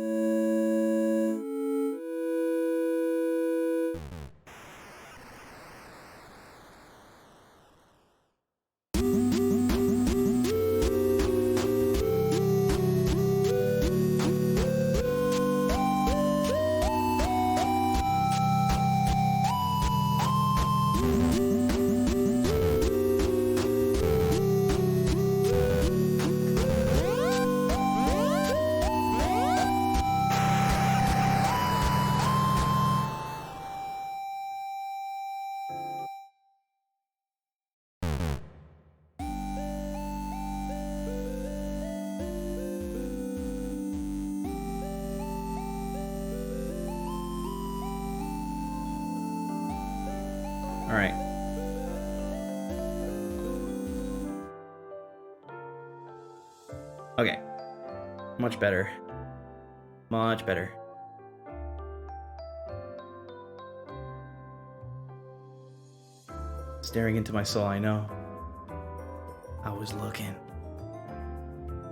All right. Okay. Much better. Much better. Staring into my soul, I know. I was looking.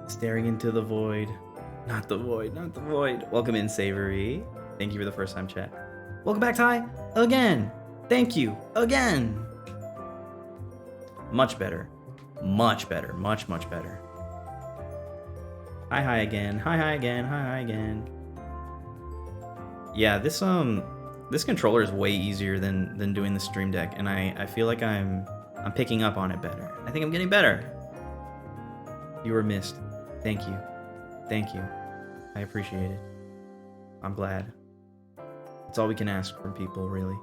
Staring into the void. Not the void, not the void. Welcome in, Savory. Thank you for the first time chat. Welcome back, Ty. Again. Thank you. Again. Much better. Much better. Much, much better. Hi again. Hi again. Hi again. Yeah, this controller is way easier than doing the Stream Deck, and I feel like I'm picking up on it better. I think I'm getting better. You were missed. Thank you. Thank you. I appreciate it. I'm glad. It's all we can ask from people, really.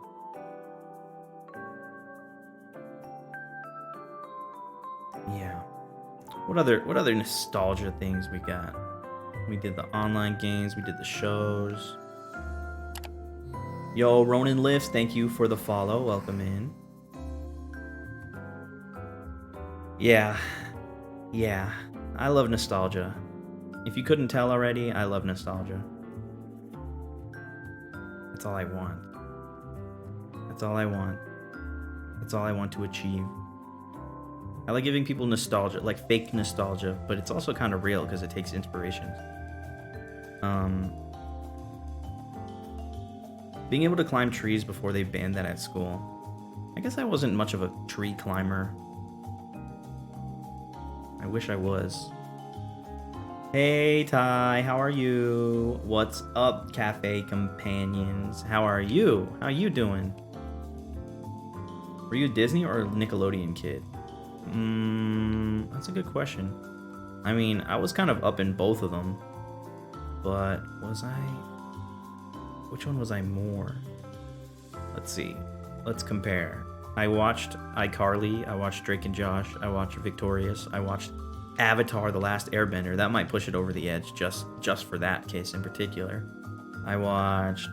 Yeah. What other nostalgia things we got? We did the online games, we did the shows. Yo, Ronan Lifts, thank you for the follow. Welcome in. Yeah. Yeah. I love nostalgia. If you couldn't tell already, I love nostalgia. That's all I want. That's all I want. That's all I want to achieve. I like giving people nostalgia, like fake nostalgia, but it's also kind of real because it takes inspiration. Being able to climb trees before they banned that at school. I guess I wasn't much of a tree climber. I wish I was. Hey Ty, how are you? What's up, cafe companions? How are you? How you doing? Were you a Disney or a Nickelodeon kid? That's a good question. I mean, I was kind of up in both of them, but was I? Which one was I more? Let's see. Let's compare. I watched iCarly, I watched Drake and Josh, I watched Victorious, I watched Avatar: The Last Airbender. That might push it over the edge just for that case in particular. I watched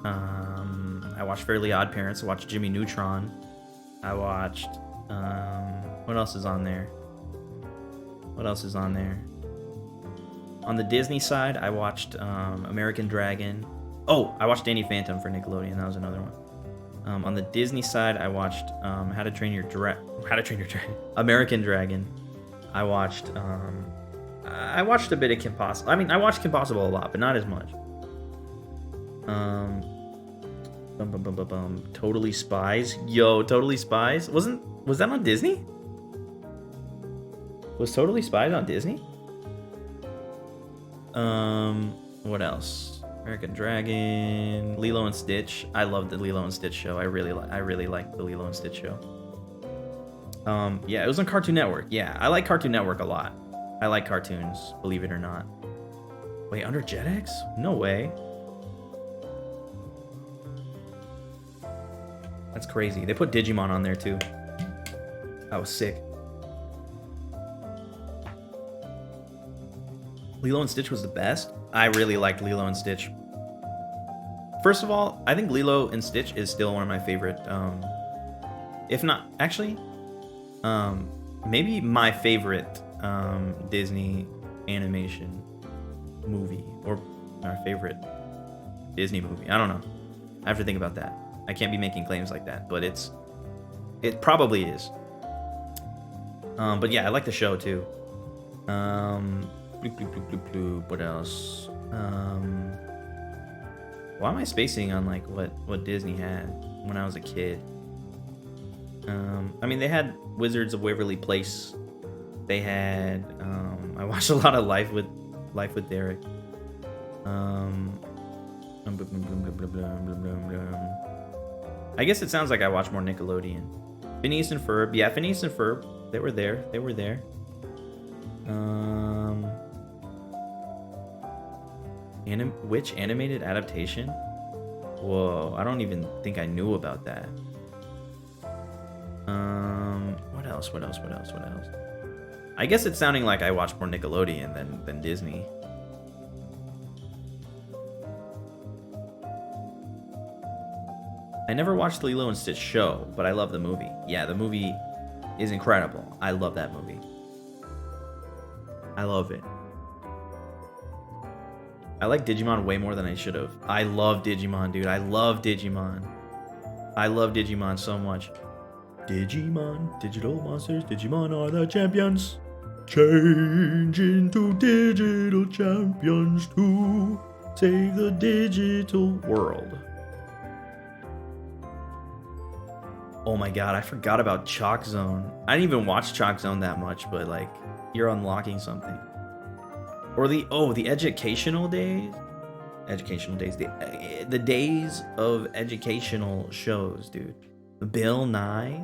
I watched Fairly Odd Parents, I watched Jimmy Neutron. I watched what else is on there? What else is on there? On the Disney side, I watched American Dragon. Oh, I watched Danny Phantom for Nickelodeon. That was another one. On the Disney side, I watched How to Train Your Dragon. American Dragon. I watched a bit of Kim Possible. I mean, I watched Kim Possible a lot, but not as much. Totally Spies. Yo, Totally Spies. Was that on Disney? Was Totally Spies on Disney? What else? American Dragon, Lilo and Stitch. I love the Lilo and Stitch show. I really like the Lilo and Stitch show. Yeah, it was on Cartoon Network. Yeah, I like Cartoon Network a lot. I like cartoons, believe it or not. Wait, under Jetix? No way. That's crazy. They put Digimon on there too. That was sick. Lilo and Stitch was the best. I really liked Lilo and Stitch. First of all, I think Lilo and Stitch is still one of my favorite, if not, actually, maybe my favorite Disney animation movie, or my favorite Disney movie. I don't know. I have to think about that. I can't be making claims like that, but it probably is. But yeah, I like the show too. What else? Why am I spacing on like what Disney had when I was a kid? I mean, they had Wizards of Waverly Place. They had I watched a lot of Life with Derek. I guess it sounds like I watch more Nickelodeon. Phineas and Ferb. Yeah, Phineas and Ferb. They were there. Which animated adaptation? Whoa, I don't even think I knew about that. What else? I guess it's sounding like I watch more Nickelodeon than Disney. I never watched the Lilo and Stitch show, but I love the movie. Yeah, the movie is incredible. I love that movie. I love it. I like Digimon way more than I should have. I love Digimon, dude. I love Digimon so much. Digimon, digital monsters, Digimon are the champions. Change into digital champions to save the digital world. Oh my god, I forgot about Chalk Zone. I didn't even watch Chalk Zone that much, but like, you're unlocking something. Or the educational days. The days of educational shows, dude. Bill Nye.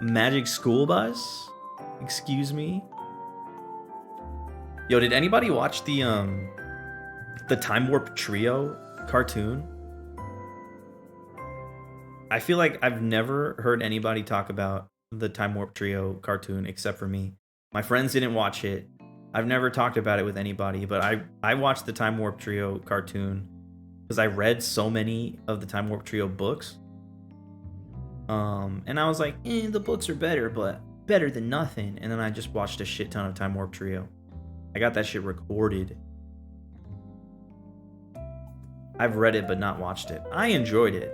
Magic School Bus. Excuse me. Yo, did anybody watch the Time Warp Trio cartoon? I feel like I've never heard anybody talk about the Time Warp Trio cartoon except for me. My friends didn't watch it. I've never talked about it with anybody, but I watched the Time Warp Trio cartoon because I read so many of the Time Warp Trio books. And I was like, the books are better, but better than nothing. And then I just watched a shit ton of Time Warp Trio. I got that shit recorded. I've read it but not watched it. I enjoyed it.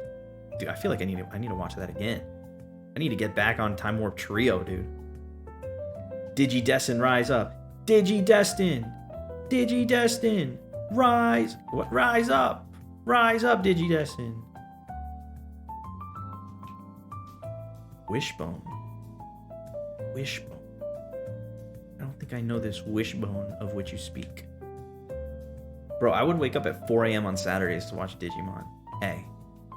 Dude, I feel like I need to watch that again. I need to get back on Time Warp Trio, dude. Digidestin, rise up. Digidestin. Rise. What? Rise up. Rise up, Digidestin. Wishbone. Wishbone. I don't think I know this wishbone of which you speak. Bro, I would wake up at 4 a.m. on Saturdays to watch Digimon. Hey,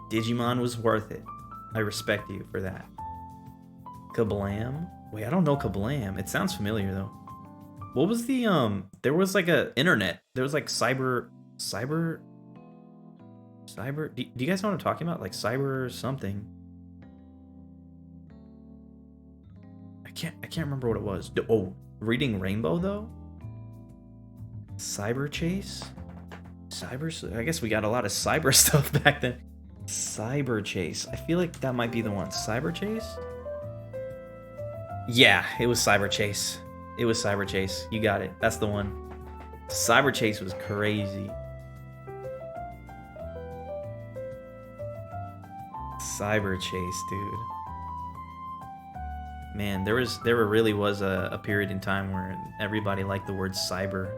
Digimon was worth it. I respect you for that. Kablam? Wait, I don't know Kablam. It sounds familiar though. What was the there was like a internet. There was like cyber do you guys know what I'm talking about? Like cyber something. I can't remember what it was. Oh, Reading Rainbow though? Cyber Chase? I guess we got a lot of cyber stuff back then. Cyber Chase. I feel like that might be the one. Cyber Chase? Yeah, it was Cyber Chase. It was Cyber Chase. You got it. That's the one. Cyber Chase was crazy. Cyber Chase, dude. Man, there really was a period in time where everybody liked the word cyber.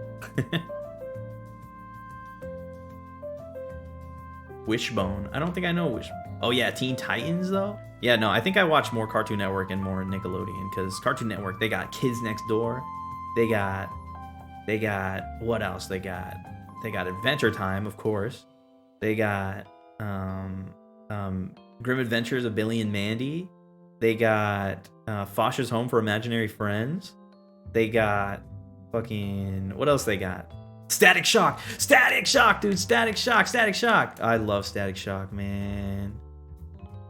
Wishbone. I don't think I know Wishbone. Oh yeah, Teen Titans though? Yeah, no, I think I watch more Cartoon Network and more Nickelodeon, because Cartoon Network, they got Kids Next Door. They got what else? They got Adventure Time, of course. They got Grim Adventures of Billy and Mandy. They got Foster's Home for Imaginary Friends. They got fucking, what else they got? Static Shock, dude. Static Shock. I love Static Shock, man.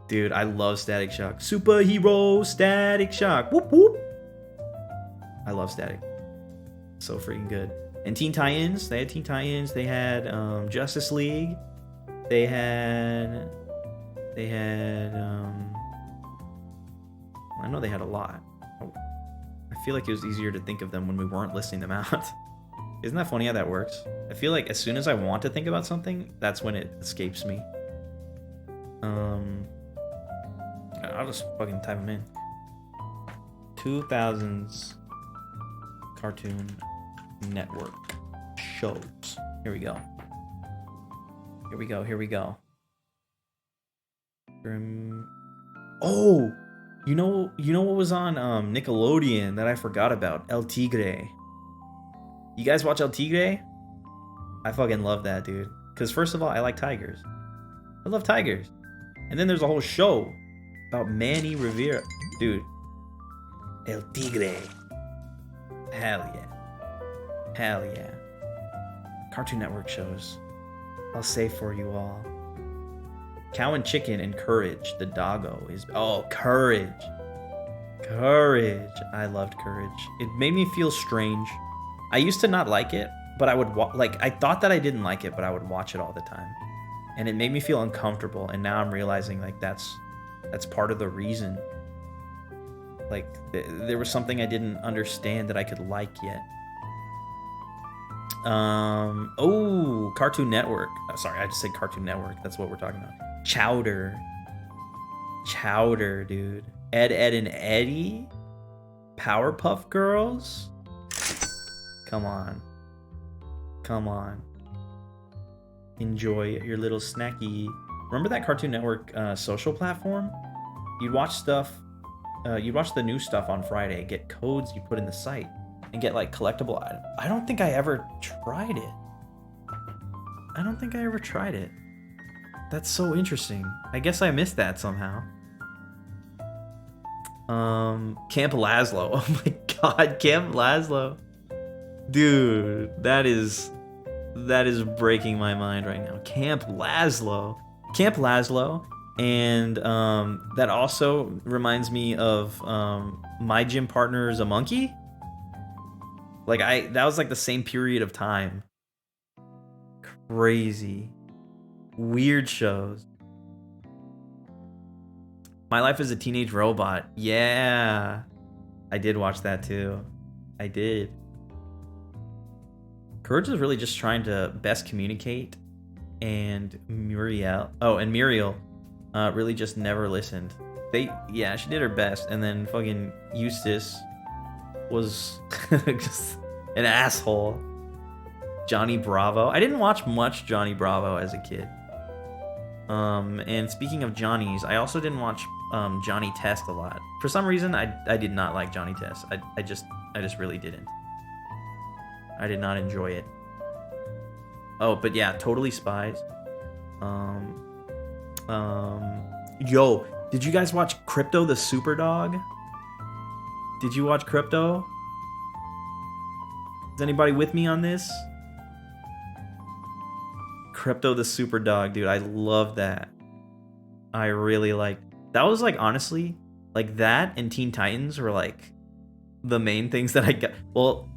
Dude, I love Static Shock. Superhero Static Shock. Whoop whoop. I love Static. So freaking good. And Teen Titans. They had Teen Titans. They had Justice League. They had I know they had a lot. I feel like it was easier to think of them when we weren't listing them out. Isn't that funny how that works? I feel like as soon as I want to think about something, that's when it escapes me. I'll just fucking type them in. 2000s Cartoon Network shows. Here we go. Oh, you know what was on Nickelodeon that I forgot about? El Tigre. You guys watch El Tigre? I fucking love that, dude. Because first of all, I like tigers. I love tigers. And then there's a whole show about Manny Rivera. Dude. El Tigre. Hell yeah. Cartoon Network shows. I'll say for you all. Cow and Chicken and Courage. The doggo is... Oh, Courage. I loved Courage. It made me feel strange. I used to not like it, but I would I thought that I didn't like it, but I would watch it all the time. And it made me feel uncomfortable, and now I'm realizing like that's part of the reason. Like there was something I didn't understand that I could like yet. Oh, Cartoon Network. Oh, sorry, I just said Cartoon Network. That's what we're talking about. Chowder, dude. Ed, and Eddie. Powerpuff Girls. Come on. Enjoy your little snacky. Remember that Cartoon Network social platform? You'd watch stuff. You'd watch the new stuff on Friday. Get codes you put in the site and get like collectible items. I don't think I ever tried it. That's so interesting. I guess I missed that somehow. Camp Lazlo. Oh my god, Camp Lazlo. Dude, that is breaking my mind right now. Camp Lazlo. And that also reminds me of My Gym Partner is a Monkey. Like that was like the same period of time. Crazy. Weird shows. My Life as a Teenage Robot. Yeah. I did watch that too. I did. Courage is really just trying to best communicate, and Muriel really just never listened. She did her best, and then fucking Eustace was just an asshole. Johnny Bravo. I didn't watch much Johnny Bravo as a kid. And speaking of Johnny's, I also didn't watch Johnny Test a lot. For some reason, I did not like Johnny Test. I just really didn't. I did not enjoy it. Oh, but yeah, Totally Spies. Yo, did you guys watch Crypto the Super Dog? Did you watch Crypto? Is anybody with me on this? Crypto the Super Dog, dude, I love that. I really like that. Was like, honestly, like that and Teen Titans were like the main things that I got. Well,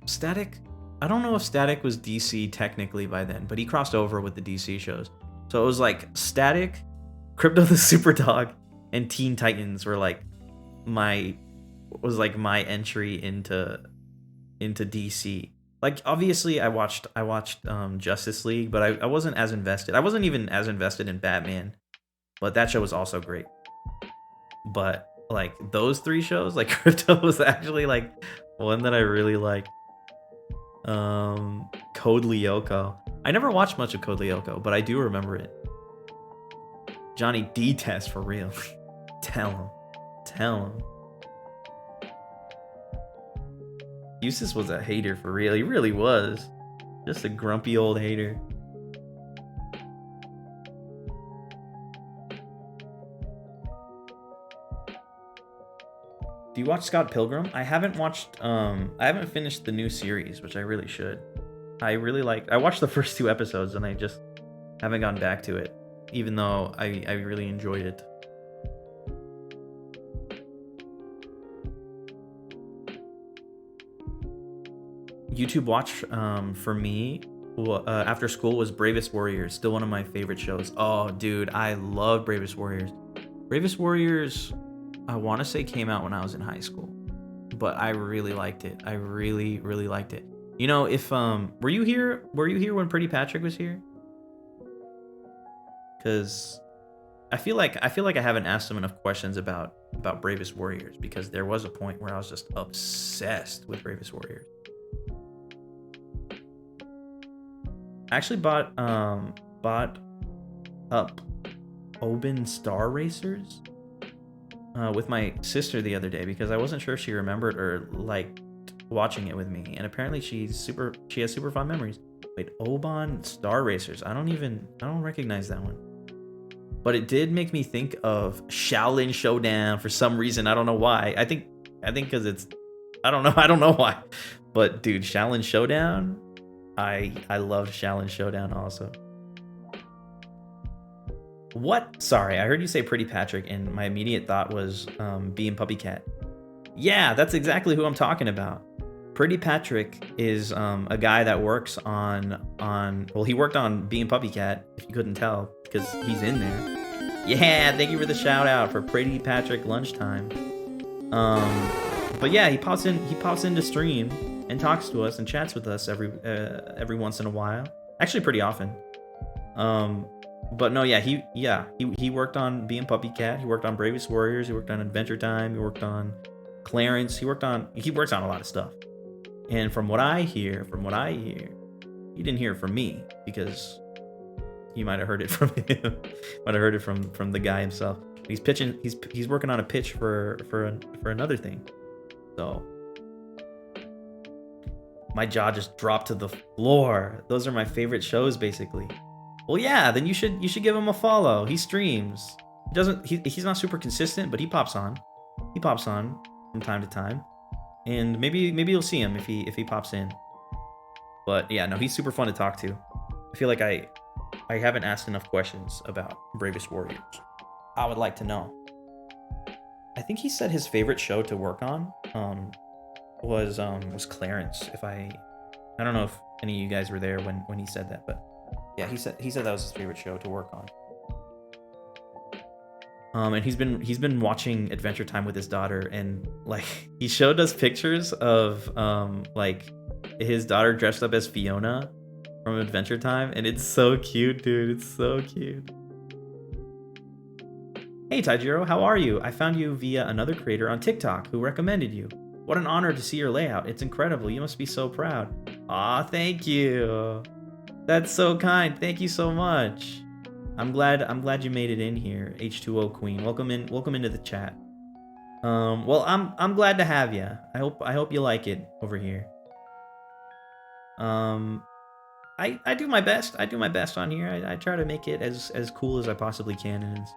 Static, I don't know if Static was DC technically by then, but he crossed over with the DC shows. So it was like Static, Crypto the Super Dog, and Teen Titans were like my entry into DC. Like, obviously I watched Justice League, but I wasn't as invested. I wasn't even as invested in Batman, but that show was also great. But like those three shows, like Crypto was actually like one that I really liked. Code Lyoko. I never watched much of Code Lyoko, but I do remember it. Johnny D Test, for real. Tell him. Eustace was a hater for real. He really was. Just a grumpy old hater. Do you watch Scott Pilgrim? I haven't watched, I haven't finished the new series, which I really should. I watched the first 2 episodes and I just haven't gone back to it, even though I really enjoyed it. YouTube watch for me after school was Bravest Warriors, still one of my favorite shows. Oh, dude, I love Bravest Warriors. Bravest Warriors, I want to say, came out when I was in high school, but I really liked it. I really liked it. You know, if were you here when Pretty Patrick was here? Because I feel like I haven't asked him enough questions about Bravest Warriors, because there was a point where I was just obsessed with Bravest Warriors. I actually bought up Oben Star Racers with my sister the other day, because I wasn't sure if she remembered or liked watching it with me, and apparently she has super fun memories. Wait, Oban Star Racers. I don't recognize that one. But it did make me think of Shaolin Showdown for some reason. I don't know why. I think because it's, I don't know why. But dude, Shaolin Showdown, I loved Shaolin Showdown also. What? Sorry, I heard you say Pretty Patrick, and my immediate thought was Being Puppy Cat. Yeah, that's exactly who I'm talking about. Pretty Patrick is a guy that works on well, he worked on Being Puppy Cat, if you couldn't tell, because he's in there. Yeah, thank you for the shout out for Pretty Patrick Lunchtime. But yeah, he pops into stream and talks to us and chats with us every once in a while. Actually, pretty often. But no, yeah, he worked on Being Puppy Cat. He worked on Bravest Warriors. He worked on Adventure Time. He worked on Clarence. He works on a lot of stuff. And from what I hear, he didn't hear it from me, because you might have heard it from him. Might have heard it from the guy himself. He's working on a pitch for another thing. So my jaw just dropped to the floor. Those are my favorite shows, basically. Well, yeah, then you should give him a follow. He streams. He's not super consistent, but he pops on. He pops on from time to time. And maybe you'll see him if he pops in. But yeah, no, he's super fun to talk to. I feel like I haven't asked enough questions about Bravest Warriors. I would like to know. I think he said his favorite show to work on was Clarence. I don't know if any of you guys were there when he said that, but yeah, he said that was his favorite show to work on. And he's been watching Adventure Time with his daughter, and like he showed us pictures of like his daughter dressed up as Fiona from Adventure Time, and it's so cute, dude. It's so cute. Hey Taijiro, how are you? I found you via another creator on TikTok who recommended you. What an honor to see your layout. It's incredible. You must be so proud. Aw, thank you. That's so kind. Thank you so much. I'm glad you made it in here, H2O Queen. Welcome into the chat. Well, I'm glad to have you. I hope you like it over here. I do my best. I do my best on here. I try to make it as cool as I possibly can and as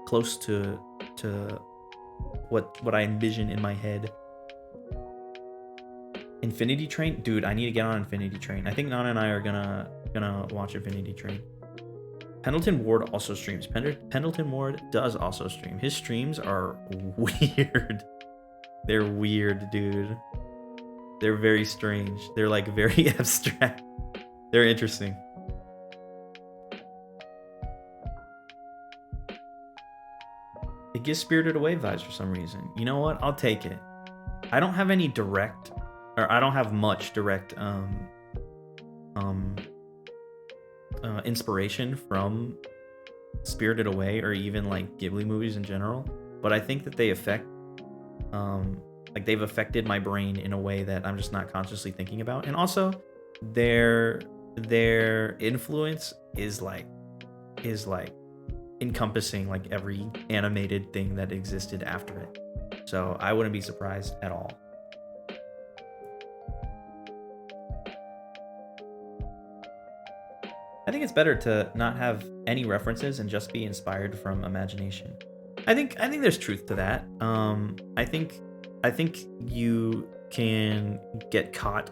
close to what I envision in my head. Infinity Train? Dude, I need to get on Infinity Train. I think Nana and I are gonna watch Infinity Train. Pendleton Ward also streams. Pendleton Ward does also stream. His streams are weird. They're weird, dude. They're very strange. They're like very abstract. They're interesting. It gives Spirited Away vibes for some reason. You know what? I'll take it. I don't have any direct, or I don't have much direct inspiration from Spirited Away or even like Ghibli movies in general, but I think that they affect like they've affected my brain in a way that I'm just not consciously thinking about. And also their influence is like encompassing like every animated thing that existed after it. So I wouldn't be surprised at all. I think it's better to not have any references and just be inspired from imagination. I think there's truth to that. I think you can get caught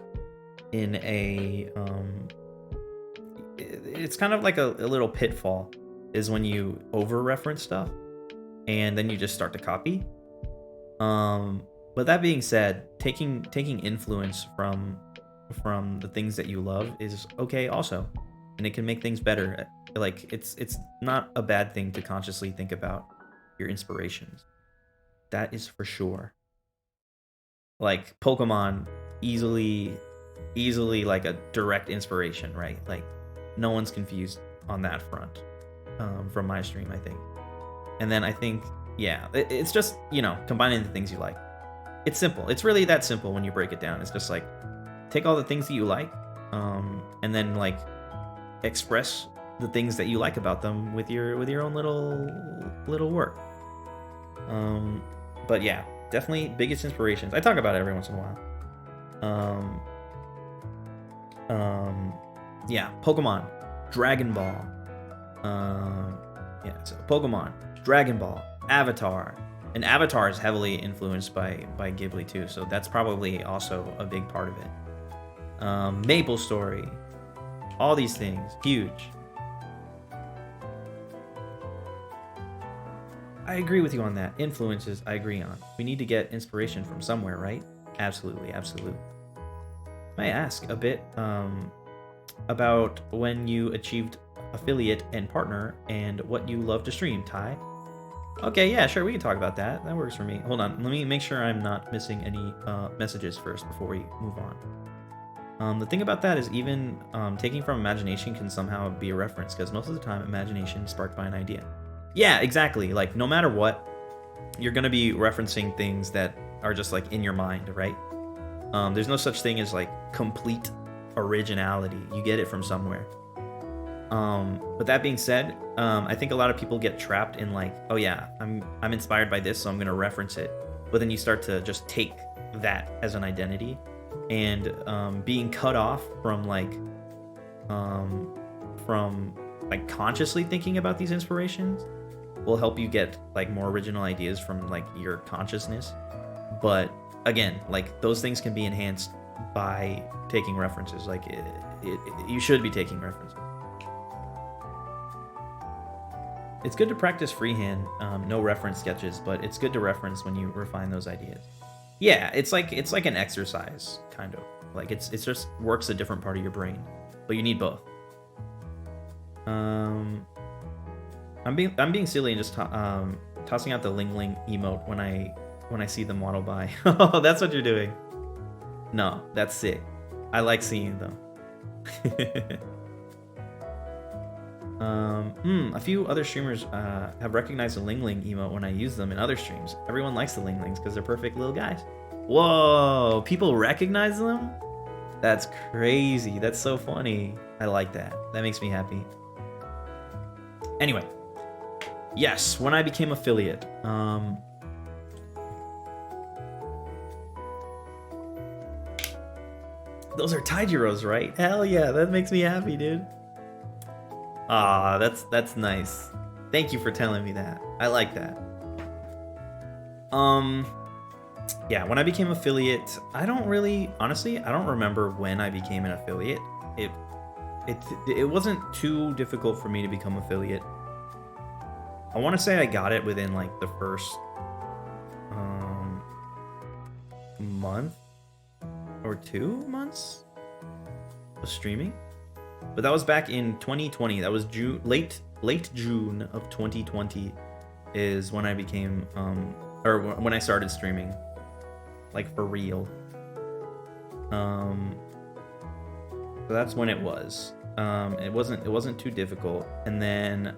in a it's kind of like a little pitfall is when you over reference stuff and then you just start to copy. But that being said, taking influence from the things that you love is okay also. And it can make things better. Like it's not a bad thing to consciously think about your inspirations. That is for sure. Like Pokemon, easily like a direct inspiration, right? Like no one's confused on that front from my stream, I think. And then I think, yeah, it's just, combining the things you like. It's simple. It's really that simple when you break it down. It's just like take all the things that you like, and then like express the things that you like about them with your own little work. But yeah, definitely biggest inspirations. I talk about it every once in a while. Yeah, Pokemon, Dragon Ball. Yeah, so Pokemon, Dragon Ball, Avatar. And Avatar is heavily influenced by Ghibli too, so that's probably also a big part of it. Maple Story. All these things, huge. I agree with you on that. Influences, I agree on. We need to get inspiration from somewhere, right? Absolutely, absolutely. May I ask a bit about when you achieved affiliate and partner and what you love to stream, Ty? Okay, yeah, sure, we can talk about that. That works for me. Hold on, let me make sure I'm not missing any messages first before we move on. The thing about that is even taking from imagination can somehow be a reference, because most of the time imagination is sparked by an idea. Yeah, exactly. Like no matter what, you're going to be referencing things that are just like in your mind, right? There's no such thing as like complete originality. You get it from somewhere. But that being said, I think a lot of people get trapped in like, oh yeah, I'm inspired by this, so I'm going to reference it. But then you start to just take that as an identity. And being cut off from consciously thinking about these inspirations will help you get like more original ideas from like your consciousness. But again, like those things can be enhanced by taking references. Like you should be taking references. It's good to practice freehand, no reference sketches, but it's good to reference when you refine those ideas. Yeah, it's like an exercise, kind of. Like it's just works a different part of your brain, but you need both. I'm being silly and just tossing out the Ling Ling emote when I see them waddle by. Oh, that's what you're doing. No, that's sick. I like seeing them. A few other streamers have recognized the Ling Ling emote when I use them in other streams. Everyone likes the Ling Lings because they're perfect little guys. Whoa, people recognize them? That's crazy. That's so funny. I like that. That makes me happy. Anyway, yes, when I became affiliate. Those are Taijiros, right? Hell yeah, that makes me happy, dude. Ah, that's nice. Thank you for telling me that. I like that. Yeah, when I became affiliate, I don't really, honestly, I don't remember when I became an affiliate. It wasn't too difficult for me to become affiliate. I want to say I got it within like the first month or 2 months of streaming, but that was back in 2020. That was late June of 2020 is when I became or when I started streaming, like for real. So that's when it was. It wasn't too difficult, and then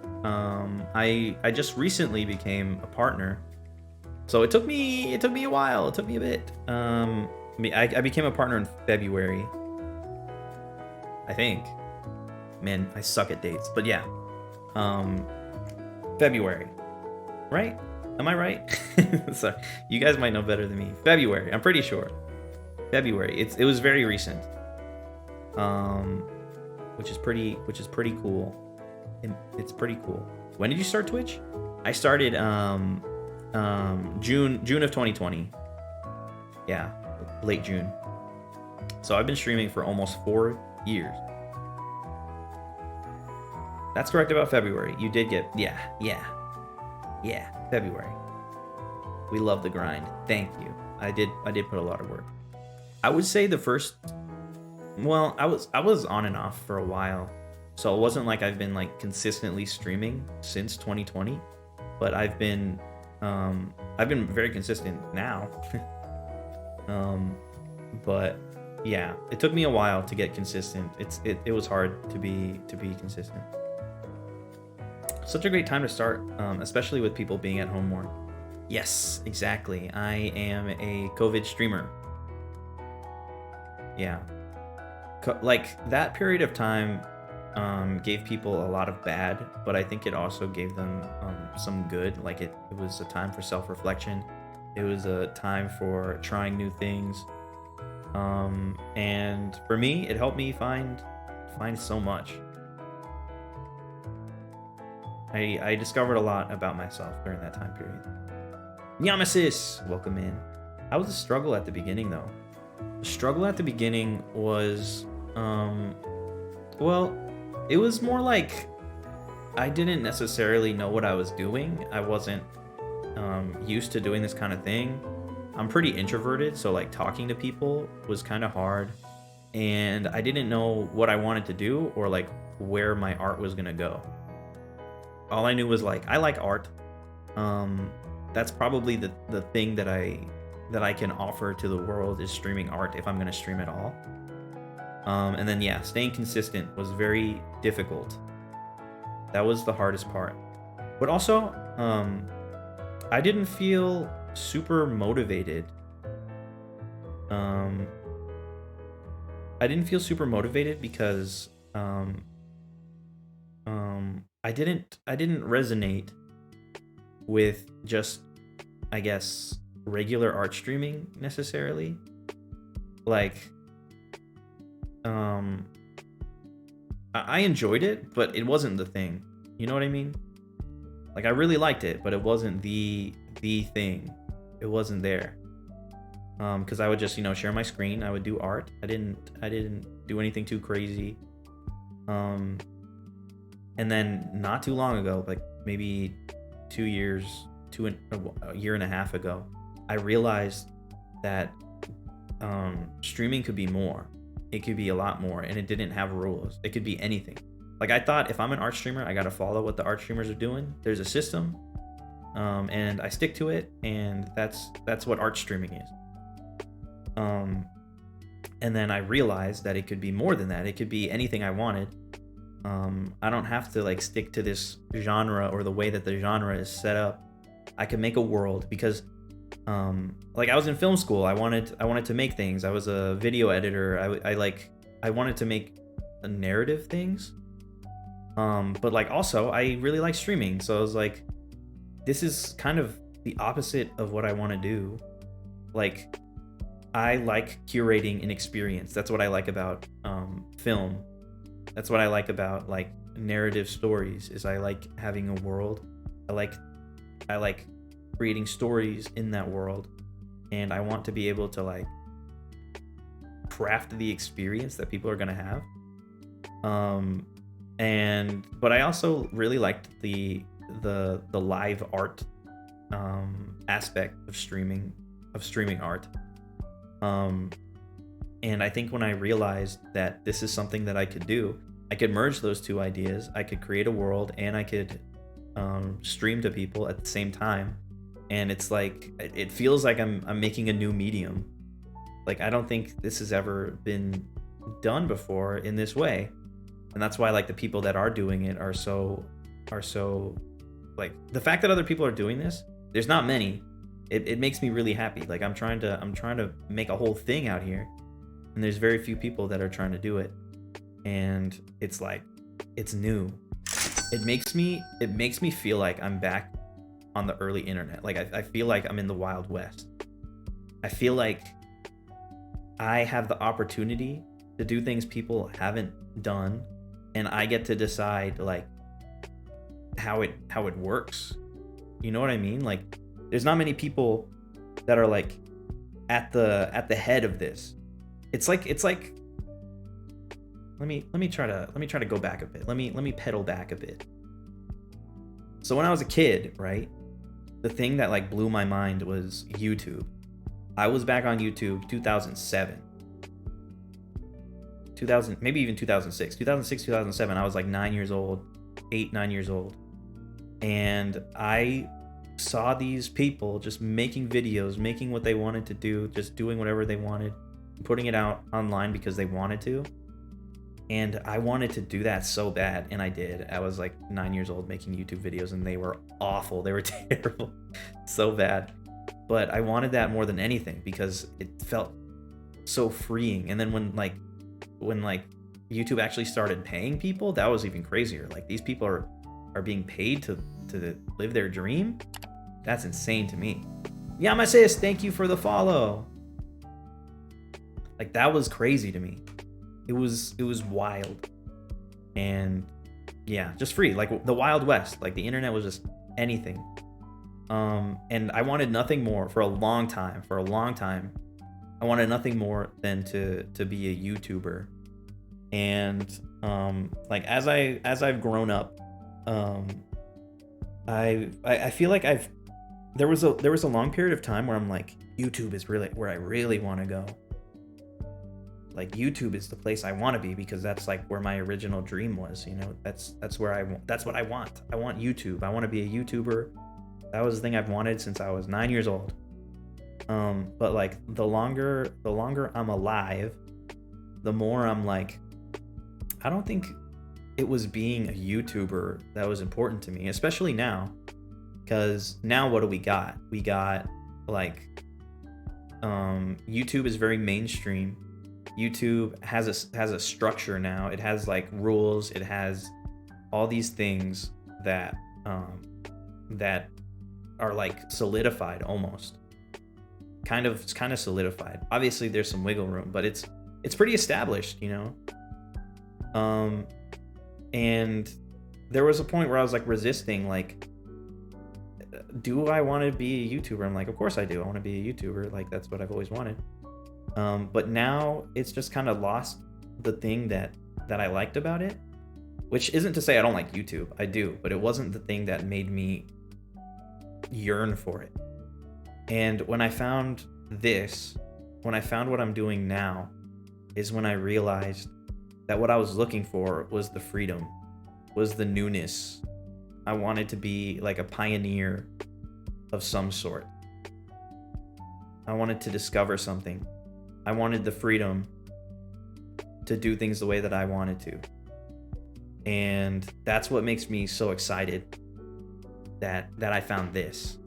I just recently became a partner, so it took me a while. It took me a bit. I became a partner in February, I think. Man, I suck at dates, but yeah, February, right? Am I right? Sorry, you guys might know better than me. February, I'm pretty sure. February. It was very recent. Which is pretty cool. It's pretty cool. When did you start Twitch? I started June of 2020. Yeah, late June. So I've been streaming for almost 4 years. That's correct about February. You did get, yeah, February. We love the grind. Thank you. I did put a lot of work. I would say the first, well, I was on and off for a while, so it wasn't like I've been like consistently streaming since 2020, but I've been very consistent now. But yeah, it took me a while to get consistent. It was hard to be consistent. Such a great time to start, especially with people being at home more. Yes, exactly. I am a COVID streamer. Yeah. Like, that period of time gave people a lot of bad, but I think it also gave them some good. Like, it was a time for self-reflection. It was a time for trying new things. And for me, it helped me find so much. I discovered a lot about myself during that time period. Nemesis, welcome in. How was the struggle at the beginning, though? The struggle at the beginning was, well, it was more like I didn't necessarily know what I was doing. I wasn't used to doing this kind of thing. I'm pretty introverted, so like talking to people was kind of hard, and I didn't know what I wanted to do or like where my art was gonna go. All I knew was like, I like art. That's probably the thing that I can offer to the world is streaming art if I'm gonna stream at all. And then yeah, staying consistent was very difficult. That was the hardest part. But also, I didn't feel super motivated. I didn't feel super motivated because I didn't resonate with just, I guess, regular art streaming necessarily. Like, I enjoyed it, but it wasn't the thing. You know what I mean? Like, I really liked it, but it wasn't the thing. It wasn't there. Because I would just, share my screen. I would do art. I didn't do anything too crazy. And then not too long ago, like maybe a year and a half ago, I realized that streaming could be more. It could be a lot more, and it didn't have rules. It could be anything. Like, I thought if I'm an art streamer, I gotta follow what the art streamers are doing. There's a system, and I stick to it, and that's what art streaming is. And then I realized that it could be more than that. It could be anything I wanted. I don't have to like stick to this genre or the way that the genre is set up. I can make a world because like I was in film school. I wanted to make things. I was a video editor. I wanted to make narrative things. But like also I really like streaming, so I was like, this is kind of the opposite of what I want to do. Like, I like curating an experience. That's what I like about film. That's what I like about like narrative stories. Is I like having a world. I like creating stories in that world, and I want to be able to like craft the experience that people are gonna have. But I also really liked the live art aspect of streaming art. And I think when I realized that this is something that I could do, I could merge those two ideas. I could create a world and I could stream to people at the same time. And it's like, it feels like I'm making a new medium. Like, I don't think this has ever been done before in this way. And that's why like the people that are doing it are so like, the fact that other people are doing this, there's not many. It makes me really happy. Like, I'm trying to make a whole thing out here, and there's very few people that are trying to do it. And it's like, it's new. It makes me feel like I'm back on the early internet. Like, I feel like I'm in the Wild West. I feel like I have the opportunity to do things people haven't done, and I get to decide like how it works. You know what I mean? Like, there's not many people that are like at the head of this. It's like let me try to go back a bit. Let me pedal back a bit. So when I was a kid, right, the thing that like blew my mind was YouTube. I was back on YouTube 2007. 2000, maybe even 2006. 2007, I was like 9 years old, 9 years old. And I saw these people just making videos, making what they wanted to do, just doing whatever they wanted, putting it out online because they wanted to. And I wanted to do that so bad, and I did. I was like 9 years old making YouTube videos, and they were awful. They were terrible, so bad. But I wanted that more than anything because it felt so freeing. And then when YouTube actually started paying people, that was even crazier. Like, these people are being paid to live their dream. That's insane to me. Yamasis, thank you for the follow. Like, that was crazy to me. It was wild. And yeah, just free, like the Wild West. Like, the internet was just anything. And I wanted nothing more for a long time. I wanted nothing more than to be a YouTuber. And like, as I've grown up, I feel like there was a long period of time where I'm like, YouTube is really where I really want to go. Like, YouTube is the place I want to be because that's like where my original dream was, you know. That's where that's what I want. I want YouTube. I want to be a YouTuber. That was the thing I've wanted since I was 9 years old. But like, the longer I'm alive, the more I'm like, I don't think it was being a YouTuber that was important to me, especially now. Because now what do we got? We got like, YouTube is very mainstream. YouTube has a structure now. It has like rules. It has all these things that are like solidified almost. It's kind of solidified. Obviously, there's some wiggle room, but it's pretty established, you know. And there was a point where I was like resisting, like, do I want to be a YouTuber? I'm like, of course I do. I want to be a YouTuber. Like, that's what I've always wanted. But now it's just kind of lost the thing that I liked about it, which isn't to say I don't like YouTube. I do, but it wasn't the thing that made me yearn for it. And when I found what I'm doing now, is when I realized that what I was looking for was the freedom, was the newness. I wanted to be like a pioneer of some sort. I wanted to discover something. I wanted the freedom to do things the way that I wanted to. And that's what makes me so excited that I found this.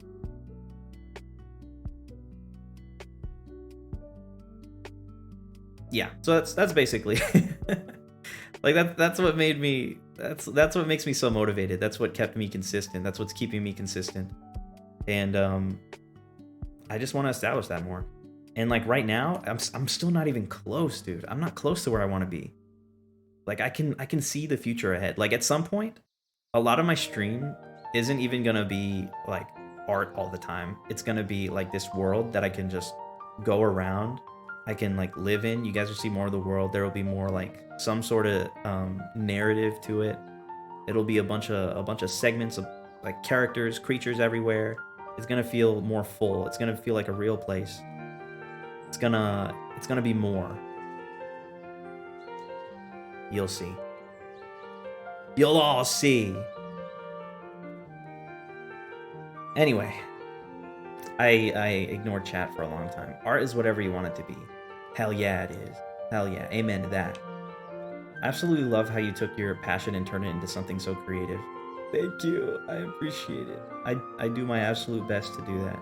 Yeah, so that's basically like that's what made me That's what makes me so motivated. That's what kept me consistent. That's what's keeping me consistent. And I just want to establish that more. And like right now, I'm still not even close, dude. I'm not close to where I want to be. Like I can see the future ahead. Like at some point, a lot of my stream isn't even gonna be like art all the time. It's gonna be like this world that I can just go around. I can like live in. You guys will see more of the world. There will be more like some sort of narrative to it. It'll be a bunch of segments of like characters, creatures everywhere. It's gonna feel more full. It's gonna feel like a real place. It's gonna be more. You'll see. You'll all see. Anyway, I ignored chat for a long time. Art is whatever you want it to be. Hell yeah, it is. Hell yeah. Amen to that. I absolutely love how you took your passion and turned it into something so creative. Thank you. I appreciate it. I do my absolute best to do that.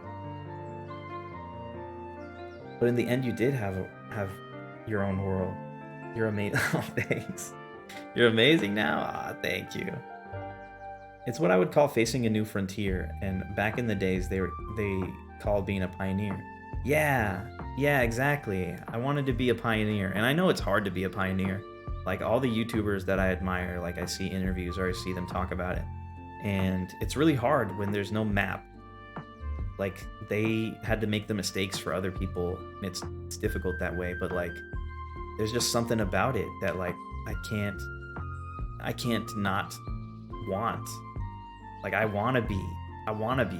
But in the end, you did have your own world. You're amazing. Oh, thanks. You're amazing now. Ah, thank you. It's what I would call facing a new frontier, and back in the days, they called being a pioneer. Yeah, exactly. I wanted to be a pioneer, and I know it's hard to be a pioneer. Like all the YouTubers that I admire, like I see interviews or I see them talk about it, and it's really hard when there's no map. Like they had to make the mistakes for other people. It's difficult that way, but like there's just something about it that like I can't not want. Like I want to be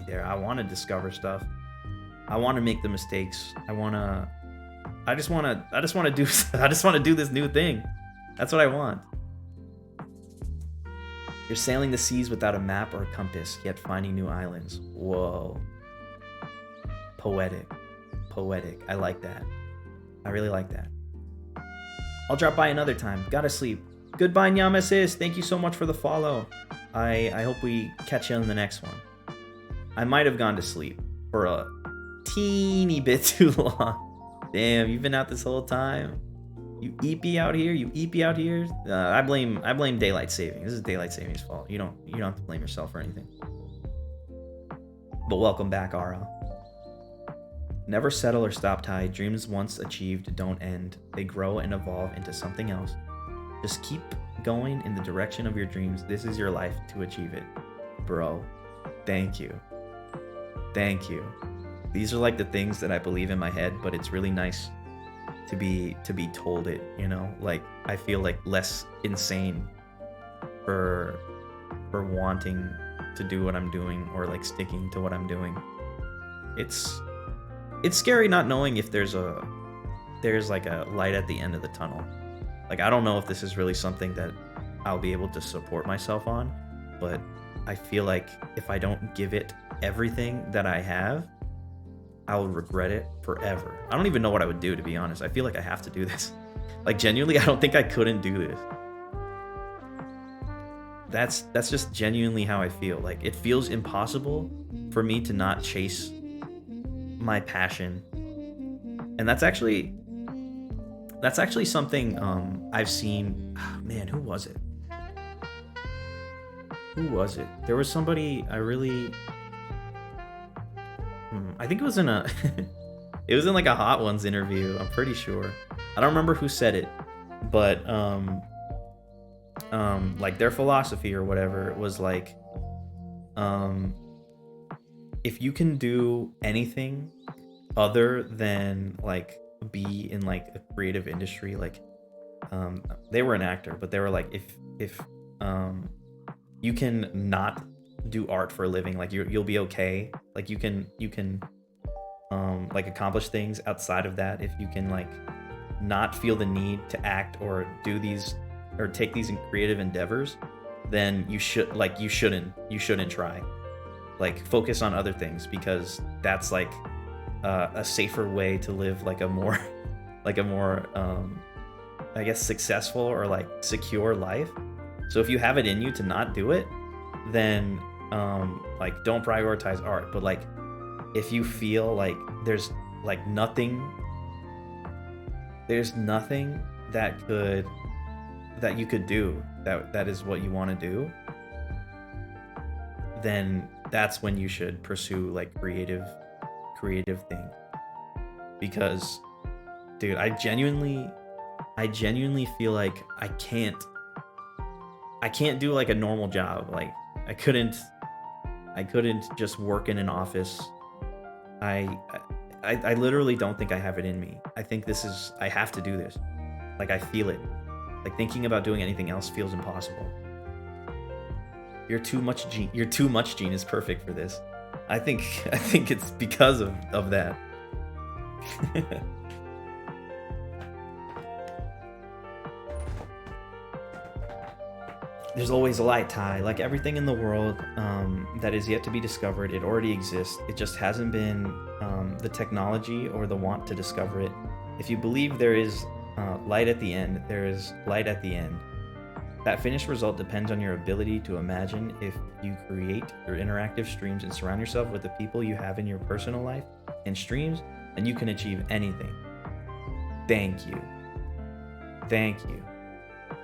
there. I want to discover stuff. I want to make the mistakes. I just want to do this new thing. That's what I want. You're sailing the seas without a map or a compass, yet finding new islands. Whoa. Poetic. I like that. I really like that. I'll drop by another time. Gotta sleep. Goodbye, Nyamasis. Thank you so much for the follow. I hope we catch you on the next one. I might have gone to sleep for a teeny bit too long. Damn, you've been out this whole time. You EP out here. I blame daylight saving. This is daylight saving's fault. You don't have to blame yourself or anything. But welcome back, Ara. Never settle or stop tied. Dreams once achieved don't end. They grow and evolve into something else. Just keep going in the direction of your dreams. This is your life to achieve it. Bro, thank you. These are like the things that I believe in my head, but it's really nice to be told it, you know? Like I feel like less insane for wanting to do what I'm doing or like sticking to what I'm doing. It's scary not knowing if there's like a light at the end of the tunnel. Like I don't know if this is really something that I'll be able to support myself on, but I feel like if I don't give it everything that I have, I'll regret it forever. I don't even know what I would do, to be honest. I feel like I have to do this. Like genuinely, I don't think I couldn't do this. That's just genuinely how I feel. Like it feels impossible for me to not chase my passion. And that's actually something I've seen. Man, who was it? There was somebody I really I think it was in a it was in like a Hot Ones interview, I'm pretty sure. I don't remember who said it, but like their philosophy or whatever was like if you can do anything other than like be in like a creative industry, like they were an actor, but they were like if you can not do art for a living, like you'll be okay. Like you can like accomplish things outside of that if you can like not feel the need to act or do these or take these creative endeavors, then you shouldn't try. Like focus on other things, because that's like a safer way to live like a more I guess successful or like secure life. So if you have it in you to not do it, then like don't prioritize art. But like if you feel like there's nothing that could that you could do, that is what you want to do, then that's when you should pursue like creative thing. Because dude, I genuinely feel like I can't do like a normal job. Like I couldn't just work in an office. I literally don't think I have it in me. I think I have to do this. Like I feel it. Like thinking about doing anything else feels impossible. You're too much Gene is perfect for this. I think it's because of that. There's always a light, Ty. Like everything in the world that is yet to be discovered, it already exists. It just hasn't been the technology or the want to discover it. If you believe there is light at the end, there is light at the end. That finished result depends on your ability to imagine. If you create your interactive streams and surround yourself with the people you have in your personal life and streams, then you can achieve anything. Thank you. Thank you.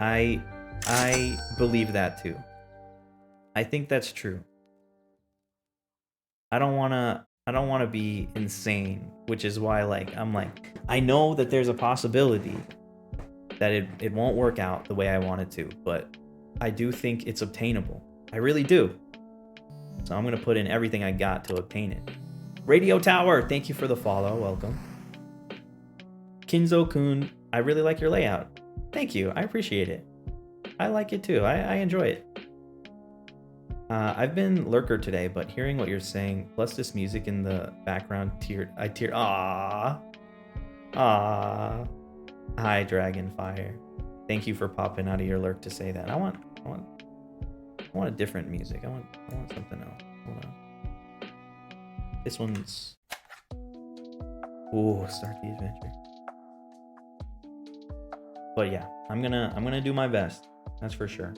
I believe that too. I think that's true. I don't want to be insane, which is why I'm like, I know that there's a possibility that it won't work out the way I want it to, but I do think it's obtainable. I really do. So I'm going to put in everything I got to obtain it. Radio Tower, thank you for the follow. Welcome. Kinzo-kun, I really like your layout. Thank you. I appreciate it. I like it too. I enjoy it. I've been lurker today, but hearing what you're saying, plus this music in the background, I teared. Aww. Hi, Dragonfire. Thank you for popping out of your lurk to say that. I want a different music. I want something else. Hold on. This one's. Ooh, start the adventure. But yeah, I'm gonna do my best. That's for sure.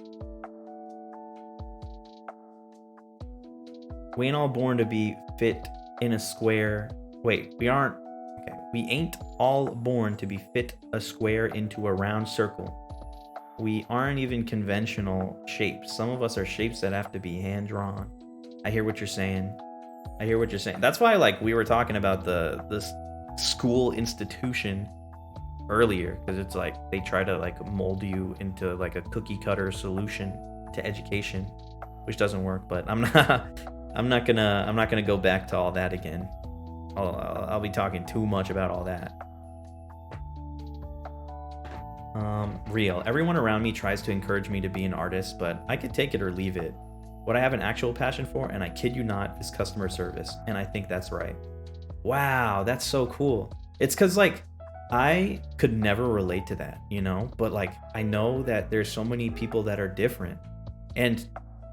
We ain't all born to be fit in a square. Wait, we aren't. Okay, we ain't all born to be fit a square into a round circle. We aren't even conventional shapes. Some of us are shapes that have to be hand drawn. I hear what you're saying. That's why we were talking about this school institution earlier, because it's like they try to mold you into like a cookie cutter solution to education, which doesn't work. But I'm not gonna go back to all that again. I'll be talking too much about all that. Real. Everyone around me tries to encourage me to be an artist, but I could take it or leave it. What I have an actual passion for, and I kid you not, is customer service, and I think that's right. Wow, that's so cool. It's because I could never relate to that, but I know that there's so many people that are different. And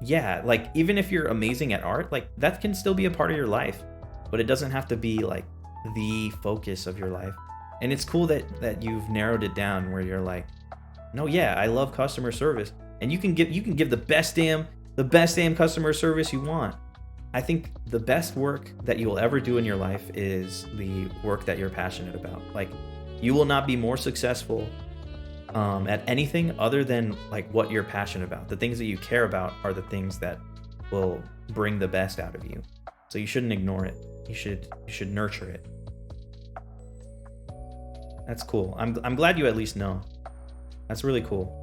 yeah, even if you're amazing at art, that can still be a part of your life, but it doesn't have to be the focus of your life. And it's cool that you've narrowed it down where you're like, no, yeah, I love customer service, and you can give the best damn customer service you want. I think the best work that you will ever do in your life is the work that you're passionate about. You will not be more successful at anything other than what you're passionate about. The things that you care about are the things that will bring the best out of you. So you shouldn't ignore it. You should nurture it. That's cool. I'm glad you at least know. That's really cool.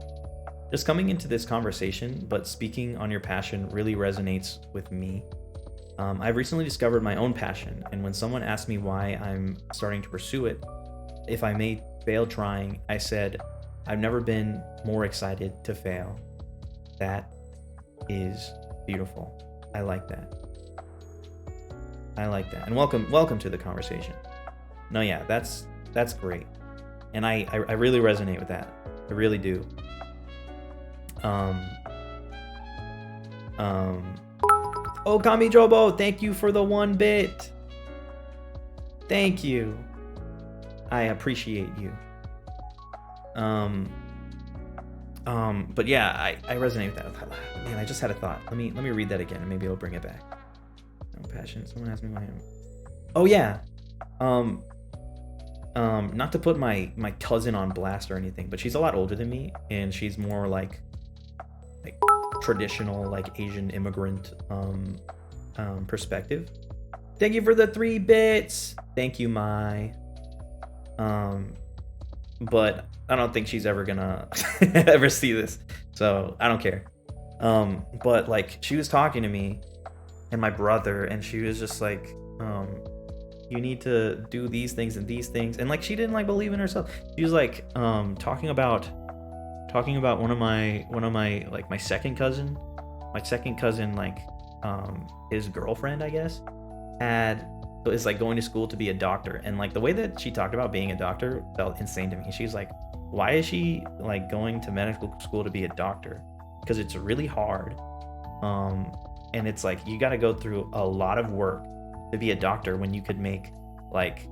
Just coming into this conversation, but speaking on your passion really resonates with me. I've recently discovered my own passion, and when someone asked me why I'm starting to pursue it, if I may fail trying, I said, I've never been more excited to fail. That is beautiful. I like that. And welcome to the conversation. No, yeah, that's great. And I really resonate with that. I really do. Okami Jobo, thank you for the 1 bit. Thank you. I appreciate you. But yeah, I resonate with that. Man, I just had a thought. Let me read that again, and maybe it'll bring it back. No passion. Someone asked me why I'm. Oh yeah. not to put my cousin on blast or anything, but she's a lot older than me, and she's more like traditional, like Asian immigrant perspective. Thank you for the 3 bits. Thank you, Mai. But I don't think she's ever gonna ever see this, so I don't care. But like, she was talking to me and my brother, and she was just like, you need to do these things and these things, and like, she didn't like believe in herself. She was like, talking about one of my like my second cousin, like his girlfriend, I guess, is like going to school to be a doctor, and like the way that she talked about being a doctor felt insane to me. She's like, why is she like going to medical school to be a doctor? Because it's really hard, and it's like, you got to go through a lot of work to be a doctor when you could make like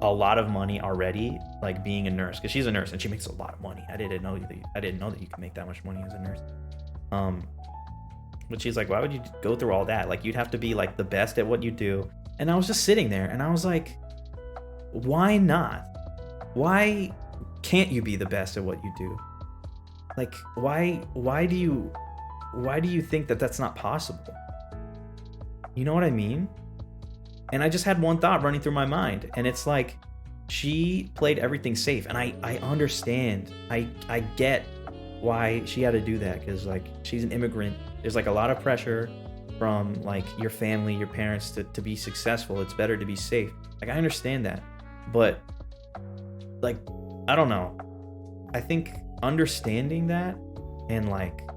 a lot of money already, like being a nurse, because she's a nurse and she makes a lot of money. I didn't know that you could make that much money as a nurse. But she's like, why would you go through all that? Like, you'd have to be like the best at what you do. And I was just sitting there and I was like, why not? Why can't you be the best at what you do? Like, why do you think that that's not possible? You know what I mean? And I just had one thought running through my mind, and it's like, she played everything safe, and I understand. I get why she had to do that, because like, she's an immigrant. There's like a lot of pressure from like your family, your parents to be successful. It's better to be safe. Like, I understand that, but like, I don't know. I think understanding that and like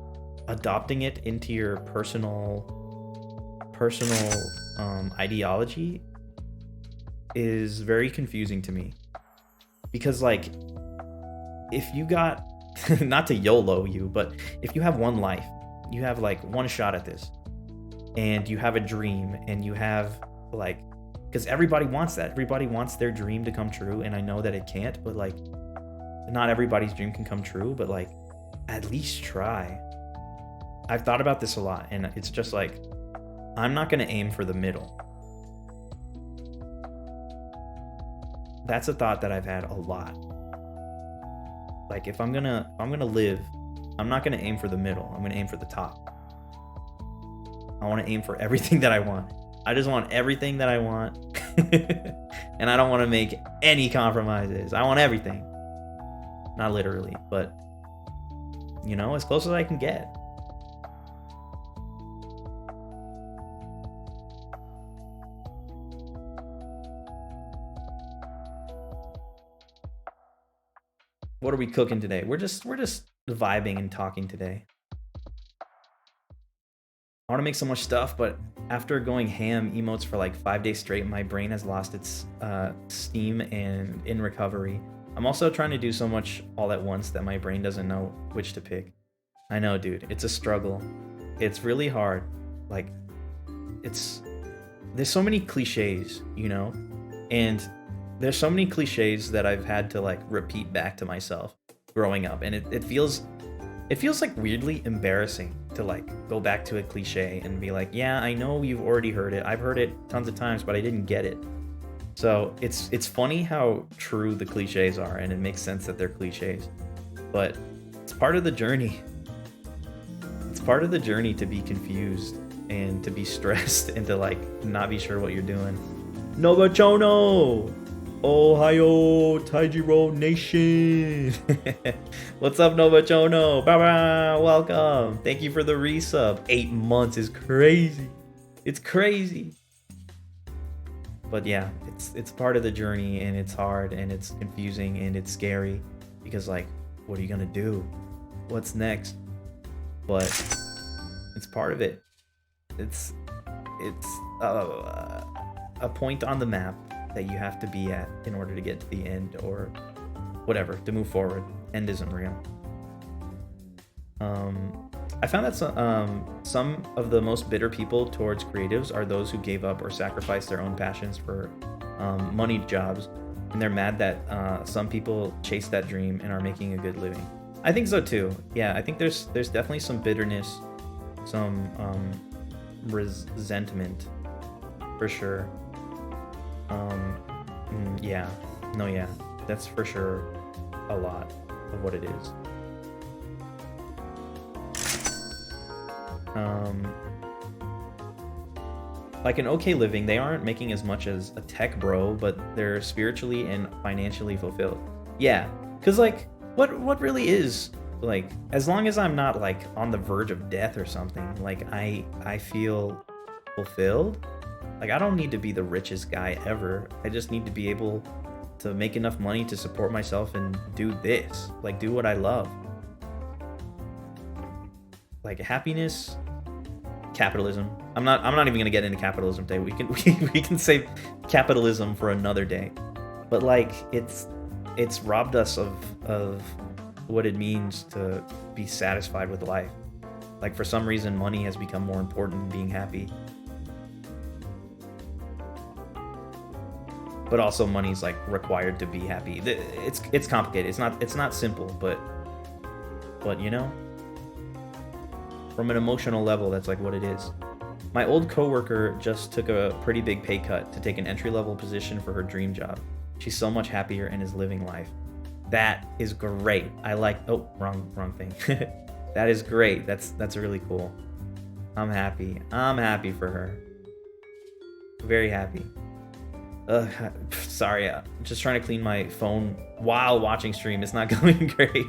adopting it into your personal ideology is very confusing to me, because like, if you got not to YOLO you, but if you have one life, you have like one shot at this, and you have a dream, and you have like, because everybody wants that, everybody wants their dream to come true, and I know that it can't, but like, not everybody's dream can come true, but like, at least try. I've thought about this a lot, and it's just like, I'm not going to aim for the middle. That's a thought that I've had a lot. Like, if I'm gonna live, I'm not going to aim for the middle. I'm going to aim for the top. I want to aim for everything that I want. I just want everything that I want. And I don't want to make any compromises. I want everything. Not literally, but you know, as close as I can get. What are we cooking today? We're just vibing and talking today. I want to make so much stuff, but after going ham emotes for like 5 days straight, my brain has lost its steam and in recovery. I'm also trying to do so much all at once that my brain doesn't know which to pick. I know, dude, it's a struggle. It's really hard. Like, there's so many cliches, you know? And there's so many cliches that I've had to like repeat back to myself growing up, and it feels like weirdly embarrassing to like go back to a cliche and be like, yeah, I know you've already heard it. I've heard it tons of times, but I didn't get it. So it's funny how true the cliches are, and it makes sense that they're cliches, but it's part of the journey. It's part of the journey to be confused and to be stressed and to like not be sure what you're doing. Novachono! Ohio Taijiro Nation! What's up, Novachono? Bye-bye! Welcome! Thank you for the resub. 8 months is crazy. It's crazy. But yeah, it's part of the journey, and it's hard, and it's confusing, and it's scary, because like, what are you gonna do? What's next? But it's part of it. It's a point on the map that you have to be at in order to get to the end, or whatever, to move forward. End isn't real. I found that some of the most bitter people towards creatives are those who gave up or sacrificed their own passions for money jobs, and they're mad that some people chase that dream and are making a good living. I think so too. Yeah, I think there's definitely some bitterness, some resentment, for sure. Yeah, No, yeah, that's for sure a lot of what it is. Like an okay living, they aren't making as much as a tech bro, but they're spiritually and financially fulfilled. Yeah, because like, what really is, like, as long as I'm not like on the verge of death or something, like I feel fulfilled. Like I don't need to be the richest guy ever. I just need to be able to make enough money to support myself and do this, like do what I love. Like happiness, capitalism. I'm not even gonna get into capitalism today. We can we can save capitalism for another day. But like it's robbed us of what it means to be satisfied with life. Like for some reason money has become more important than being happy. But also money's like required to be happy. It's complicated. It's not simple, but you know, from an emotional level, that's like what it is. My old coworker just took a pretty big pay cut to take an entry-level position for her dream job. She's so much happier and is living life. That is great. I like, oh, wrong thing. That is great. That's really cool. I'm happy. I'm happy for her. Very happy. Sorry, I'm just trying to clean my phone while watching stream. It's not going great.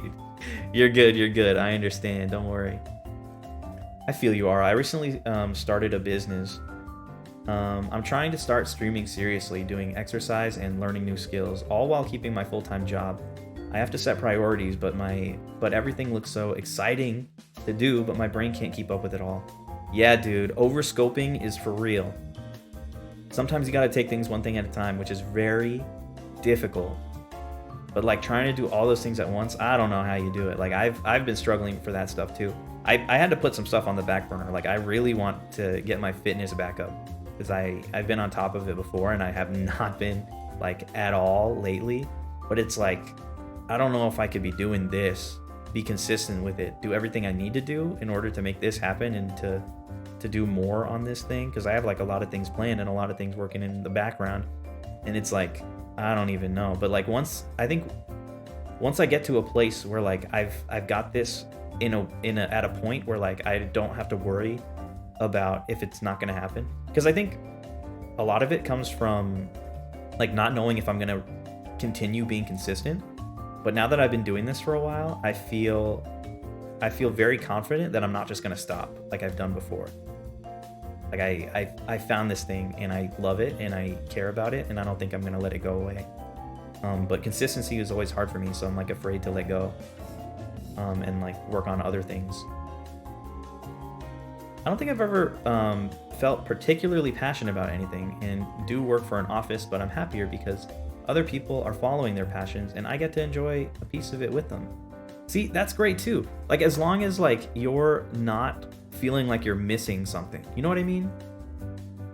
You're good. I understand. Don't worry. I feel you are. I recently started a business. I'm trying to start streaming seriously, doing exercise and learning new skills, all while keeping my full-time job. I have to set priorities, but everything looks so exciting to do, but my brain can't keep up with it all. Yeah, dude, overscoping is for real. Sometimes you gotta take things one thing at a time, which is very difficult. But like trying to do all those things at once, I don't know how you do it. Like I've been struggling for that stuff too. I had to put some stuff on the back burner. Like I really want to get my fitness back up because I've been on top of it before and I have not been like at all lately. But it's like, I don't know if I could be doing this, be consistent with it, do everything I need to do in order to make this happen and to do more on this thing, because I have like a lot of things planned and a lot of things working in the background, and it's like I don't even know. But like once I get to a place where like I've got this at a point where like I don't have to worry about if it's not gonna happen, because I think a lot of it comes from like not knowing if I'm gonna continue being consistent. But now that I've been doing this for a while, I feel very confident that I'm not just gonna stop like I've done before. Like I found this thing and I love it and I care about it and I don't think I'm gonna let it go away. But consistency is always hard for me, so I'm like afraid to let go and like work on other things. I don't think I've ever felt particularly passionate about anything and do work for an office, but I'm happier because other people are following their passions and I get to enjoy a piece of it with them. See, that's great too. Like as long as like you're not feeling like you're missing something, you know what I mean?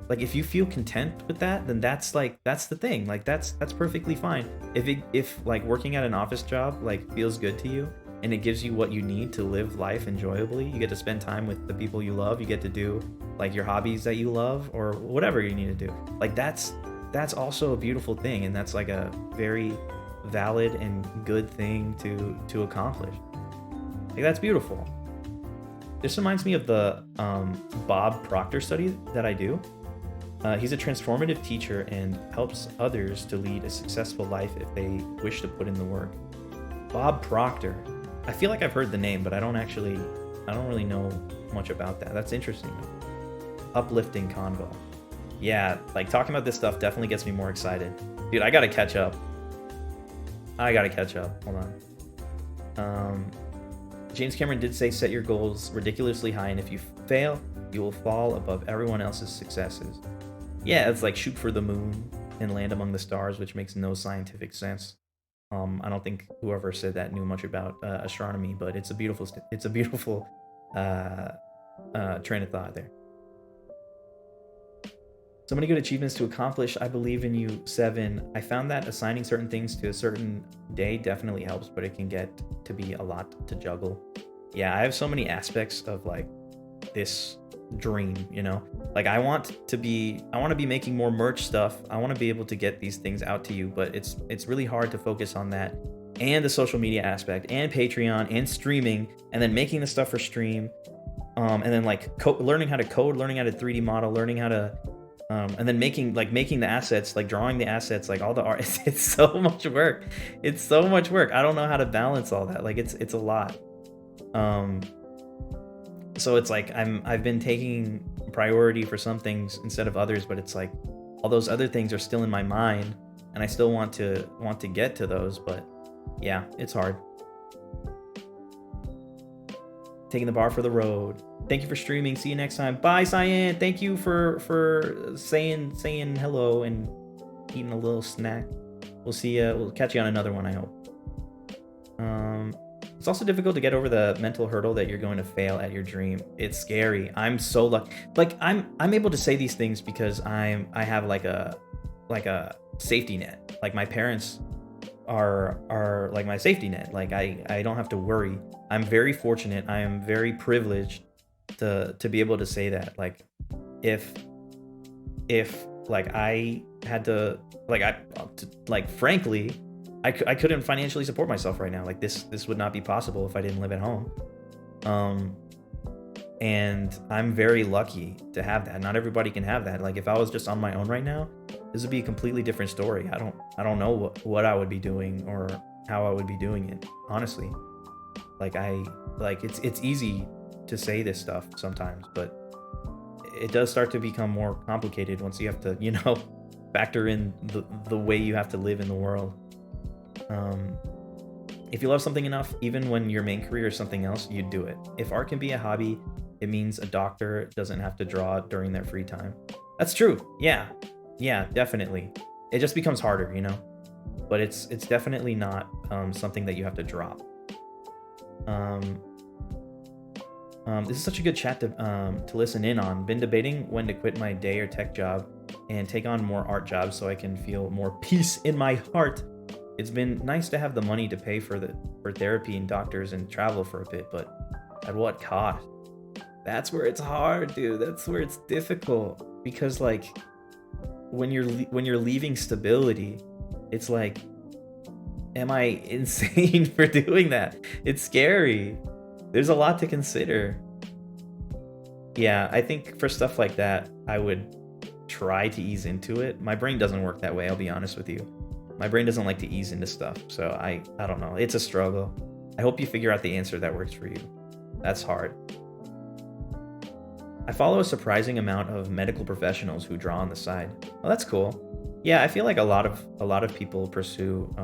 Like if you feel content with that, then that's the thing. Like that's perfectly fine. If like working at an office job like feels good to you and it gives you what you need to live life enjoyably, you get to spend time with the people you love, you get to do like your hobbies that you love or whatever you need to do. Like that's also a beautiful thing, and that's like a very valid and good thing to accomplish. Like that's beautiful. This reminds me of the Bob Proctor study that I do. He's a transformative teacher and helps others to lead a successful life if they wish to put in the work. Bob Proctor. I feel like I've heard the name, but I don't really know much about that. That's interesting. Uplifting convo. Yeah, like talking about this stuff definitely gets me more excited. Dude, I gotta catch up. Hold on. James Cameron did say set your goals ridiculously high, and if you fail, you will fall above everyone else's successes. Yeah, it's like shoot for the moon and land among the stars, which makes no scientific sense. I don't think whoever said that knew much about astronomy, but it's a beautiful train of thought there. So many good achievements to accomplish. I believe in you, 7. I found that assigning certain things to a certain day definitely helps, but it can get to be a lot to juggle. Yeah, I have so many aspects of like this dream, you know? Like I want to be making more merch stuff. I want to be able to get these things out to you, but it's really hard to focus on that and the social media aspect and Patreon and streaming and then making the stuff for stream. And then like learning how to code, learning how to 3D model, learning how to and then making the assets, like drawing the assets, like all the art. It's so much work. It's so much work. I don't know how to balance all that. Like it's a lot. So it's like I've been taking priority for some things instead of others, but it's like all those other things are still in my mind and I still want to get to those, but yeah, it's hard. Taking the bar for the road. Thank you for streaming. See you next time. Bye, Cyan. Thank you for saying hello and eating a little snack. We'll see you. We'll catch you on another one, I hope. It's also difficult to get over the mental hurdle that you're going to fail at your dream. It's scary. I'm so lucky. Like I'm able to say these things because I have like a safety net. Like my parents are like my safety net. Like I don't have to worry. I'm very fortunate. I am very privileged to be able to say that. Like if like I had to frankly I couldn't financially support myself right now. Like this would not be possible if I didn't live at home. And I'm very lucky to have that. Not everybody can have that. Like if I was just on my own right now, this would be a completely different story. I don't know what I would be doing or how I would be doing it, honestly. Like it's easy to say this stuff sometimes, but it does start to become more complicated once you have to, you know, factor in the way you have to live in the world. If you love something enough, even when your main career is something else, you do it. If art can be a hobby, it means a doctor doesn't have to draw during their free time. That's true. Yeah, definitely. It just becomes harder, you know, but it's definitely not something that you have to drop. This is such a good chat to listen in on. Been debating when to quit my day or tech job and take on more art jobs so I can feel more peace in my heart. It's been nice to have the money to pay for therapy and doctors and travel for a bit, but at what cost? That's where it's hard, dude. That's where it's difficult, because like when you're leaving stability, it's like, am I insane for doing that? It's scary. There's a lot to consider. Yeah, I think for stuff like that, I would try to ease into it. My brain doesn't work that way, I'll be honest with you. My brain doesn't like to ease into stuff, so I don't know. It's a struggle. I hope you figure out the answer that works for you. That's hard. I follow a surprising amount of medical professionals who draw on the side. Oh, that's cool. Yeah, I feel like a lot of people pursue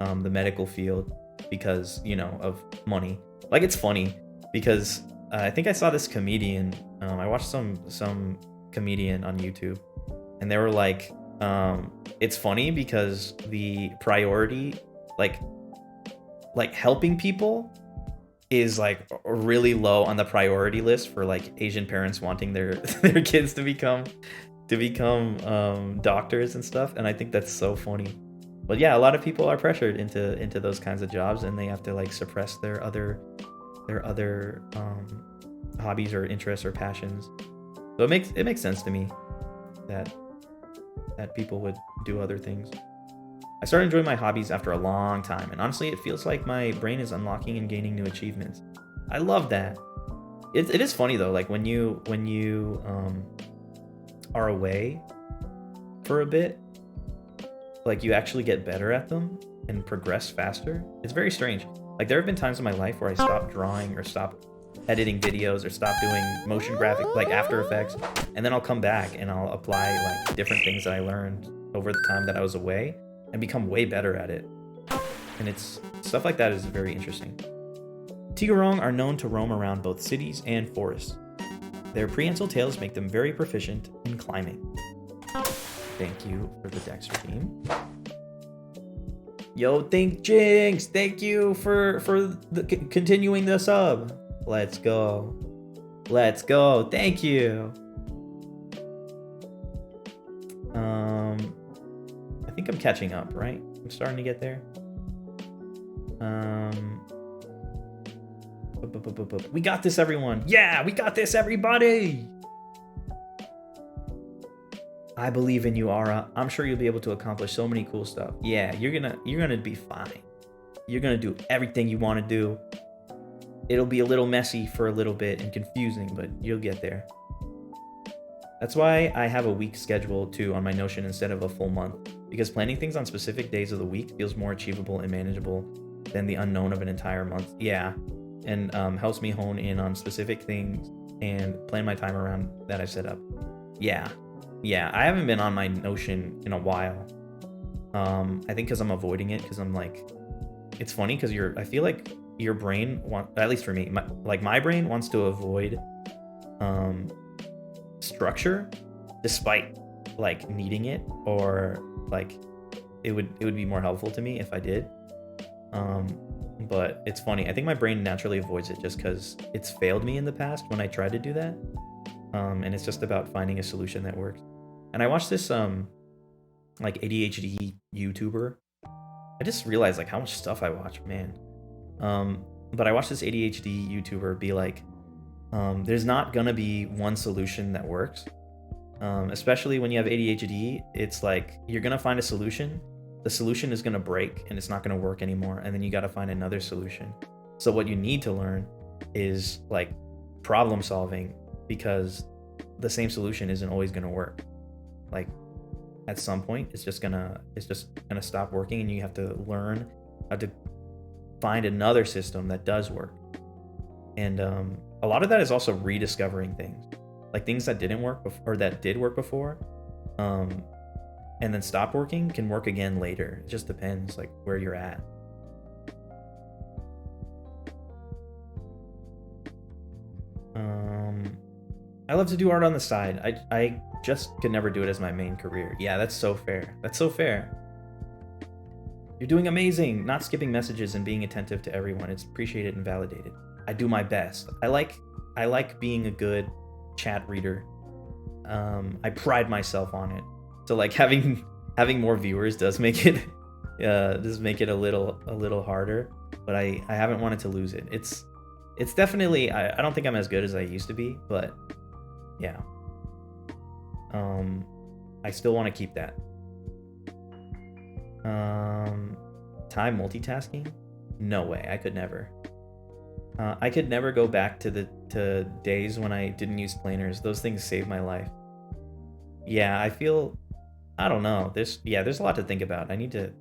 the medical field because, you know, of money. Like, it's funny because I think I saw this comedian. I watched some comedian on YouTube, and they were like, it's funny because the priority, like helping people, is like really low on the priority list for like Asian parents wanting their kids to become doctors and stuff. And I think that's so funny. But yeah, a lot of people are pressured into those kinds of jobs, and they have to like suppress their other hobbies or interests or passions. So it makes sense to me that people would do other things. I started enjoying my hobbies after a long time, and honestly, it feels like my brain is unlocking and gaining new achievements. I love that. It is funny though, like when you are away for a bit, like you actually get better at them and progress faster. It's very strange. Like there have been times in my life where I stopped drawing or stopped editing videos or stopped doing motion graphic, like After Effects, and then I'll come back and I'll apply like different things that I learned over the time that I was away and become way better at it. And it's stuff like that is very interesting. Tigurong are known to roam around both cities and forests. Their prehensile tails make them very proficient in climbing. Thank you for the Dexter team. Yo, Think Jinx, thank you for continuing the sub. Let's go. Thank you. I think I'm catching up, right? I'm starting to get there. We got this, everyone. Yeah, we got this, everybody. I believe in you, Ara. I'm sure you'll be able to accomplish so many cool stuff. Yeah, you're gonna be fine. You're gonna do everything you want to do. It'll be a little messy for a little bit and confusing, but you'll get there. That's why I have a week schedule too on my Notion instead of a full month, because planning things on specific days of the week feels more achievable and manageable than the unknown of an entire month. Yeah, and helps me hone in on specific things and plan my time around that I've set up. Yeah, I haven't been on my Notion in a while. I think because I'm avoiding it, because I'm like, it's funny because I feel like your brain at least for me, my brain wants to avoid structure despite like needing it, or like it would be more helpful to me if I did. But it's funny, I think my brain naturally avoids it just because it's failed me in the past when I tried to do that. And it's just about finding a solution that works. And I watched this like ADHD YouTuber. I just realized like how much stuff I watch, man. But I watched this ADHD YouTuber be like, there's not gonna be one solution that works. Especially when you have ADHD, it's like you're gonna find a solution. The solution is gonna break and it's not gonna work anymore, and then you gotta find another solution. So what you need to learn is like problem solving, because the same solution isn't always gonna work. Like at some point it's just gonna stop working, and you have to learn how to find another system that does work. And a lot of that is also rediscovering things, like things that didn't work before, or that did work before, and then stop working can work again later. It just depends like where you're at. I love to do art on the side. I just could never do it as my main career. Yeah, that's so fair. That's so fair. You're doing amazing. Not skipping messages and being attentive to everyone. It's appreciated and validated. I do my best. I like being a good chat reader. I pride myself on it. So like having more viewers does make it a little harder, but I haven't wanted to lose it. It's definitely, I don't think I'm as good as I used to be, but yeah. I still want to keep that. Time multitasking? No way, I could never. I could never go back to days when I didn't use planners. Those things saved my life. Yeah, I don't know. There's a lot to think about. I need to.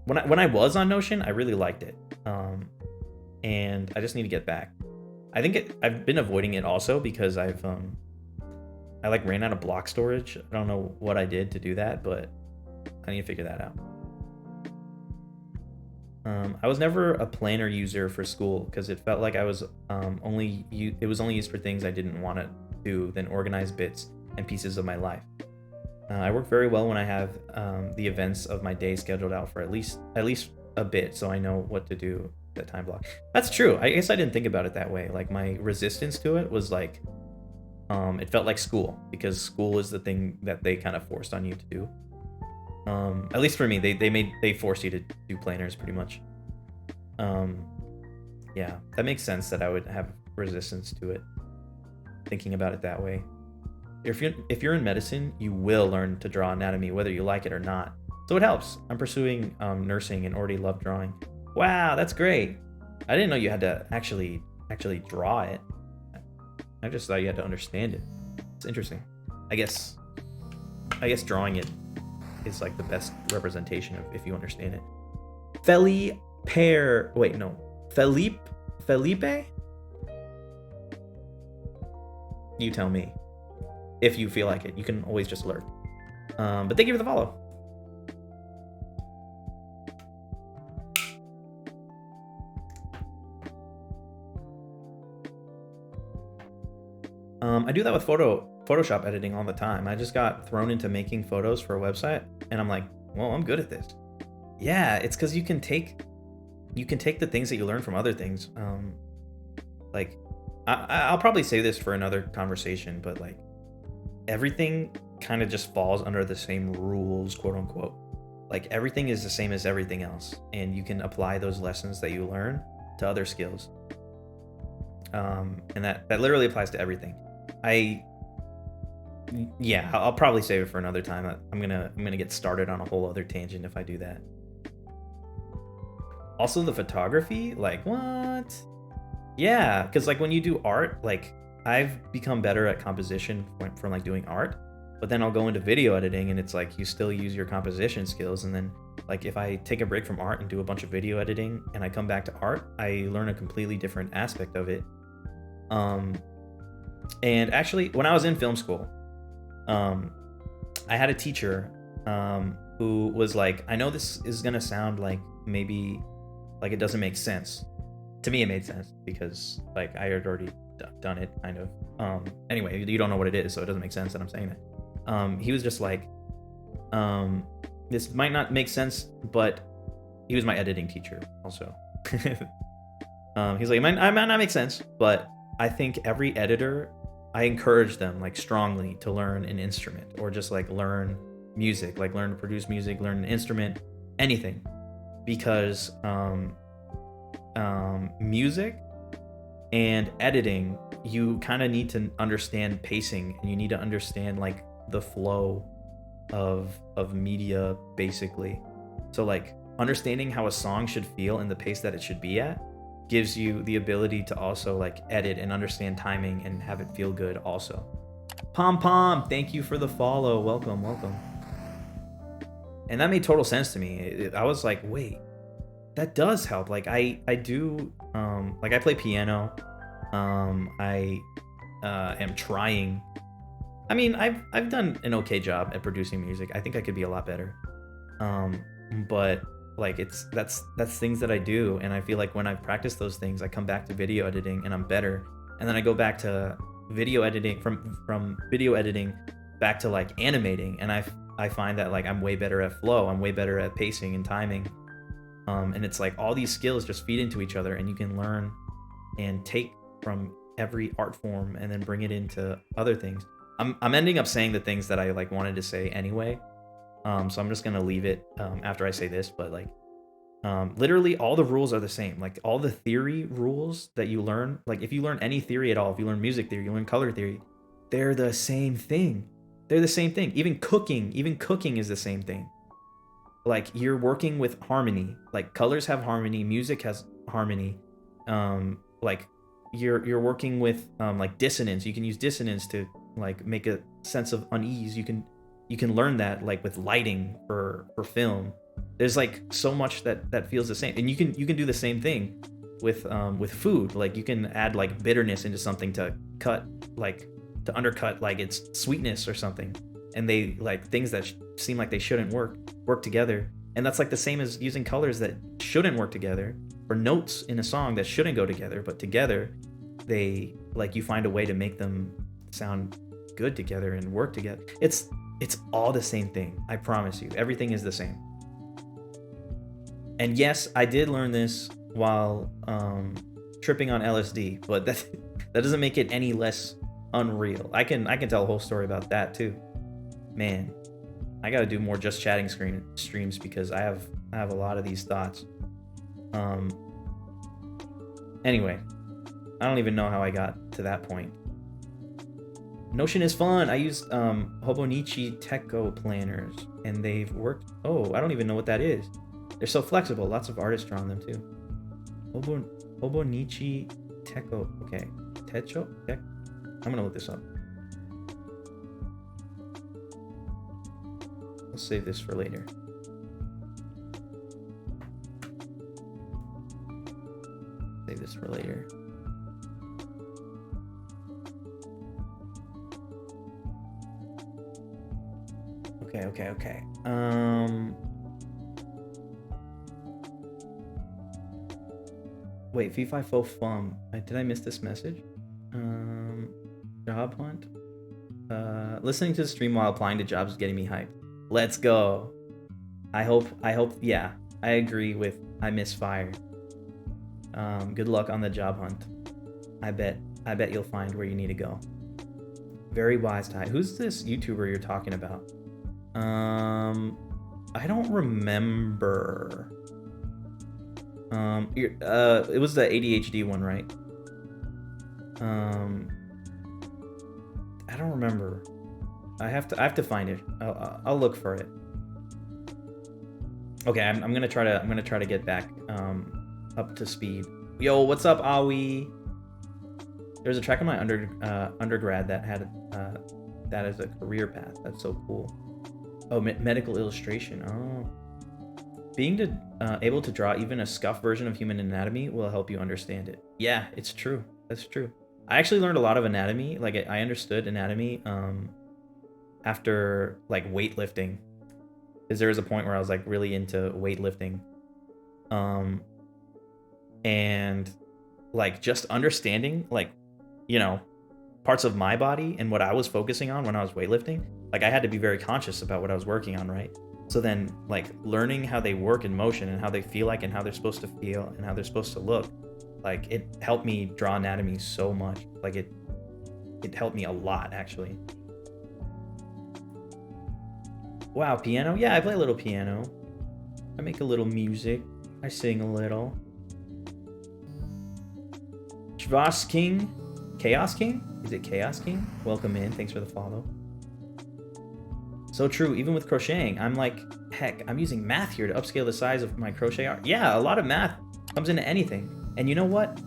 When I was on Notion, I really liked it, and I just need to get back. I think I've been avoiding it also because I like ran out of block storage. I don't know what I did to do that, but I need to figure that out. I was never a planner user for school because it felt like I was it was only used for things I didn't want to do than organize bits and pieces of my life. I work very well when I have the events of my day scheduled out for at least a bit, so I know what to do that time block. That's true. I guess I didn't think about it that way. Like my resistance to it was like, it felt like school, because school is the thing that they kind of forced on you to do. At least for me, they forced you to do planners pretty much. Yeah, that makes sense that I would have resistance to it, thinking about it that way. If you're in medicine, you will learn to draw anatomy whether you like it or not. So it helps. I'm pursuing nursing and already love drawing. Wow, that's great. I didn't know you had to actually draw it. I just thought you had to understand it. It's interesting. I guess drawing it is like the best representation of if you understand it. Felipe? You tell me. If you feel like it, you can always just lurk. But thank you for the follow. I do that with Photoshop editing all the time. I just got thrown into making photos for a website, and I'm like, well, I'm good at this. Yeah, it's because you can take the things that you learn from other things. Like, I'll probably say this for another conversation, but like, everything kind of just falls under the same rules, quote unquote. Like everything is the same as everything else, and you can apply those lessons that you learn to other skills. And that literally applies to everything. Yeah, I'll probably save it for another time. I'm gonna get started on a whole other tangent if I do that. Also, the photography, like, what? Yeah, because like when you do art, like I've become better at composition from like doing art, but then I'll go into video editing and it's like you still use your composition skills, and then like if I take a break from art and do a bunch of video editing and I come back to art, I learn a completely different aspect of it. And actually, when I was in film school, I had a teacher who was like, I know this is gonna sound like maybe like it doesn't make sense. To me, it made sense because like I had already done it, kind of. Anyway, you don't know what it is, so it doesn't make sense that I'm saying that. He was just like, this might not make sense, but he was my editing teacher also. He's like, it might not make sense, but I think every editor, I encourage them like strongly to learn an instrument or just like learn music, like learn to produce music, learn an instrument, anything, because music and editing, you kind of need to understand pacing, and you need to understand like the flow of media basically. So like understanding how a song should feel and the pace that it should be at gives you the ability to also like edit and understand timing and have it feel good also. Pom, thank you for the follow. Welcome. And that made total sense to me. I was like, wait, that does help. Like I do, like I play piano. I am trying. I mean, I've done an okay job at producing music. I think I could be a lot better. But like that's things that I do, and I feel like when I practice those things, I come back to video editing and I'm better, and then I go back to video editing from video editing back to like animating, and I find that like I'm way better at flow, I'm way better at pacing and timing, and it's like all these skills just feed into each other, and you can learn and take from every art form and then bring it into other things. I'm ending up saying the things that I like wanted to say anyway. So I'm just gonna leave it after I say this, but like literally all the rules are the same. Like all the theory rules that you learn, like if you learn any theory at all, if you learn music theory, you learn color theory, they're the same thing. They're the same thing. Even cooking is the same thing. Like you're working with harmony. Like colors have harmony, music has harmony. Like you're working with like dissonance. You can use dissonance to like make a sense of unease. You can learn that like with lighting for film. There's like so much that feels the same, and you can do the same thing with food. Like you can add like bitterness into something to undercut like its sweetness or something, and they like things that seem like they shouldn't work together. And that's like the same as using colors that shouldn't work together, or notes in a song that shouldn't go together, but together they like you find a way to make them sound good together and work together. It's all the same thing. I promise you, everything is the same. And yes, I did learn this while tripping on LSD, but that doesn't make it any less unreal. I can tell a whole story about that too. Man, I gotta do more just chatting streams because I have a lot of these thoughts. Anyway, I don't even know how I got to that point. Notion is fun. I used Hobonichi Techo planners, and they've worked. Oh, I don't even know what that is. They're so flexible. Lots of artists draw on them too. Hobonichi Techo. Okay, Techo. Okay. I'm gonna look this up. I'll save this for later. Save this for later. Okay. Wait, FIFA fo fum. Did I miss this message? Job hunt. Listening to the stream while applying to jobs is getting me hyped. Let's go. I hope. Yeah, I agree with. I misfired. Good luck on the job hunt. I bet you'll find where you need to go. Very wise, Ty. Who's this YouTuber you're talking about? I don't remember. It was the ADHD one, right? I don't remember. I have to find it. I'll look for it. Okay, I'm gonna try to get back up to speed. Yo, what's up, Awi? There's a track in my undergrad that had that as a career path. That's so cool. Oh, medical illustration. Oh, being able to draw even a scuff version of human anatomy will help you understand it. Yeah, it's true. That's true. I actually learned a lot of anatomy. Like I understood anatomy after like weightlifting, because there was a point where I was like really into weightlifting, and like just understanding like, you know, parts of my body and what I was focusing on when I was weightlifting. Like I had to be very conscious about what I was working on, right? So then like learning how they work in motion and how they feel like and how they're supposed to feel and how they're supposed to look, like it helped me draw anatomy so much. Like it helped me a lot, actually. Wow, piano? Yeah, I play a little piano. I make a little music. I sing a little. Shvas King? Chaos King? Is it Chaos King? Welcome in. Thanks for the follow. So true. Even with crocheting, I'm like, heck, I'm using math here to upscale the size of my crochet art. Yeah, a lot of math comes into anything. And you know what?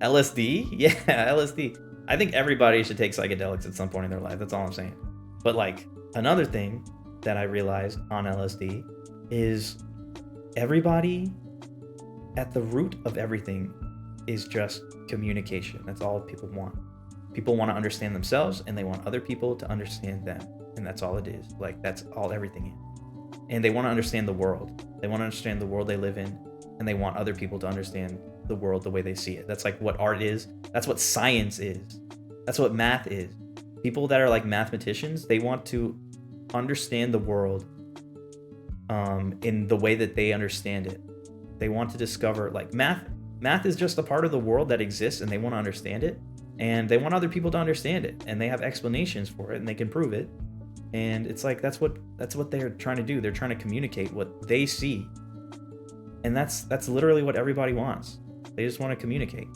LSD? Yeah, LSD. I think everybody should take psychedelics at some point in their life. That's all I'm saying. But like another thing that I realized on LSD is everybody at the root of everything is just communication. That's all people want. People want to understand themselves and they want other people to understand them. And that's all it is. Like that's all everything is. And they want to understand the world. They want to understand the world they live in. And they want other people to understand the world the way they see it. That's like what art is. That's what science is. That's what math is. People that are like mathematicians, they want to understand the world in the way that they understand it. They want to discover like math is just a part of the world that exists and they want to understand it, and they want other people to understand it, and they have explanations for it and they can prove it. And it's like that's what they're trying to do. They're trying to communicate what they see. And that's literally what everybody wants. They just want to communicate.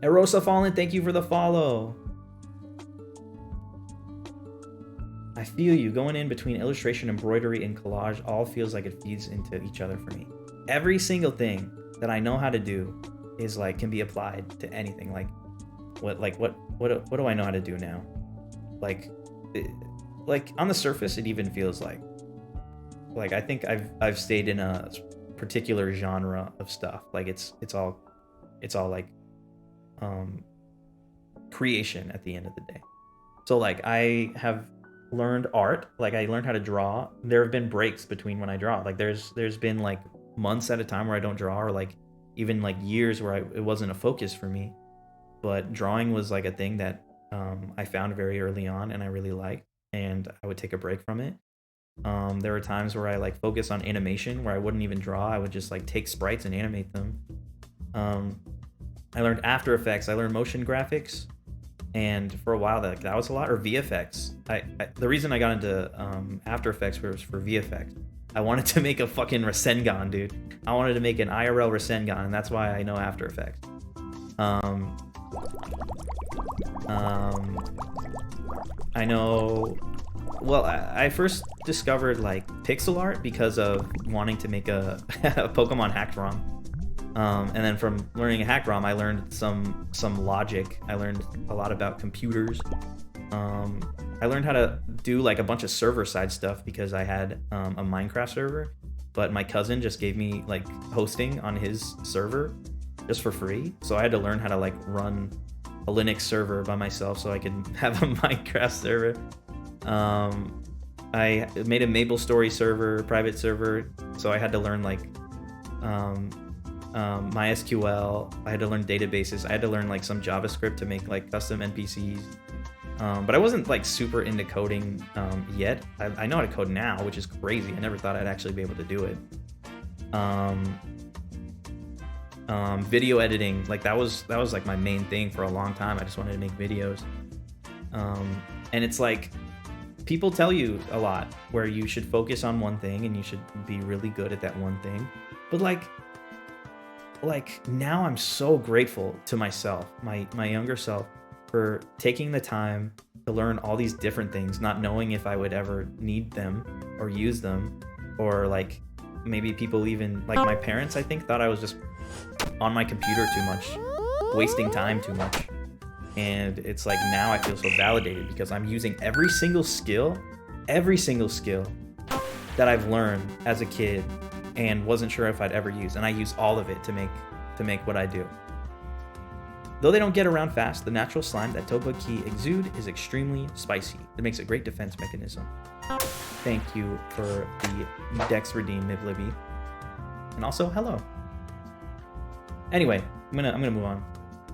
Erosa Fallen, thank you for the follow. I feel you. Going in between illustration, embroidery, and collage all feels like it feeds into each other for me. Every single thing that I know how to do is like can be applied to anything. Like what do I know how to do now? Like on the surface, it even feels like I think I've stayed in a particular genre of stuff. Like it's all like creation at the end of the day. So like I have learned art, like I learned how to draw. There have been breaks between when I draw. Like there's been like months at a time where I don't draw, or like even like years where it wasn't a focus for me. But drawing was like a thing that I found very early on and I really liked, and I would take a break from it. There were times where I like focus on animation where I wouldn't even draw. I would just like take sprites and animate them. I learned After Effects. I learned motion graphics, and for a while that was a lot. Or VFX. The reason I got into After Effects was for VFX. I wanted to make a fucking Rasengan, dude. I wanted to make an IRL Rasengan, and that's why I know After Effects. I know. Well, I first discovered like pixel art because of wanting to make a Pokemon hacked ROM. And then from learning a hacked ROM, I learned some logic. I learned a lot about computers. I learned how to do like a bunch of server side stuff because I had a Minecraft server, but my cousin just gave me like hosting on his server just for free. So I had to learn how to like run a Linux server by myself so I could have a Minecraft server. I made a MapleStory server, private server, so I had to learn like MySQL. I had to learn databases. I had to learn like some JavaScript to make like custom NPCs. But I wasn't like super into coding yet. I know how to code now, which is crazy. I never thought I'd actually be able to do it. Video editing, like that was like my main thing for a long time. I just wanted to make videos. And it's like people tell you a lot where you should focus on one thing and you should be really good at that one thing. But like like now I'm so grateful to myself, my younger self, for taking the time to learn all these different things, not knowing if I would ever need them or use them, or like maybe people even like my parents, I think, thought I was just on my computer too much, wasting time too much. And it's like now I feel so validated because I'm using every single skill that I've learned as a kid and wasn't sure if I'd ever use, and I use all of it to make what I do. Though they don't get around fast, the natural slime that Tobaki exude is extremely spicy. It makes a great defense mechanism. Thank you for the Dex Redeem, Niblibby. And also, hello. Anyway, I'm gonna move on.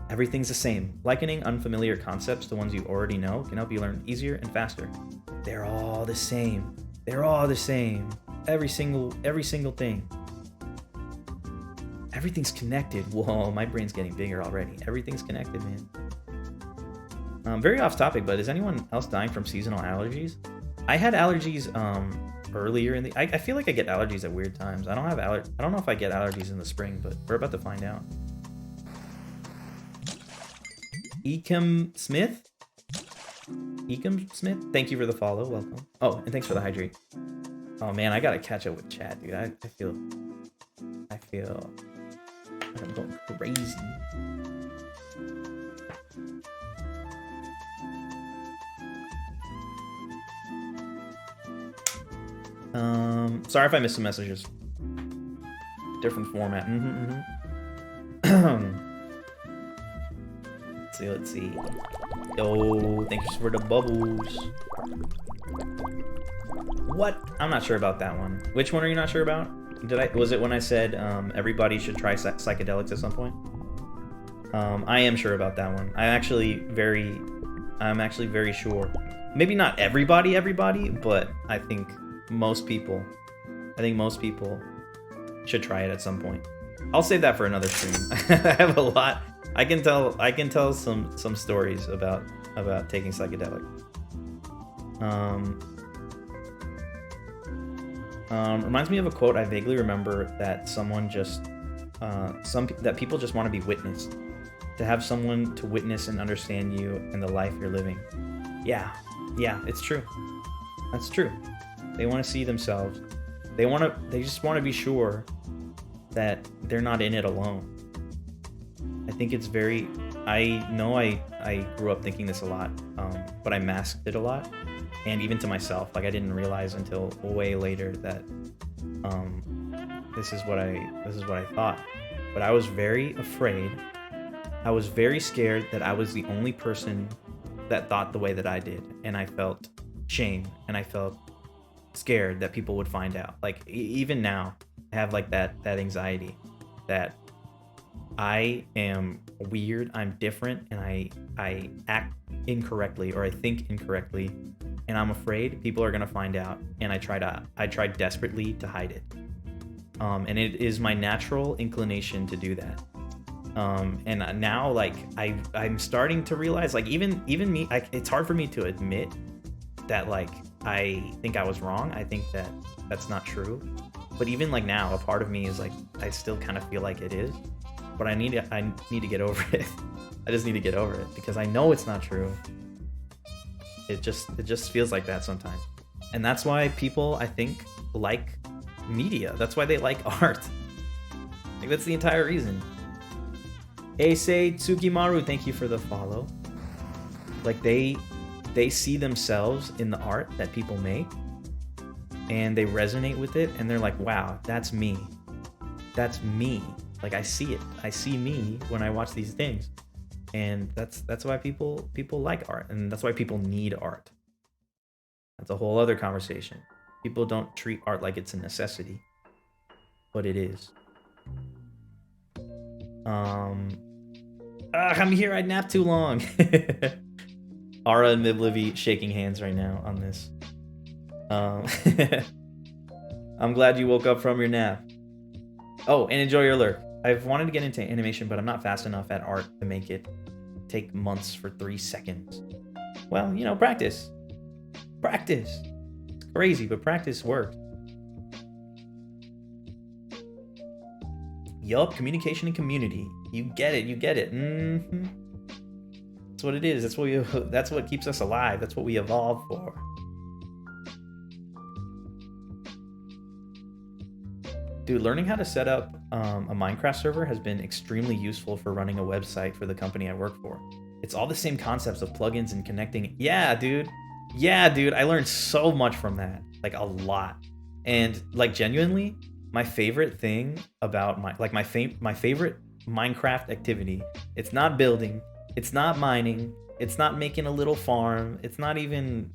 Everything's the same. Likening unfamiliar concepts to ones you already know can help you learn easier and faster. They're all the same. They're all the same. Every single thing. Everything's connected. Whoa, my brain's getting bigger already. Everything's connected, man. Very off topic, but is anyone else dying from seasonal allergies? I had allergies earlier in the. I feel like I get allergies at weird times. I don't know if I get allergies in the spring, but we're about to find out. Ecom Smith, thank you for the follow. Welcome. Oh, and thanks for the hydrate. Oh man, I gotta catch up with chat, dude. I feel like I'm going crazy. Sorry if I missed some messages. Different format. Let's see. Oh, thank you for the bubbles. What? I'm not sure about that one. Which one are you not sure about? Was it when I said everybody should try psychedelics at some point? I am sure about that one. I'm actually very sure. Maybe not everybody, but I think most people should try it at some point. I'll save that for another stream. I have a lot. I can tell some stories about taking psychedelic. Reminds me of a quote I vaguely remember that someone just that people just want to be witnessed, to have someone to witness and understand you and the life you're living. Yeah, it's true. That's true. They want to see themselves. They just want to be sure that they're not in it alone. I think it's very. I know I grew up thinking this a lot, but I masked it a lot. And even to myself, like I didn't realize until way later that this is what I thought. But I was very afraid. I was very scared that I was the only person that thought the way that I did, and I felt shame and I felt scared that people would find out. Like even now, I have like that anxiety that I am weird, I'm different, and I act incorrectly or I think incorrectly. And I'm afraid people are gonna find out, and I try desperately to hide it. And it is my natural inclination to do that. And now, like I'm starting to realize, like even me, it's hard for me to admit that like I think I was wrong. I think that that's not true. But even like now, a part of me is like I still kind of feel like it is. But I need to get over it. I just need to get over it because I know it's not true. It just feels like that sometimes. And that's why people, I think, like media. That's why they like art. Like that's the entire reason. Eisei Tsukimaru, thank you for the follow. Like they see themselves in the art that people make and they resonate with it and they're like, wow, that's me. That's me. Like I see it. I see me when I watch these things. And that's why people like art, and that's why people need art. That's a whole other conversation. People don't treat art like it's a necessity, but it is. I'm here, I napped too long. Ara and Miblivy shaking hands right now on this. I'm glad you woke up from your nap. Oh, and enjoy your lurk. I've wanted to get into animation, but I'm not fast enough at art to make it take months for 3 seconds. Well, you know, practice. Practice. It's crazy, but practice works. Yup, communication and community. You get it, you get it. That's what it is. That's what keeps us alive. That's what we evolved for. Dude, learning how to set up a Minecraft server has been extremely useful for running a website for the company I work for. It's all the same concepts of plugins and connecting. Yeah, dude. Yeah, dude. I learned so much from that. Like, a lot. And, like, genuinely, my favorite thing about my favorite Minecraft activity, it's not building, it's not mining, it's not making a little farm, it's not even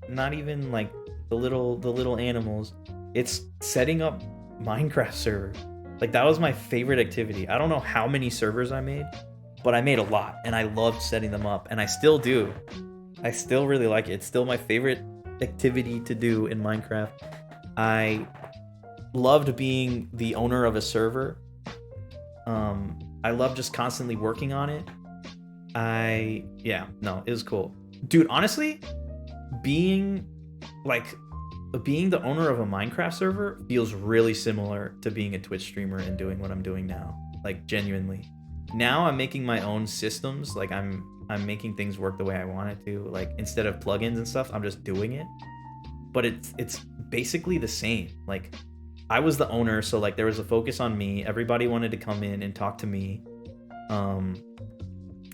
like the little animals. It's setting up Minecraft server. Like, that was my favorite activity. I don't know how many servers I made, but I made a lot, and I loved setting them up, and I still do. I still really like it. It's still my favorite activity to do in Minecraft. I loved being the owner of a server. I love just constantly working on it. It was cool. Dude, honestly, being the owner of a Minecraft server feels really similar to being a Twitch streamer and doing what I'm doing now. Like, genuinely. Now I'm making my own systems. Like, I'm making things work the way I want it to. Like, instead of plugins and stuff, I'm just doing it. But it's basically the same. Like, I was the owner, so like there was a focus on me. Everybody wanted to come in and talk to me. And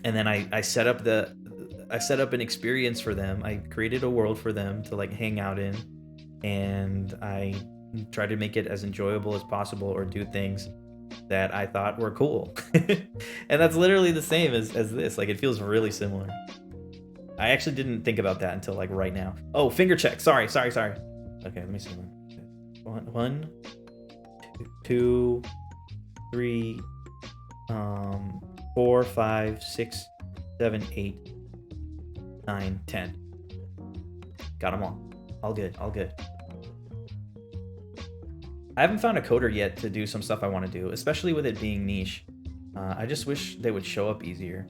then I set up an experience for them. I created a world for them to like hang out in, and I tried to make it as enjoyable as possible or do things that I thought were cool. And that's literally the same as this. Like, it feels really similar. I actually didn't think about that until like right now. Oh, finger check. Sorry. Okay, let me see. 1, 2, 3, 4, 5, 6, 7, 8, 9, 10. Got them all. All good. I haven't found a coder yet to do some stuff I want to do, especially with it being niche. I just wish they would show up easier.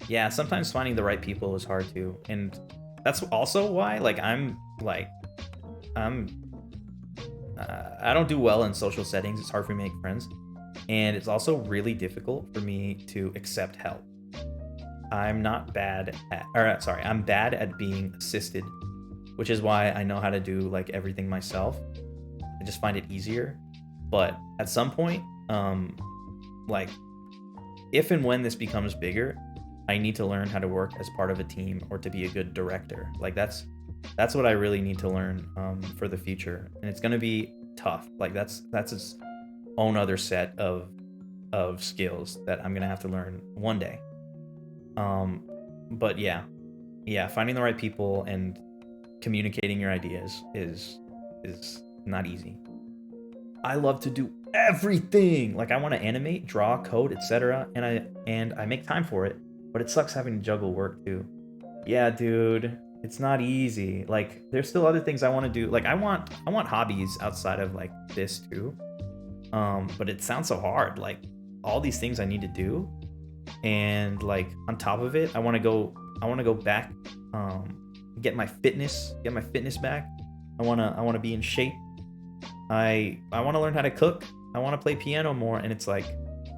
Yeah, sometimes finding the right people is hard too, and that's also why I don't do well in social settings. It's hard for me to make friends, and it's also really difficult for me to accept help. I'm bad at being assisted, which is why I know how to do like everything myself. I just find it easier. But at some point, like if and when this becomes bigger, I need to learn how to work as part of a team or to be a good director. Like that's what I really need to learn for the future, and it's gonna be tough. Like that's its own other set of skills that I'm gonna have to learn one day. But yeah, finding the right people and communicating your ideas is not easy. I love to do everything. Like I want to animate, draw, code, etc. and I make time for it, but it sucks having to juggle work too. Yeah, dude, it's not easy. Like there's still other things I want to do. Like I want hobbies outside of like this too. But it sounds so hard. Like all these things I need to do, and like on top of it, I want to go back, get my fitness back. I want to be in shape. I want to learn how to cook. I want to play piano more, and it's like,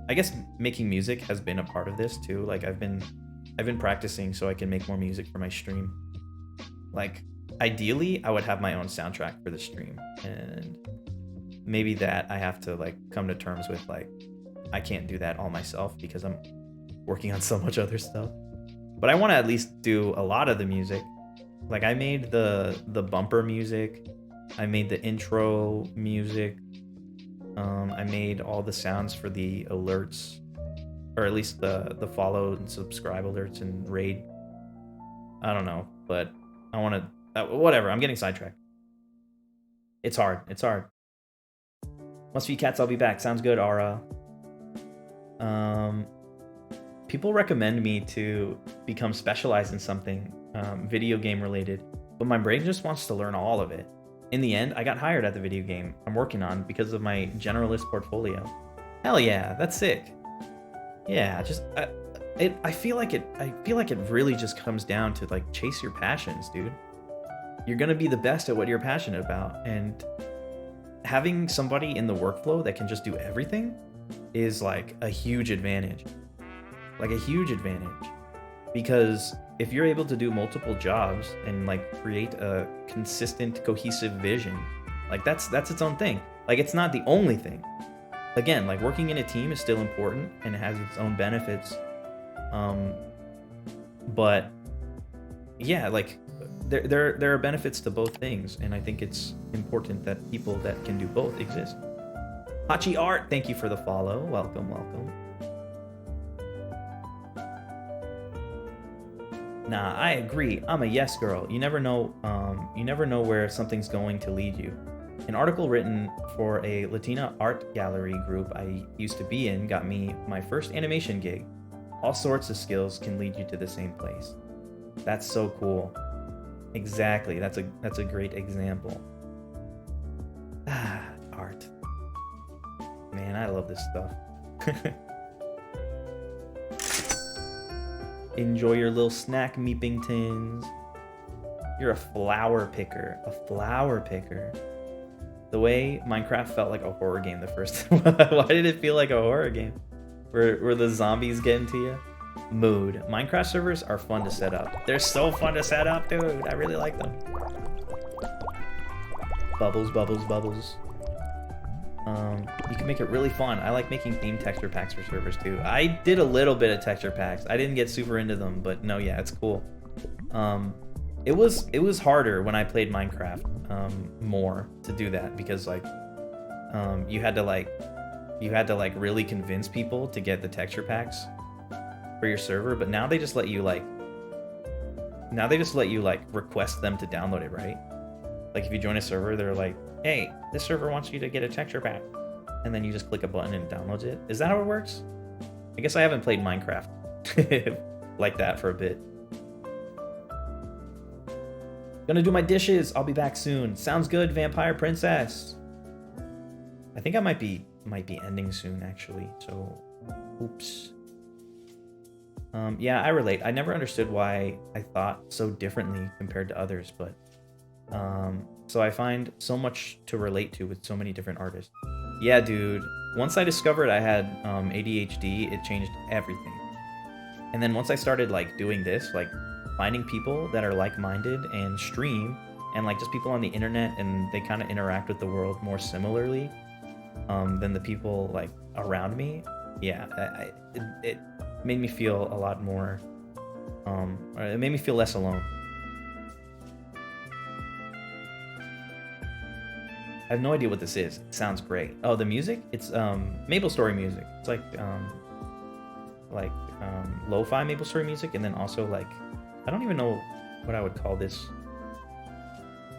I guess making music has been a part of this too. Like I've been practicing so I can make more music for my stream. Like ideally, I would have my own soundtrack for the stream, and maybe that I have to like come to terms with. Like I can't do that all myself because I'm working on so much other stuff. But I want to at least do a lot of the music. Like I made the bumper music, I made the intro music, I made all the sounds for the alerts, or at least the follow and subscribe alerts and raid. I don't know, but I want to whatever. I'm getting sidetracked. It's hard. Must be cats. I'll be back. Sounds good, Ara. People recommend me to become specialized in something video game related, but my brain just wants to learn all of it. In the end, I got hired at the video game I'm working on because of my generalist portfolio. Hell yeah, that's sick. Yeah, just I feel like it really just comes down to like chase your passions, dude. You're gonna be the best at what you're passionate about, and having somebody in the workflow that can just do everything, is like a huge advantage. Like a huge advantage. Because if you're able to do multiple jobs and like create a consistent, cohesive vision, like that's its own thing. Like it's not the only thing. Again, like working in a team is still important and it has its own benefits. But yeah, like there are benefits to both things, and I think it's important that people that can do both exist. Hachi Art, thank you for the follow. Welcome, welcome. Nah, I agree. I'm a yes girl. You never know where something's going to lead you. An article written for a Latina art gallery group I used to be in got me my first animation gig. All sorts of skills can lead you to the same place. That's so cool. Exactly. That's a great example. Art. Man, I love this stuff. Enjoy your little snack, Meepingtons. You're a flower picker. A flower picker. The way Minecraft felt like a horror game the first time. Why did it feel like a horror game? Were the zombies getting to you? Mood. Minecraft servers are fun to set up. They're so fun to set up, dude. I really like them. Bubbles, bubbles, bubbles. You can make it really fun. I like making theme texture packs for servers too. I did a little bit of texture packs. I didn't get super into them, but no, yeah, it's cool. It was harder when I played Minecraft more to do that, because like you had to like really convince people to get the texture packs for your server, but now they just let you like request them to download it, right? Like if you join a server, they're like, hey, this server wants you to get a texture pack, and then you just click a button and it downloads it. Is that how it works? I guess I haven't played Minecraft like that for a bit. Gonna do my dishes. I'll be back soon. Sounds good, Vampire Princess. I think I might be ending soon, actually. So, oops. Yeah, I relate. I never understood why I thought so differently compared to others, but so I find so much to relate to with so many different artists. Yeah, dude. Once I discovered I had ADHD, it changed everything. And then once I started like doing this, like finding people that are like-minded and stream, and like just people on the internet, and they kind of interact with the world more similarly than the people like around me. Yeah, it made me feel a lot more. It made me feel less alone. I have no idea what this is. It sounds great. Oh, the music? It's MapleStory music. It's like lo-fi MapleStory music, and then also like, I don't even know what I would call this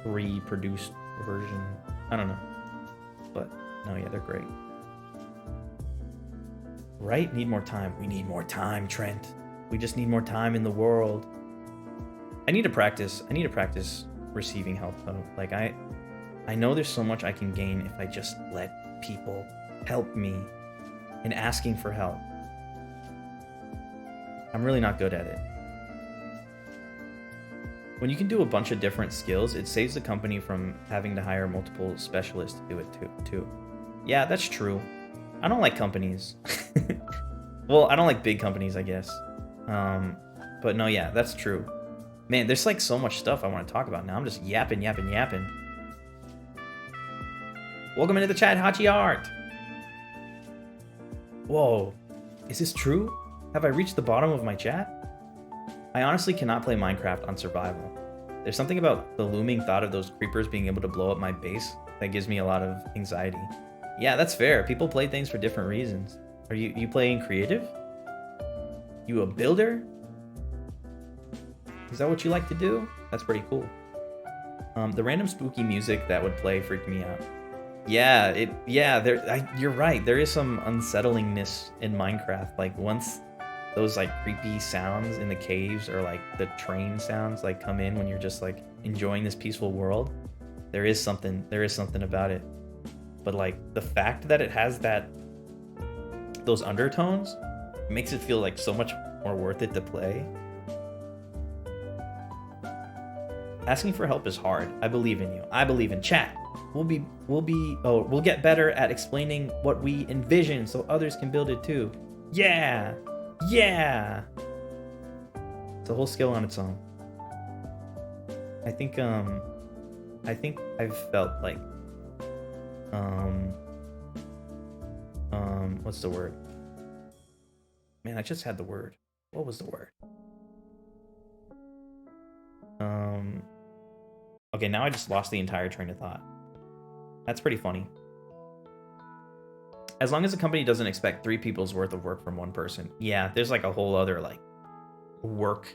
reproduced version. I don't know. But no, yeah, they're great. Right? Need more time. We need more time, Trent. We just need more time in the world. I need to practice receiving help though. Like I know there's so much I can gain if I just let people help me in asking for help. I'm really not good at it. When you can do a bunch of different skills, it saves the company from having to hire multiple specialists to do it too. Yeah, that's true. I don't like companies. Well, I don't like big companies, I guess. But no, yeah, that's true. Man, there's like so much stuff I want to talk about now. I'm just yapping. Welcome into the chat, Hachi Art. Whoa, is this true? Have I reached the bottom of my chat? I honestly cannot play Minecraft on survival. There's something about the looming thought of those creepers being able to blow up my base that gives me a lot of anxiety. Yeah, that's fair. People play things for different reasons. Are you playing creative? You a builder? Is that what you like to do? That's pretty cool. The random spooky music that would play freaked me out. Yeah, you're right. There is some unsettlingness in Minecraft. Like once those like creepy sounds in the caves, or like the train sounds like come in when you're just like enjoying this peaceful world, there is something about it. But like the fact that it has those undertones makes it feel like so much more worth it to play. Asking for help is hard. I believe in you. I believe in chat. We'll get better at explaining what we envision so others can build it too. Yeah. Yeah. It's a whole skill on its own. I think I've felt like what's the word? Man, I just had the word. What was the word? Okay, now I just lost the entire train of thought. That's pretty funny. As long as a company doesn't expect 3 people's worth of work from one person. Yeah, there's like a whole other like work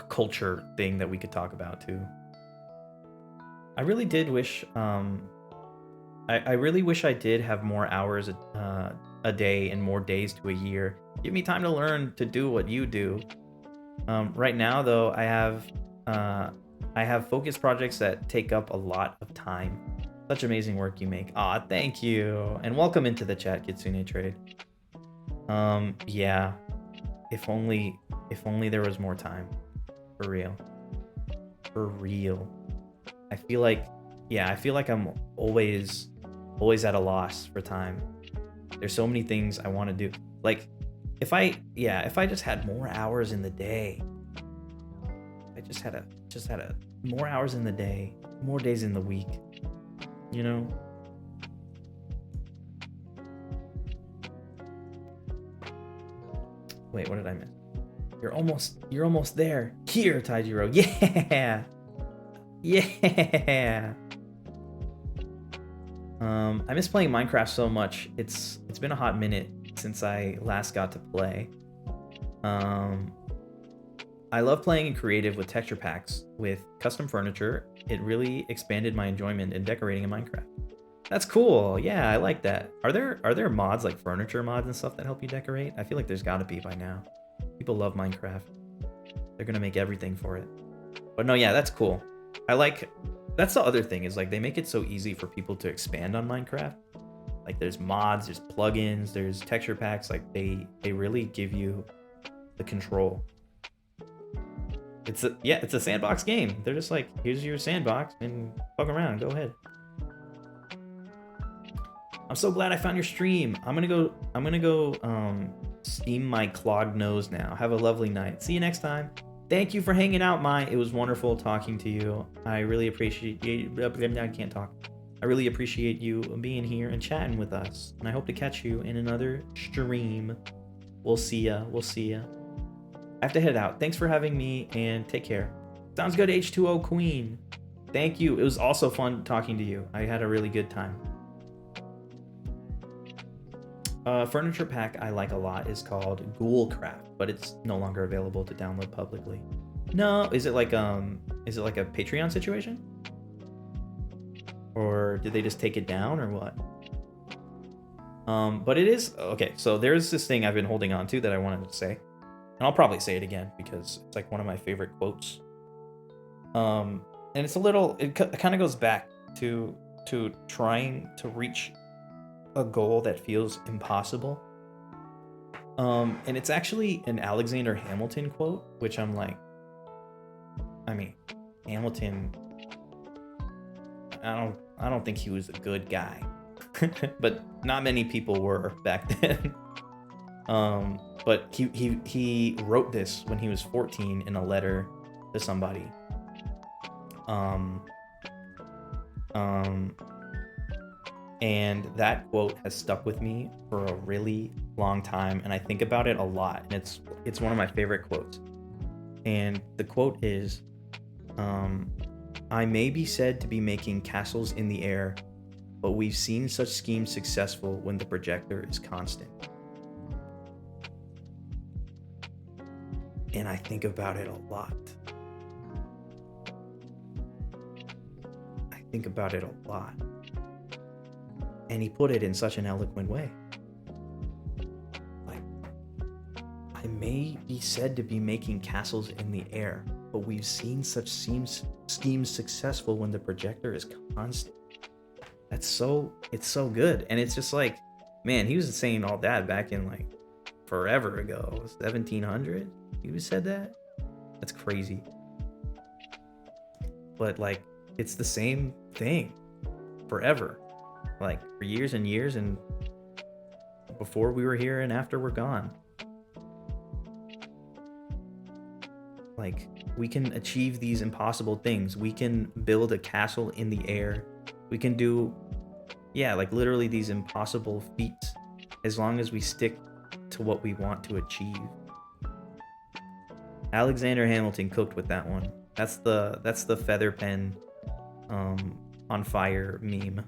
culture thing that we could talk about too. I really did wish I really wish I did have more hours a day and more days to a year. Give me time to learn to do what you do. Right now though, I have focus projects that take up a lot of time. Such amazing work you make. Aw, thank you. And welcome into the chat, Kitsune Trade. Yeah. If only there was more time. For real. For real. I feel like I'm always at a loss for time. There's so many things I want to do. Like if I just had more hours in the day. I just had more hours in the day, more days in the week. You know? Wait, what did I miss? You're almost there. Here, Taijiro. Yeah. Yeah. I miss playing Minecraft so much. It's been a hot minute since I last got to play. I love playing in creative with texture packs with custom furniture. It really expanded my enjoyment in decorating in Minecraft. That's cool. Yeah, I like that. Are there mods like furniture mods and stuff that help you decorate? I feel like there's got to be by now. People love Minecraft. They're gonna make everything for it. But no, yeah, that's cool. That's the other thing is like they make it so easy for people to expand on Minecraft. Like there's mods, there's plugins, there's texture packs. Like they really give you the control. It's a sandbox game. They're just like, here's your sandbox and fuck around. Go ahead. I'm so glad I found your stream. I'm gonna go steam my clogged nose now. Have a lovely night. See you next time. Thank you for hanging out, Mai. It was wonderful talking to you. I really appreciate you. I can't talk. I really appreciate you being here and chatting with us. And I hope to catch you in another stream. We'll see ya. I have to head out. Thanks for having me and take care. Sounds good, H2O Queen. Thank you. It was also fun talking to you. I had a really good time. Furniture pack I like a lot is called Ghoulcraft, but it's no longer available to download publicly. No, is it like a Patreon situation? Or did they just take it down or what? But it is okay, so there's this thing I've been holding on to that I wanted to say. And I'll probably say it again because it's like one of my favorite quotes. And it's it kind of goes back to trying to reach a goal that feels impossible. And it's actually an Alexander Hamilton quote, which I'm like, I mean, Hamilton, I don't think he was a good guy, but not many people were back then. But he wrote this when he was 14 in a letter to somebody. And that quote has stuck with me for a really long time, and I think about it a lot, and it's one of my favorite quotes. And the quote is, I may be said to be making castles in the air, but we've seen such schemes successful when the projector is constant. And I think about it a lot. And he put it in such an eloquent way. Like, I may be said to be making castles in the air, but we've seen such schemes successful when the projector is constant. It's so good. And it's just like, man, he was saying all that back in like forever ago, 1700. He said that? That's crazy. but like it's the same thing forever, like for years and years, and before we were here and after we're gone. Like, we can achieve these impossible things. We can build a castle in the air. We can do, yeah, like literally these impossible feats as long as we stick to what we want to achieve. Alexander Hamilton cooked with that one. That's the feather pen on fire meme.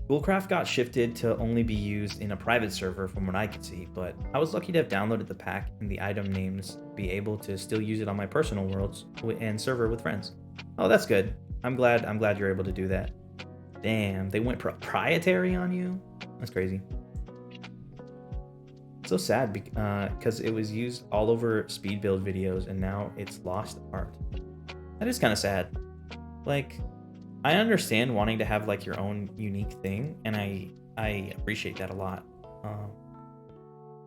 Schoolcraft got shifted to only be used in a private server from what I could see, but I was lucky to have downloaded the pack and the item names, be able to still use it on my personal worlds and server with friends. Oh, that's good. I'm glad you're able to do that. Damn, they went proprietary on you? That's crazy. So sad because it was used all over speed build videos and now it's lost art. That is kind of sad. Like, I understand wanting to have like your own unique thing, and I appreciate that a lot.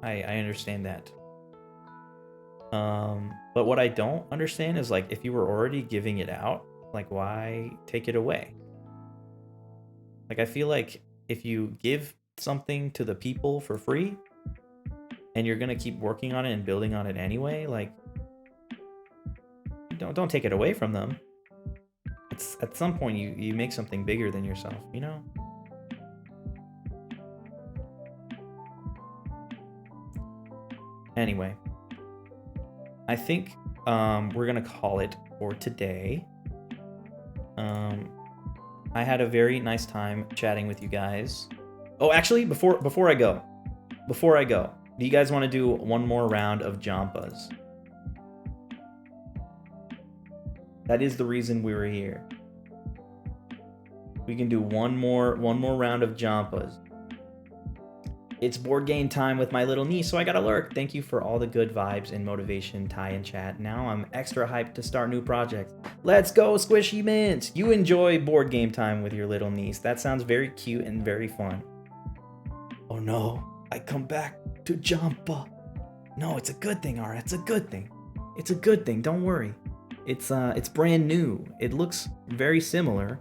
I understand that. But what I don't understand is like, if you were already giving it out, like why take it away? Like, I feel like if you give something to the people for free and you're gonna keep working on it and building on it anyway, like don't take it away from them. It's at some point you make something bigger than yourself, you know? Anyway, I think we're gonna call it for today. I had a very nice time chatting with you guys. Oh, actually, before I go, do you guys want to do one more round of Jampas? That is the reason we were here. We can do one more round of Jampas. It's board game time with my little niece, so I gotta lurk. Thank you for all the good vibes and motivation, Ty and chat. Now I'm extra hyped to start new projects. Let's go, Squishy Mints! You enjoy board game time with your little niece. That sounds very cute and very fun. Oh no, I come back to Jampa. No, it's a good thing, Ara. It's a good thing. It's a good thing. Don't worry. It's brand new. It looks very similar,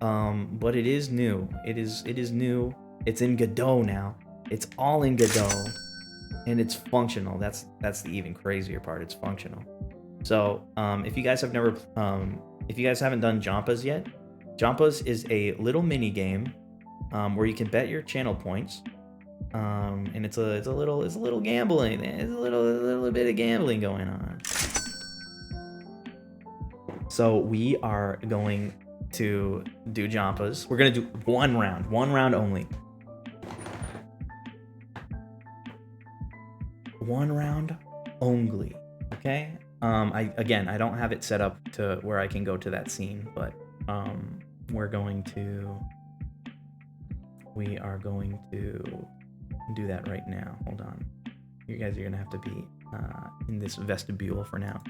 but it is new. It is new. It's in Godot now. It's all in Godot, and it's functional. That's the even crazier part. It's functional. So if you guys haven't done Jampas yet, Jampas is a little mini game where you can bet your channel points, and it's a little gambling. There's a little bit of gambling going on. So we are going to do Jampas. We're gonna do one round only. One round only, okay? I don't have it set up to where I can go to that scene, but we are going to do that right now. Hold on. You guys are gonna have to be in this vestibule for now.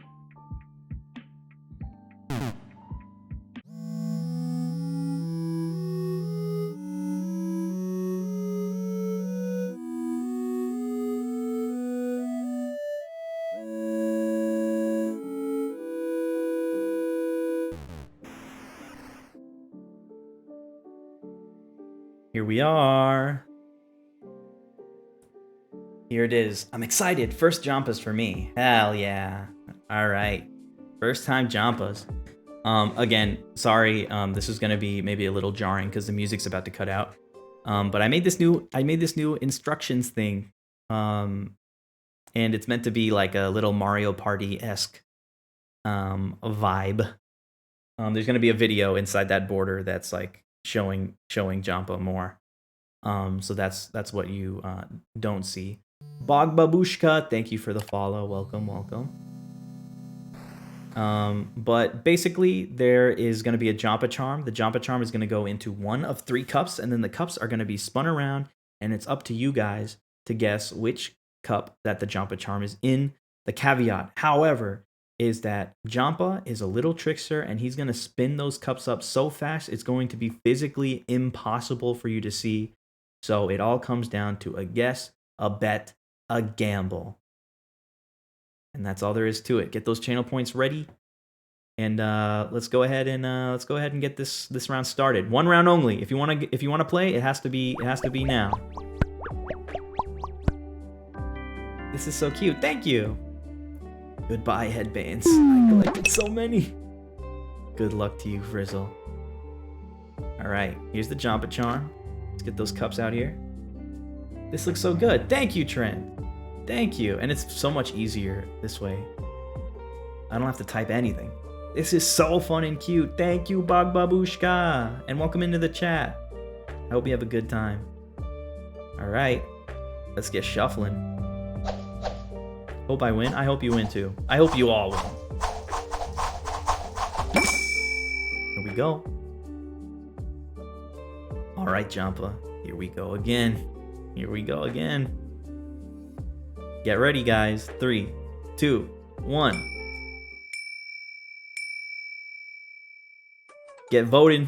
Here we are. Here it is. I'm excited. First Jampas for me. Hell yeah. All right. First time Jampas. Again, sorry. This is gonna be maybe a little jarring because the music's about to cut out. But I made this new instructions thing. And it's meant to be like a little Mario Party-esque vibe. There's gonna be a video inside that border that's like showing Jampa more. So that's what you don't see. Bog Babushka, thank you for the follow. Welcome. But basically there is going to be a Jampa charm. The Jampa charm is going to go into one of 3 cups, and then the cups are going to be spun around, and it's up to you guys to guess which cup that the Jampa charm is in. The caveat, however, is that Jampa is a little trickster, and he's going to spin those cups up so fast it's going to be physically impossible for you to see. So it all comes down to a guess, a bet, a gamble. And that's all there is to it. Get those channel points ready. And let's go ahead and get this round started. One round only. If you wanna play, it has to be now. This is so cute. Thank you. Goodbye, headbands. I collected so many. Good luck to you, Frizzle. Alright, here's the Jampa charm. Let's get those cups out here. This looks so good. Thank you, Trent. Thank you. And it's so much easier this way. I don't have to type anything. This is so fun and cute. Thank you, Bog Babushka. And welcome into the chat. I hope you have a good time. Alright, let's get shuffling. Hope I win. I hope you win too. I hope you all win. Here we go. Alright, Jampa. Here we go again. Here we go again. Get ready, guys. 3, 2, 1. Get voting.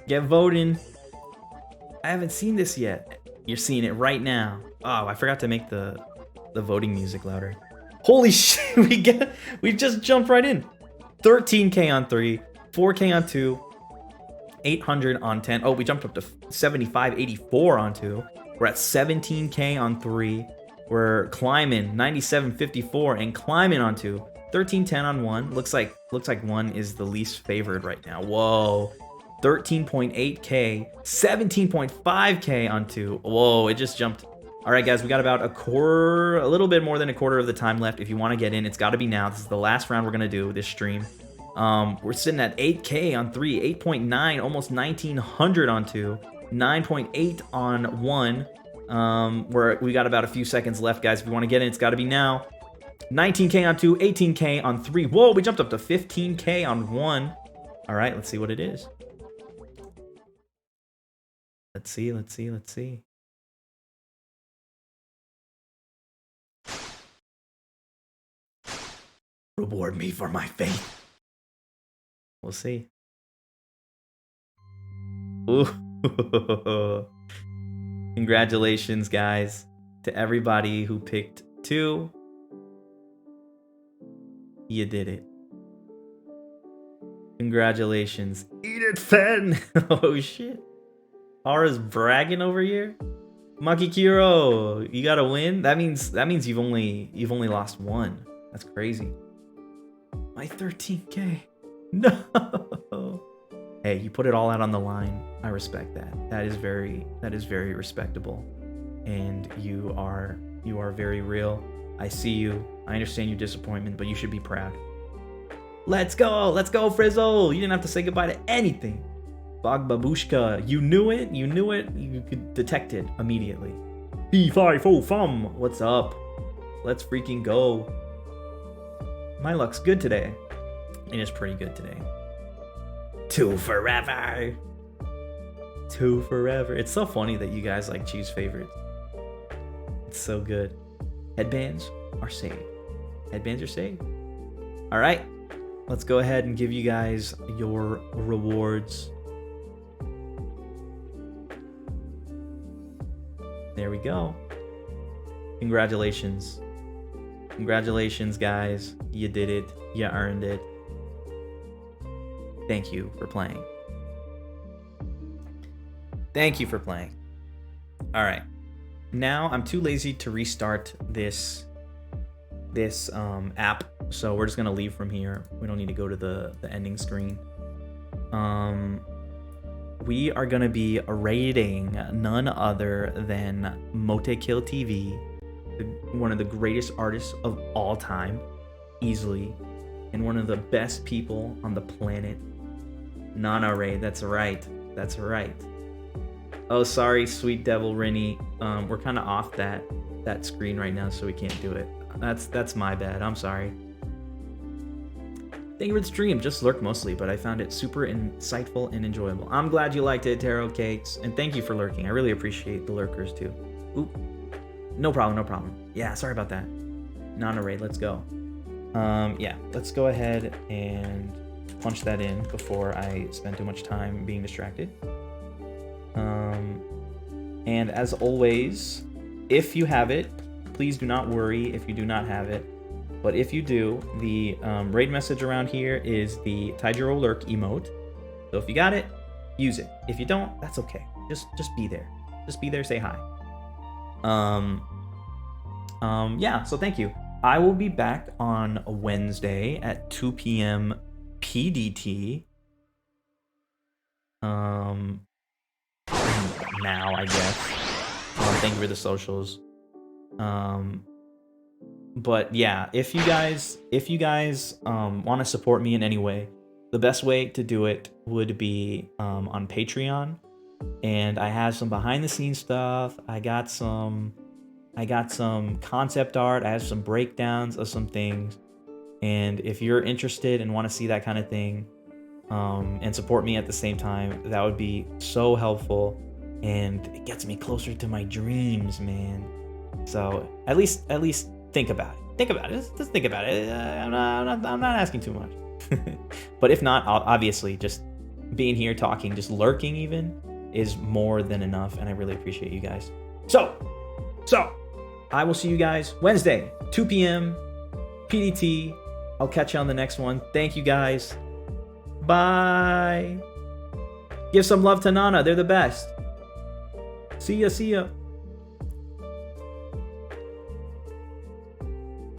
Get voting. I haven't seen this yet. You're seeing it right now. Oh, I forgot to make the voting music louder. Holy shit, we just jumped right in. 13K on 3, 4K on 2, 800 on 10. Oh, we jumped up to 7584 on 2. We're at 17K on 3. We're climbing 9754 and climbing on 2. 1310 on 1. Looks like 1 is the least favored right now. Whoa. 13.8K, 17.5K on 2. Whoa, it just jumped. All right, guys, we got about a little bit more than a quarter of the time left. If you want to get in, it's got to be now. This is the last round we're going to do this stream. We're sitting at 8K on 3, 8.9, almost 1900 on 2, 9.8 on 1. We got about a few seconds left, guys. If you want to get in, it's got to be now. 19K on 2, 18K on 3. Whoa, we jumped up to 15K on 1. All right, let's see what it is. Let's see. Reward me for my faith. We'll see. Ooh. Congratulations, guys, to everybody who picked 2. You did it. Congratulations. Eat it, Fen! Oh, shit. Hara's bragging over here. Makikiro, you got a win? That means you've only lost 1. That's crazy. My 13K. No. Hey, you put it all out on the line. I respect that. That is very respectable. And you are very real. I see you. I understand your disappointment, but you should be proud. Let's go, Frizzle. You didn't have to say goodbye to anything. Bog Babushka, you knew it. You could detect it immediately. B505, what's up? Let's freaking go. My luck's good today. It is pretty good today. 2 forever. 2 forever. It's so funny that you guys like choose favorites. It's so good. Headbands are saved. Headbands are saved. All right. Let's go ahead and give you guys your rewards. There we go. Congratulations. Congratulations, guys. You did it. You earned it. Thank you for playing. Thank you for playing. All right. Now I'm too lazy to restart this app, so we're just gonna leave from here. We don't need to go to the ending screen. We are gonna be rating none other than Motekill TV, one of the greatest artists of all time, easily, and one of the best people on the planet. Nana Ray, that's right. Oh, sorry, Sweet Devil Rinny. We're kind of off that screen right now, so we can't do it. That's my bad. I'm sorry. Thank you for the stream. Just lurked mostly, but I found it super insightful and enjoyable. I'm glad you liked it, Taro Cakes, and thank you for lurking. I really appreciate the lurkers too. Oop. No problem. Yeah, sorry about that. Nana Raid, let's go. Yeah, let's go ahead and punch that in before I spend too much time being distracted. And as always, if you have it, please do not worry if you do not have it. But if you do, the raid message around here is the Taijiro Lurk emote. So if you got it, use it. If you don't, that's okay. Just be there. Just be there, say hi. Yeah, so thank you. I will be back on Wednesday at 2 p.m. PDT. Now, I guess. Thank you for the socials. But yeah, if you guys want to support me in any way, the best way to do it would be on Patreon. And I have some behind the scenes stuff. I got some concept art. I have some breakdowns of some things. And if you're interested and want to see that kind of thing, and support me at the same time, that would be so helpful. And it gets me closer to my dreams, man. So at least think about it. Think about it. Just think about it. I'm not asking too much. But if not, obviously, just being here talking, just lurking even, is more than enough, and I really appreciate you guys. So I will see you guys Wednesday, 2 p.m. PDT. I'll catch you on the next one. Thank you guys. Bye. Give some love to Nana. They're the best. See ya.